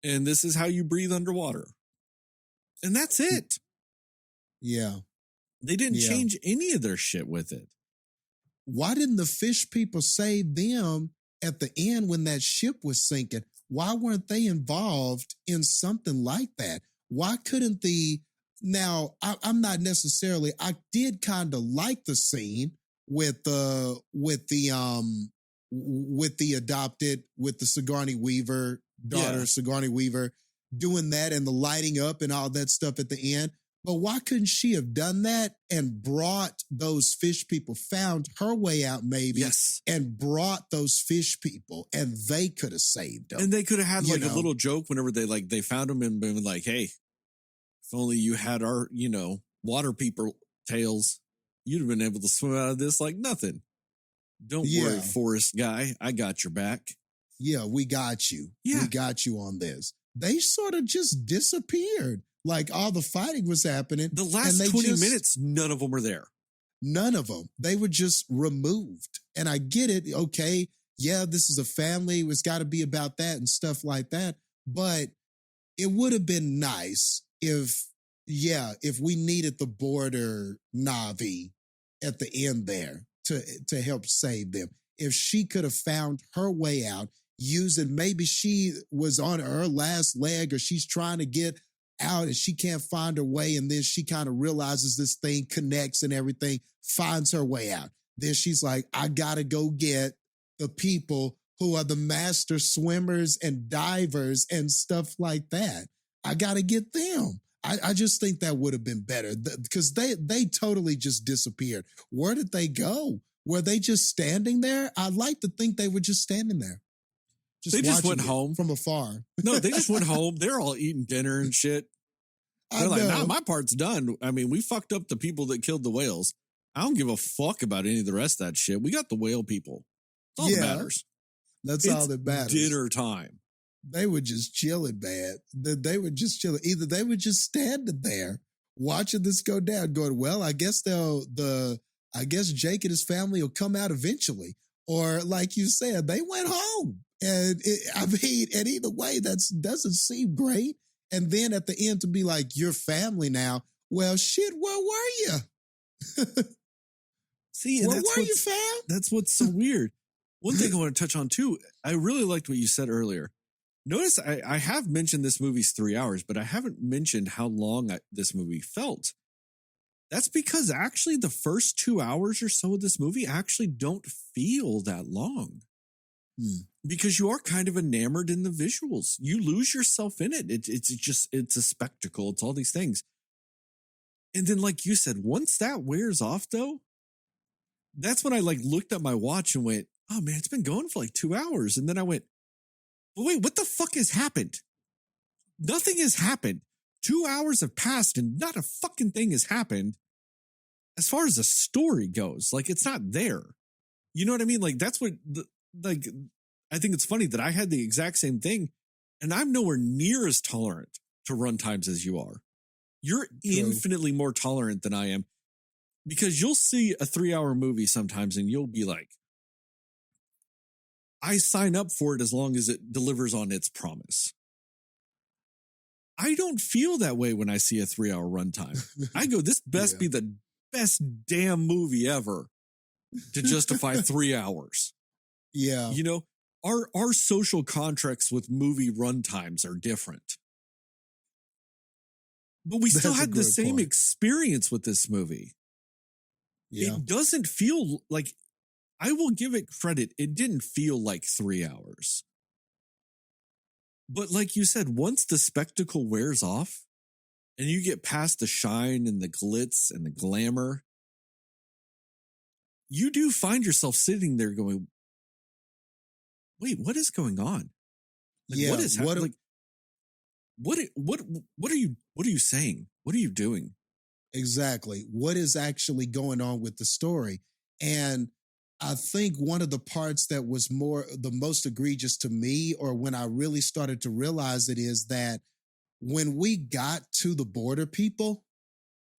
And this is how you breathe underwater. And that's it. Yeah. They didn't change any of their shit with it. Why didn't the fish people save them at the end when that ship was sinking? Why weren't they involved in something like that? Why couldn't I'm not necessarily, I did kind of like the scene with the Sigourney Weaver daughter, Sigourney Weaver, doing that and the lighting up and all that stuff at the end. But why couldn't she have done that and brought those fish people, found her way out maybe, and brought those fish people and they could have saved them. And they could have had like a little joke whenever they found them and been like, hey, if only you had our, water people tails, you'd have been able to swim out of this like nothing. Don't worry, forest guy. I got your back. Yeah, we got you. Yeah. We got you on this. They sort of just disappeared. Like all the fighting was happening. The last 20 minutes, none of them were there. None of them. They were just removed. And I get it. Okay. Yeah, this is a family. It's got to be about that and stuff like that. But it would have been nice if we needed the border Navi at the end there to help save them. If she could have found her way out using, maybe she was on her last leg or she's trying to get out and she can't find her way. And then she kind of realizes this thing connects and everything, finds her way out. Then she's like, I got to go get the people who are the master swimmers and divers and stuff like that. I got to get them. I just think that would have been better because they totally just disappeared. Where did they go? Were they just standing there? I'd like to think they were just standing there. They just went home from afar. No, they just went home. They're all eating dinner and shit. They're like, nah, my part's done. I mean, we fucked up the people that killed the whales. I don't give a fuck about any of the rest of that shit. We got the whale people. That's all that matters. That's all that matters. Dinner time. They were just chilling, man. They were just chilling. Either they were just standing there watching this go down, going, well, I guess Jake and his family will come out eventually. Or like you said, they went home. And and either way, that doesn't seem great. And then at the end to be like, your family now. Well, shit, where were you? See, and where were you, fam? That's what's so weird. One thing I want to touch on too, I really liked what you said earlier. Notice I have mentioned this movie's 3 hours, but I haven't mentioned how long this movie felt. That's because actually the first 2 hours or so of this movie actually don't feel that long. Because you are kind of enamored in the visuals. You lose yourself in it. It's a spectacle. It's all these things. And then, like you said, once that wears off though, that's when I looked at my watch and went, oh man, it's been going for 2 hours. And then I went, but wait, what the fuck has happened? Nothing has happened. 2 hours have passed and not a fucking thing has happened. As far as the story goes, it's not there. You know what I mean? That's what, I think it's funny that I had the exact same thing, and I'm nowhere near as tolerant to run times as you are. You're infinitely more tolerant than I am, because you'll see a 3-hour movie sometimes and you'll be like, I sign up for it as long as it delivers on its promise. I don't feel that way when I see a 3-hour runtime. I go, this best be the best damn movie ever to justify 3 hours. Yeah. You know, our social contracts with movie runtimes are different. But we still had the same experience with this movie. Yeah. It doesn't feel like, I will give it credit, it didn't feel like 3 hours. But like you said, once the spectacle wears off and you get past the shine and the glitz and the glamour, you do find yourself sitting there going, wait, what is going on? Like, what is happening? Like, what are you saying? What are you doing? Exactly. What is actually going on with the story? And I think one of the parts that was the most egregious to me, or when I really started to realize it, is that when we got to the border people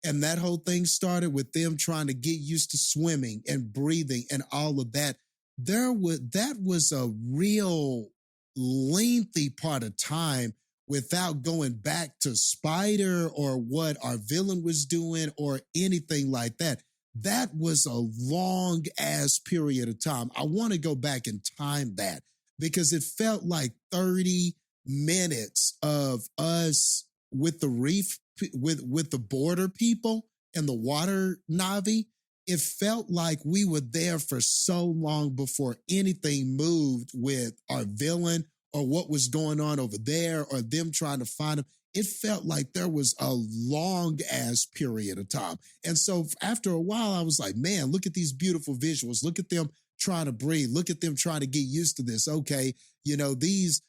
and that whole thing started with them trying to get used to swimming and breathing and all of that, that was a real lengthy part of time without going back to Spider or what our villain was doing or anything like that. That was a long ass period of time. I want to go back and time that because it felt like 30 minutes of us with the reef, with the border people and the water Navi. It felt like we were there for so long before anything moved with our villain or what was going on over there or them trying to find him. It felt like there was a long ass period of time. And so after a while, I was like, man, look at these beautiful visuals. Look at them trying to breathe. Look at them trying to get used to this. Okay, you know, these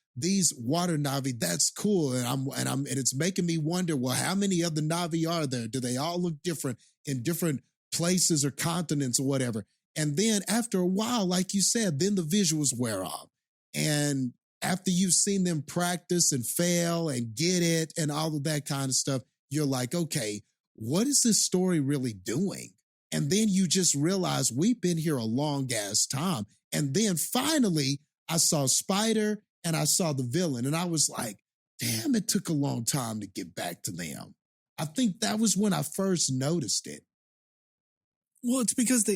water Navi, that's cool. And it's making me wonder, well, how many other Navi are there? Do they all look different in different places or continents or whatever? And then after a while, like you said, then the visuals wear off. And after you've seen them practice and fail and get it and all of that kind of stuff, you're like, okay, what is this story really doing? And then you just realize we've been here a long ass time. And then finally, I saw Spider and I saw the villain. And I was like, damn, it took a long time to get back to them. I think that was when I first noticed it. Well, it's because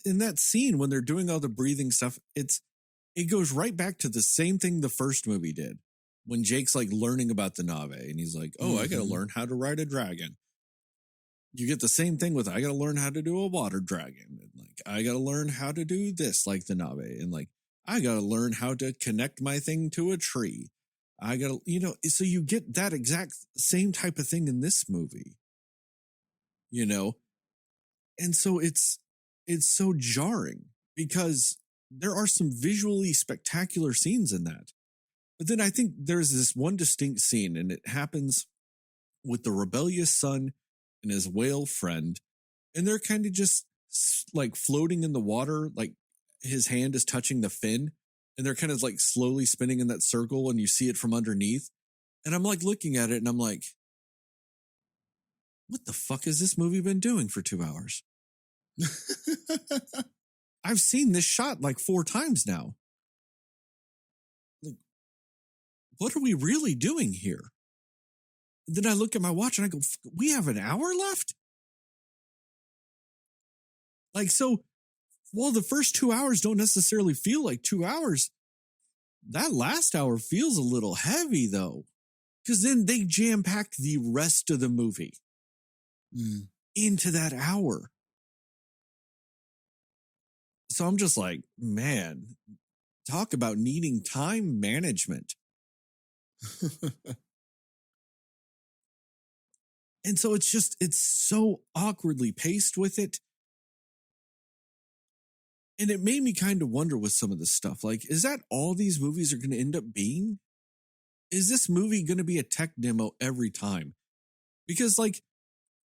in that scene when they're doing all the breathing stuff, it goes right back to the same thing the first movie did. When Jake's like learning about the Na'vi and he's like, oh, I got to learn how to ride a dragon. You get the same thing with, I got to learn how to do a water dragon. And like, I got to learn how to do this like the Na'vi. And like, I got to learn how to connect my thing to a tree. I got to, you know, so you get that exact same type of thing in this movie, you know? And so it's so jarring because there are some visually spectacular scenes in that. But then I think there's this one distinct scene, and it happens with the rebellious son and his whale friend. And they're kind of just like floating in the water, like his hand is touching the fin. And they're kind of like slowly spinning in that circle, and you see it from underneath. And I'm like looking at it, and I'm like, what the fuck has this movie been doing for 2 hours? I've seen this shot like 4 times now. Like, what are we really doing here? And then I look at my watch and I go, we have an hour left? Like, so while the first 2 hours don't necessarily feel like 2 hours, that last hour feels a little heavy though. Because then they jam-packed the rest of the movie into that hour. So I'm just like, man, talk about needing time management. And so it's so awkwardly paced with it. And it made me kind of wonder with some of this stuff. Like, is that all these movies are going to end up being? Is this movie going to be a tech demo every time? Because like,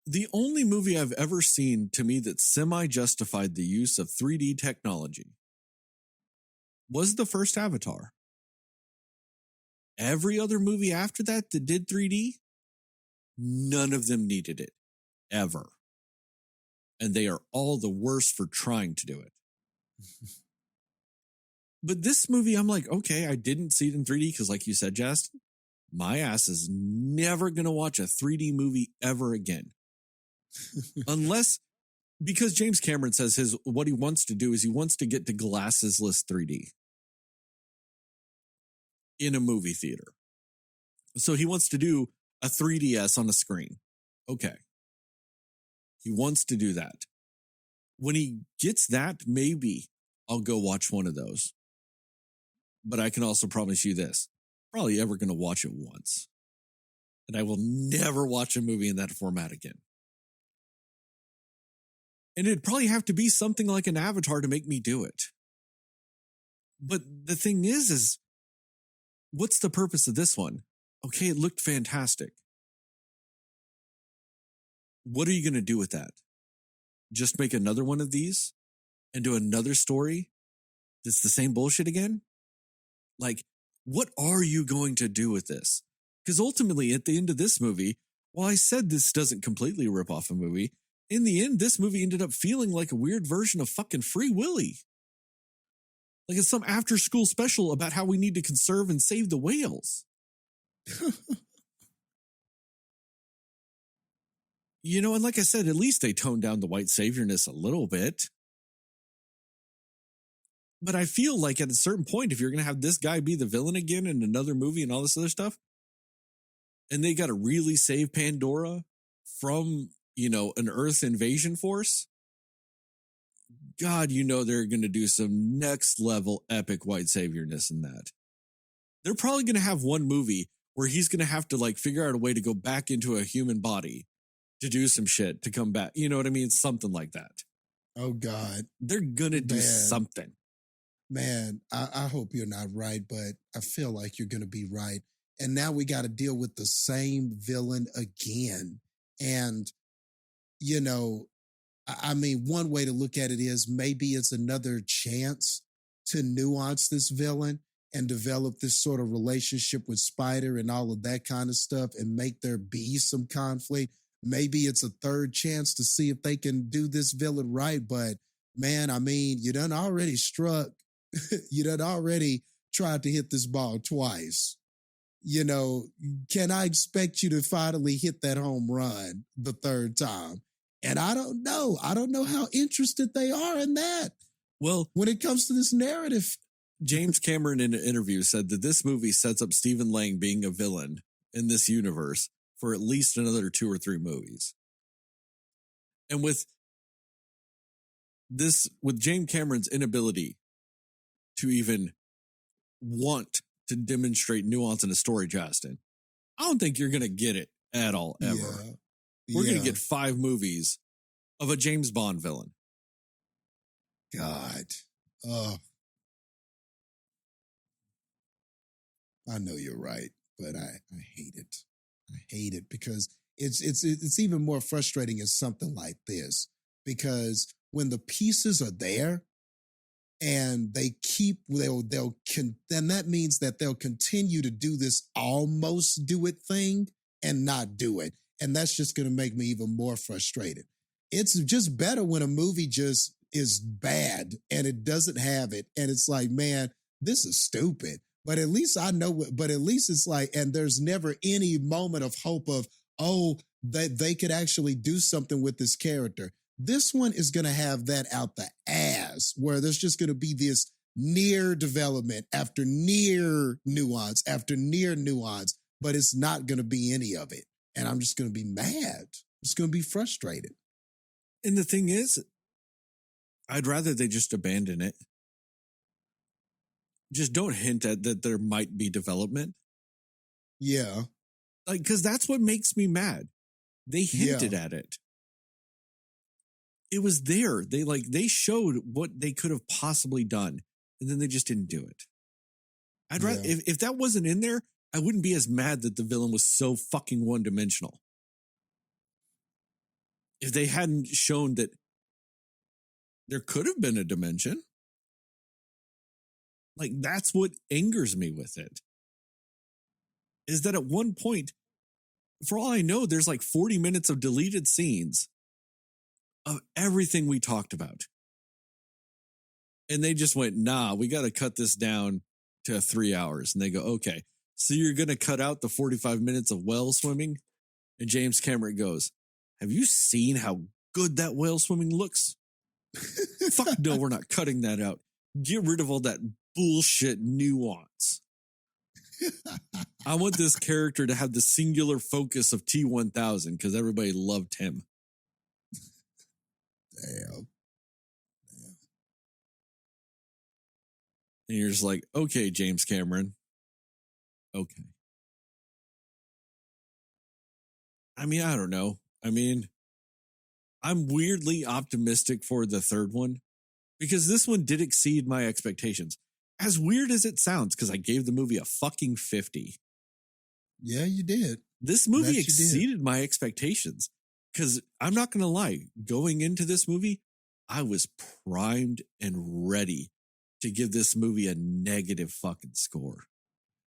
the only movie I've ever seen to me that semi-justified the use of 3D technology was the first Avatar. Every other movie after that did 3D, none of them needed it, ever. And they are all the worse for trying to do it. But this movie, I'm like, okay, I didn't see it in 3D because, like you said, Jastin, my ass is never going to watch a 3D movie ever again. Unless, because James Cameron says what he wants to do is he wants to get to glassesless 3D in a movie theater. So he wants to do a 3DS on a screen. Okay. He wants to do that. When he gets that, maybe I'll go watch one of those. But I can also promise you this. Probably ever going to watch it once. And I will never watch a movie in that format again. And it'd probably have to be something like an Avatar to make me do it. But the thing is what's the purpose of this one? Okay, it looked fantastic. What are you going to do with that? Just make another one of these and do another story that's the same bullshit again? Like, what are you going to do with this? Because ultimately, at the end of this movie, while I said this doesn't completely rip off a movie, in the end, this movie ended up feeling like a weird version of fucking Free Willy. Like it's some after-school special about how we need to conserve and save the whales. You know, and like I said, at least they toned down the white saviorness a little bit. But I feel like at a certain point, if you're going to have this guy be the villain again in another movie and all this other stuff, and they got to really save Pandora from, an Earth invasion force, God, they're going to do some next level epic white saviorness in that. They're probably going to have one movie where he's going to have to figure out a way to go back into a human body to do some shit to come back. You know what I mean? Something like that. Oh God. They're going to do something. Man, I hope you're not right, but I feel like you're going to be right. And now we got to deal with the same villain again. And, one way to look at it is maybe it's another chance to nuance this villain and develop this sort of relationship with Spider and all of that kind of stuff and make there be some conflict. Maybe it's a third chance to see if they can do this villain right. But man, you done already struck. You done already tried to hit this ball twice. Can I expect you to finally hit that home run the third time? And I don't know. I don't know how interested they are in that. Well, when it comes to this narrative. James Cameron in an interview said that this movie sets up Stephen Lang being a villain in this universe for at least another 2 or 3 movies. And with James Cameron's inability to even want to demonstrate nuance in a story, Jastin, I don't think you're going to get it at all, ever. Yeah. We're going to get 5 movies of a James Bond villain. God. I know you're right, but I hate it. I hate it because it's even more frustrating as something like this, because when the pieces are there, and then that means that they'll continue to do this almost do it thing and not do it. And that's just going to make me even more frustrated. It's just better when a movie just is bad and it doesn't have it. And it's like, man, this is stupid. But at least I know, but at least it's like, and there's never any moment of hope of, that they could actually do something with this character. This one is going to have that out the ass, where there's just going to be this near development after near nuance after near nuance, but it's not going to be any of it. And I'm just going to be mad. It's going to be frustrated. And the thing is, I'd rather they just abandon it. Just don't hint at that there might be development. Yeah. Because that's what makes me mad. They hinted at it. It was there. They showed what they could have possibly done, and then they just didn't do it. I'd rather, if that wasn't in there, I wouldn't be as mad that the villain was so fucking one-dimensional. If they hadn't shown that there could have been a dimension, Like, that's what angers me with it. Is that at one point, for all I know, there's like 40 minutes of deleted scenes of everything we talked about. And they just went, nah, we got to cut this down to 3 hours. And they go, okay, so you're going to cut out the 45 minutes of whale swimming? And James Cameron goes, have you seen how good that whale swimming looks? Fuck no, we're not cutting that out. Get rid of all that bullshit nuance. I want this character to have the singular focus of T-1000 because everybody loved him. Damn. And you're just like, okay, James Cameron. Okay. I mean, I don't know. I mean, I'm weirdly optimistic for the third one because this one did exceed my expectations. As weird as it sounds, because I gave the movie a fucking 50. Yeah, you did. This movie That you did. exceeded my expectations because I'm not going to lie. Going into this movie, I was primed and ready to give this movie a negative fucking score.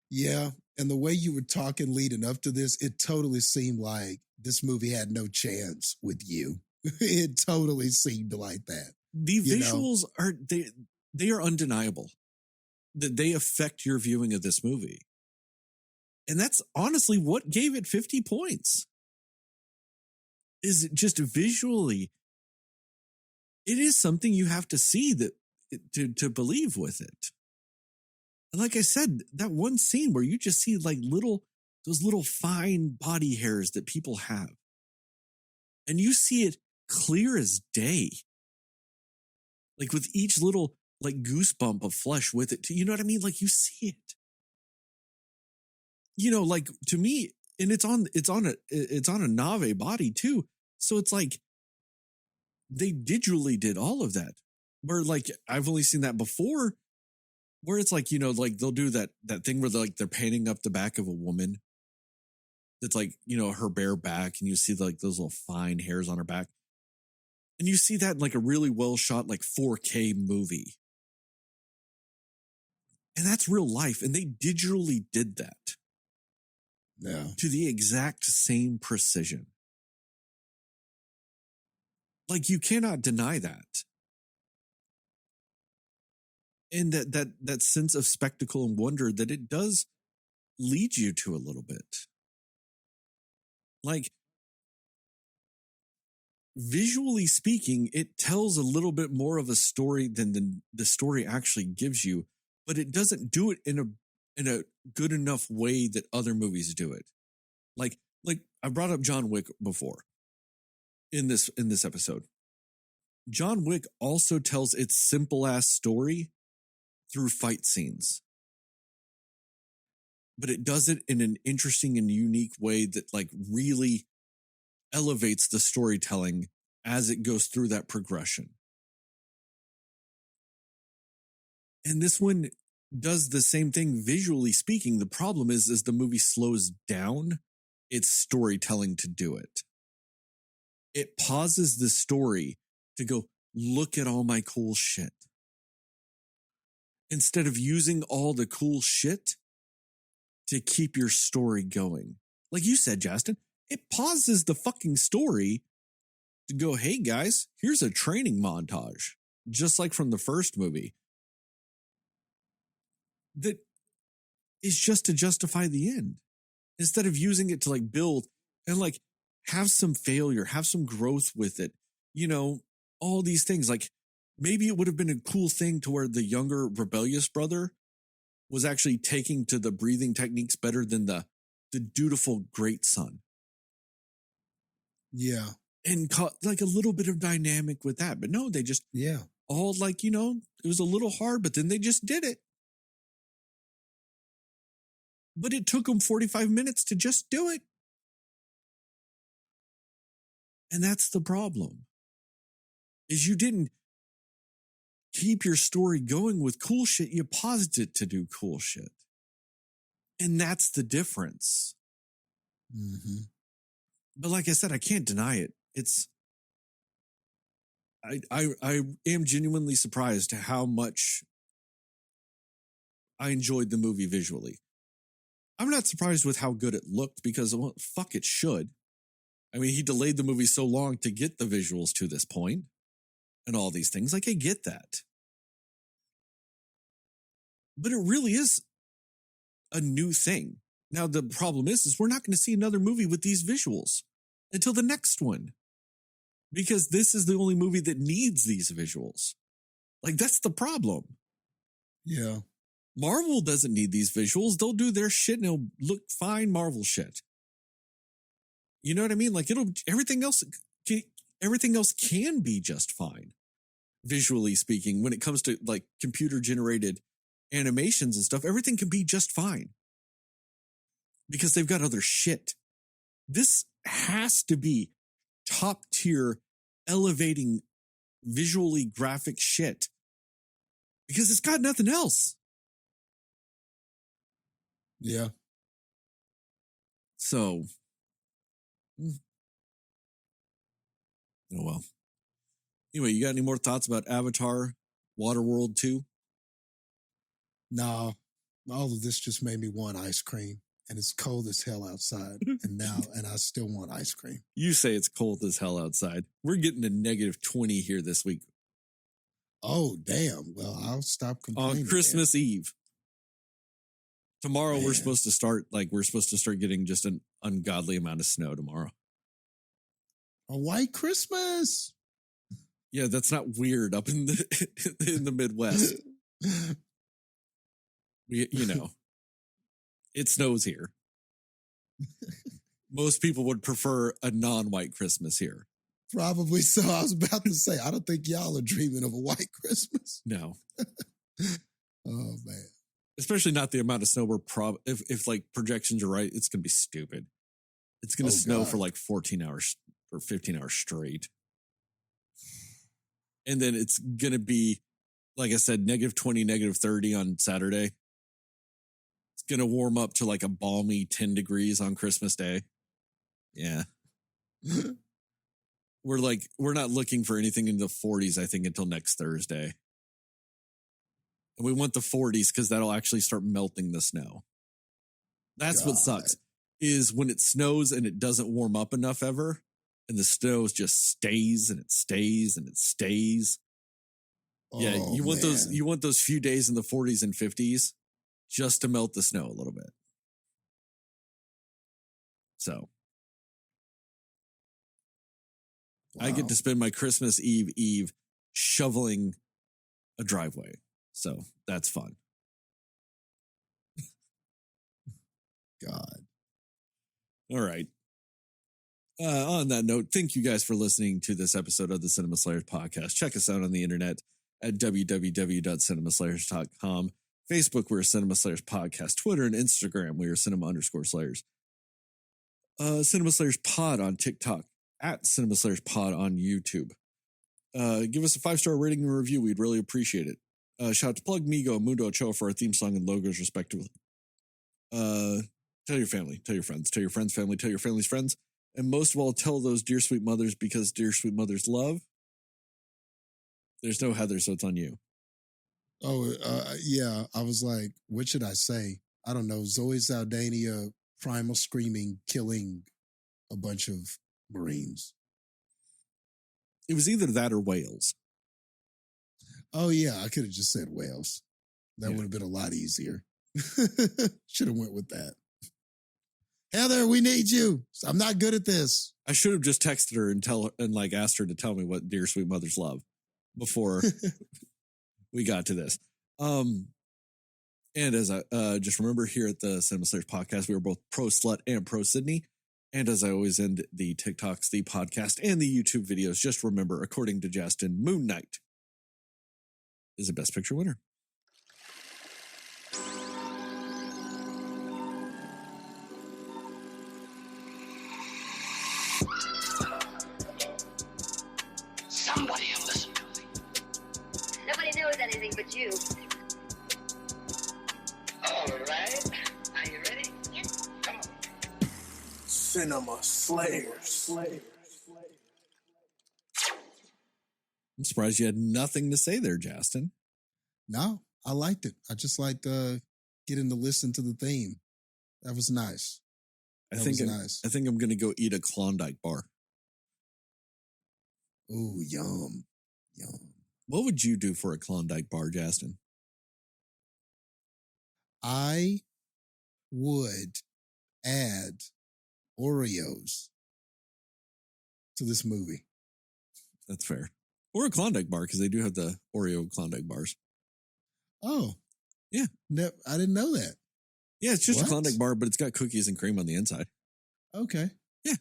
Yeah. And the way you were talking leading up to this, it totally seemed like this movie had no chance with you. It totally seemed like that. The visuals are, they are undeniable that they affect your viewing of this movie. And that's honestly what gave it 50 points. Is it just visually, it is something you have to see that to believe with it. And like I said, that one scene where you just see like those little fine body hairs that people have. And you see it clear as day. Like with each little like goosebump of flesh with it. You know what I mean? Like you see it. You know, like to me, and it's on a Nave body too. So it's like they digitally did all of that. Where like I've only seen that before, where it's like, you know, like they'll do that thing where they're painting up the back of a woman. That's like, you know, her bare back, and you see like those little fine hairs on her back. And you see that in like a really well shot, like 4K movie. And that's real life. And they digitally did that. Yeah. To the exact same precision. Like you cannot deny that. And that sense of spectacle and wonder that it does lead you to a little bit. Like visually speaking, it tells a little bit more of a story than the story actually gives you, but it doesn't do it in a good enough way that other movies do it. Like I brought up John Wick before in this episode. John Wick also tells its simple ass story through fight scenes. But it does it in an interesting and unique way that like really elevates the storytelling as it goes through that progression. And this one does the same thing visually speaking. The problem is the movie slows down its storytelling to do it. It pauses the story to go, look at all my cool shit. Instead of using all the cool shit to keep your story going. Like you said, Jastin, it pauses the fucking story to go, hey guys, here's a training montage. Just like from the first movie. That is just to justify the end. Instead of using it to like build and like have some failure, have some growth with it. You know, all these things. Like maybe it would have been a cool thing to where the younger rebellious brother was actually taking to the breathing techniques better than the dutiful great son. Yeah. And caught like a little bit of dynamic with that. But no, they just all like, you know, it was a little hard, but then they just did it. But it took them 45 minutes to just do it. And that's the problem. Is you didn't keep your story going with cool shit. You paused it to do cool shit. And that's the difference. Mm-hmm. But like I said, I can't deny it. I am genuinely surprised how much I enjoyed the movie visually. I'm not surprised with how good it looked because, well, fuck, it should. I mean, he delayed the movie so long to get the visuals to this point and all these things. Like, I get that. But it really is a new thing. Now, the problem is we're not going to see another movie with these visuals until the next one. Because this is the only movie that needs these visuals. Like, that's the problem. Yeah. Marvel doesn't need these visuals. They'll do their shit and it'll look fine Marvel shit. You know what I mean? Like, everything else can be just fine, visually speaking. When it comes to like computer generated animations and stuff, everything can be just fine because they've got other shit. This has to be top tier, elevating, visually graphic shit because it's got nothing else. Yeah. So, oh well. Anyway, you got any more thoughts about Avatar, Waterworld 2? No, all of this just made me want ice cream, and it's cold as hell outside. and I still want ice cream. You say it's cold as hell outside. We're getting to -20 here this week. Oh, damn. Well, I'll stop complaining. On Christmas Eve. Tomorrow Man. we're supposed to start getting just an ungodly amount of snow tomorrow. A white Christmas. Yeah, that's not weird up in the Midwest. It snows here. Most people would prefer a non-white Christmas here. Probably so. I was about to say, I don't think y'all are dreaming of a white Christmas. No. Oh, man. Especially not the amount of snow if like projections are right, it's going to be stupid. It's going to snow God. for like 14 hours or 15 hours straight. And then it's going to be, like I said, -20, -30 on Saturday. It's going to warm up to like a balmy 10 degrees on Christmas Day. Yeah. We're not looking for anything in the 40s, I think, until next Thursday. And we want the 40s because that'll actually start melting the snow. That's what sucks, is when it snows and it doesn't warm up enough ever, and the snow just stays and it stays and it stays. Yeah, you want those few days in the 40s and 50s just to melt the snow a little bit. So I get to spend my Christmas Eve shoveling a driveway. So that's fun. God. All right. On that note, thank you guys for listening to this episode of the Cinema Slayers podcast. Check us out on the internet at www.cinemaslayers.com. Facebook, we're Cinema Slayers Podcast. Twitter and Instagram, we are Cinema_Slayers. Cinema Slayers Pod on TikTok, at Cinema Slayers Pod on YouTube. Give us a 5-star rating and review. We'd really appreciate it. Shout out to Plug Migo and Mundo Ochoa for our theme song and logos, respectively. Tell your family, tell your friends, tell your friends' family, tell your family's friends. And most of all, tell those dear sweet mothers, because dear sweet mothers love. There's no Heather, so it's on you. Oh, yeah. I was like, what should I say? I don't know. Zoe Saldana, primal screaming, killing a bunch of Marines. It was either that or Wales. Oh, yeah. I could have just said Wales. That would have been a lot easier. Should have went with that. Heather, we need you. I'm not good at this. I should have just texted her and asked her to tell me what dear sweet mothers love before we got to this. And as I just remember here at the Cinema Slayers podcast, we were both pro slut and pro Sydney. And as I always end the TikToks, the podcast, and the YouTube videos, just remember, according to Jastin, Moon Knight is the Best Picture winner. Somebody will listen to me. Nobody knows anything but you. All right. Are you ready? Yes. Come on. Cinema Slayers. I'm surprised you had nothing to say there, Jastin. No, I liked it. I just liked getting to listen to the theme. That was nice. I think I'm going to go eat a Klondike bar. Ooh, yum. Yum. What would you do for a Klondike bar, Jastin? I would add Oreos to this movie. That's fair. Or a Klondike bar, because they do have the Oreo Klondike bars. Oh. Yeah. No, I didn't know that. Yeah, it's just What? a Klondike bar, but it's got cookies and cream on the inside. Okay. Yeah.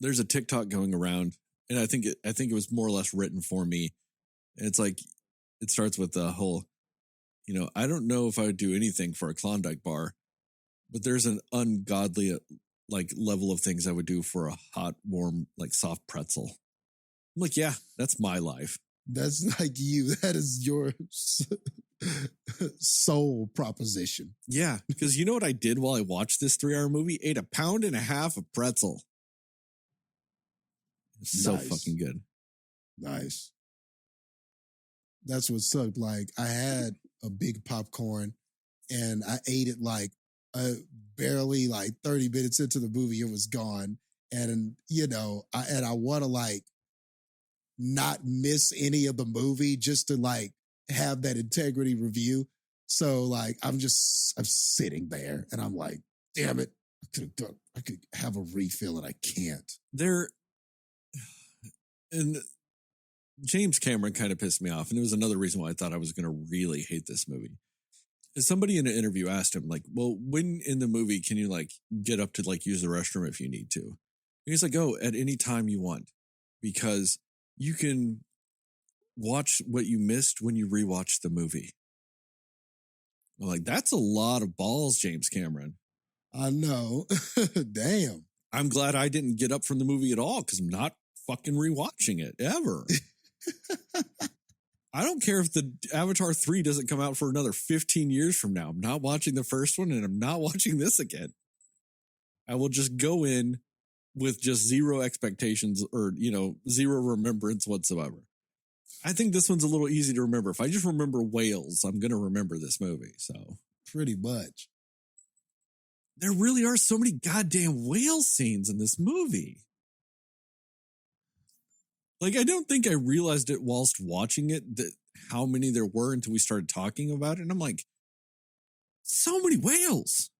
There's a TikTok going around, and I think it was more or less written for me. And it's like, it starts with the whole, I don't know if I would do anything for a Klondike bar, but there's an ungodly level of things I would do for a hot, warm, soft pretzel. I'm like, yeah, that's my life. That's like you. That is your soul proposition. Yeah, because you know what I did while I watched this 3-hour movie? Ate 1.5 pounds of pretzel. So Nice. fucking good. Nice. That's what sucked. Like, I had a big popcorn and I ate it barely 30 minutes into the movie, it was gone. And, I want to not miss any of the movie just to have that integrity review. So I'm sitting there and I'm like, damn it. I could have a refill and I can't. And James Cameron kind of pissed me off. And it was another reason why I thought I was going to really hate this movie. Somebody in an interview asked him, well, when in the movie can you get up to use the restroom if you need to? And he's like, oh, at any time you want, because you can watch what you missed when you rewatch the movie. I'm like, that's a lot of balls, James Cameron. I know. Damn. I'm glad I didn't get up from the movie at all, because I'm not fucking rewatching it ever. I don't care if the Avatar 3 doesn't come out for another 15 years from now. I'm not watching the first one, and I'm not watching this again. I will just go in with just zero expectations or, zero remembrance whatsoever. I think this one's a little easy to remember. If I just remember whales, I'm going to remember this movie. So pretty much. There really are so many goddamn whale scenes in this movie. I don't think I realized it whilst watching it, that how many there were until we started talking about it. And I'm like, so many whales.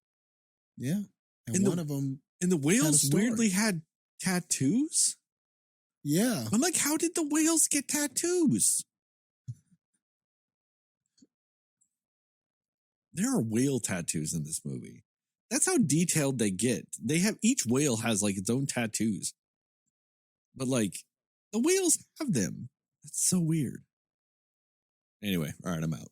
Yeah. And one of them. And the whales weirdly had tattoos. Yeah. I'm like, how did the whales get tattoos? There are whale tattoos in this movie. That's how detailed they get. Each whale has its own tattoos. But the whales have them. That's so weird. Anyway, all right, I'm out.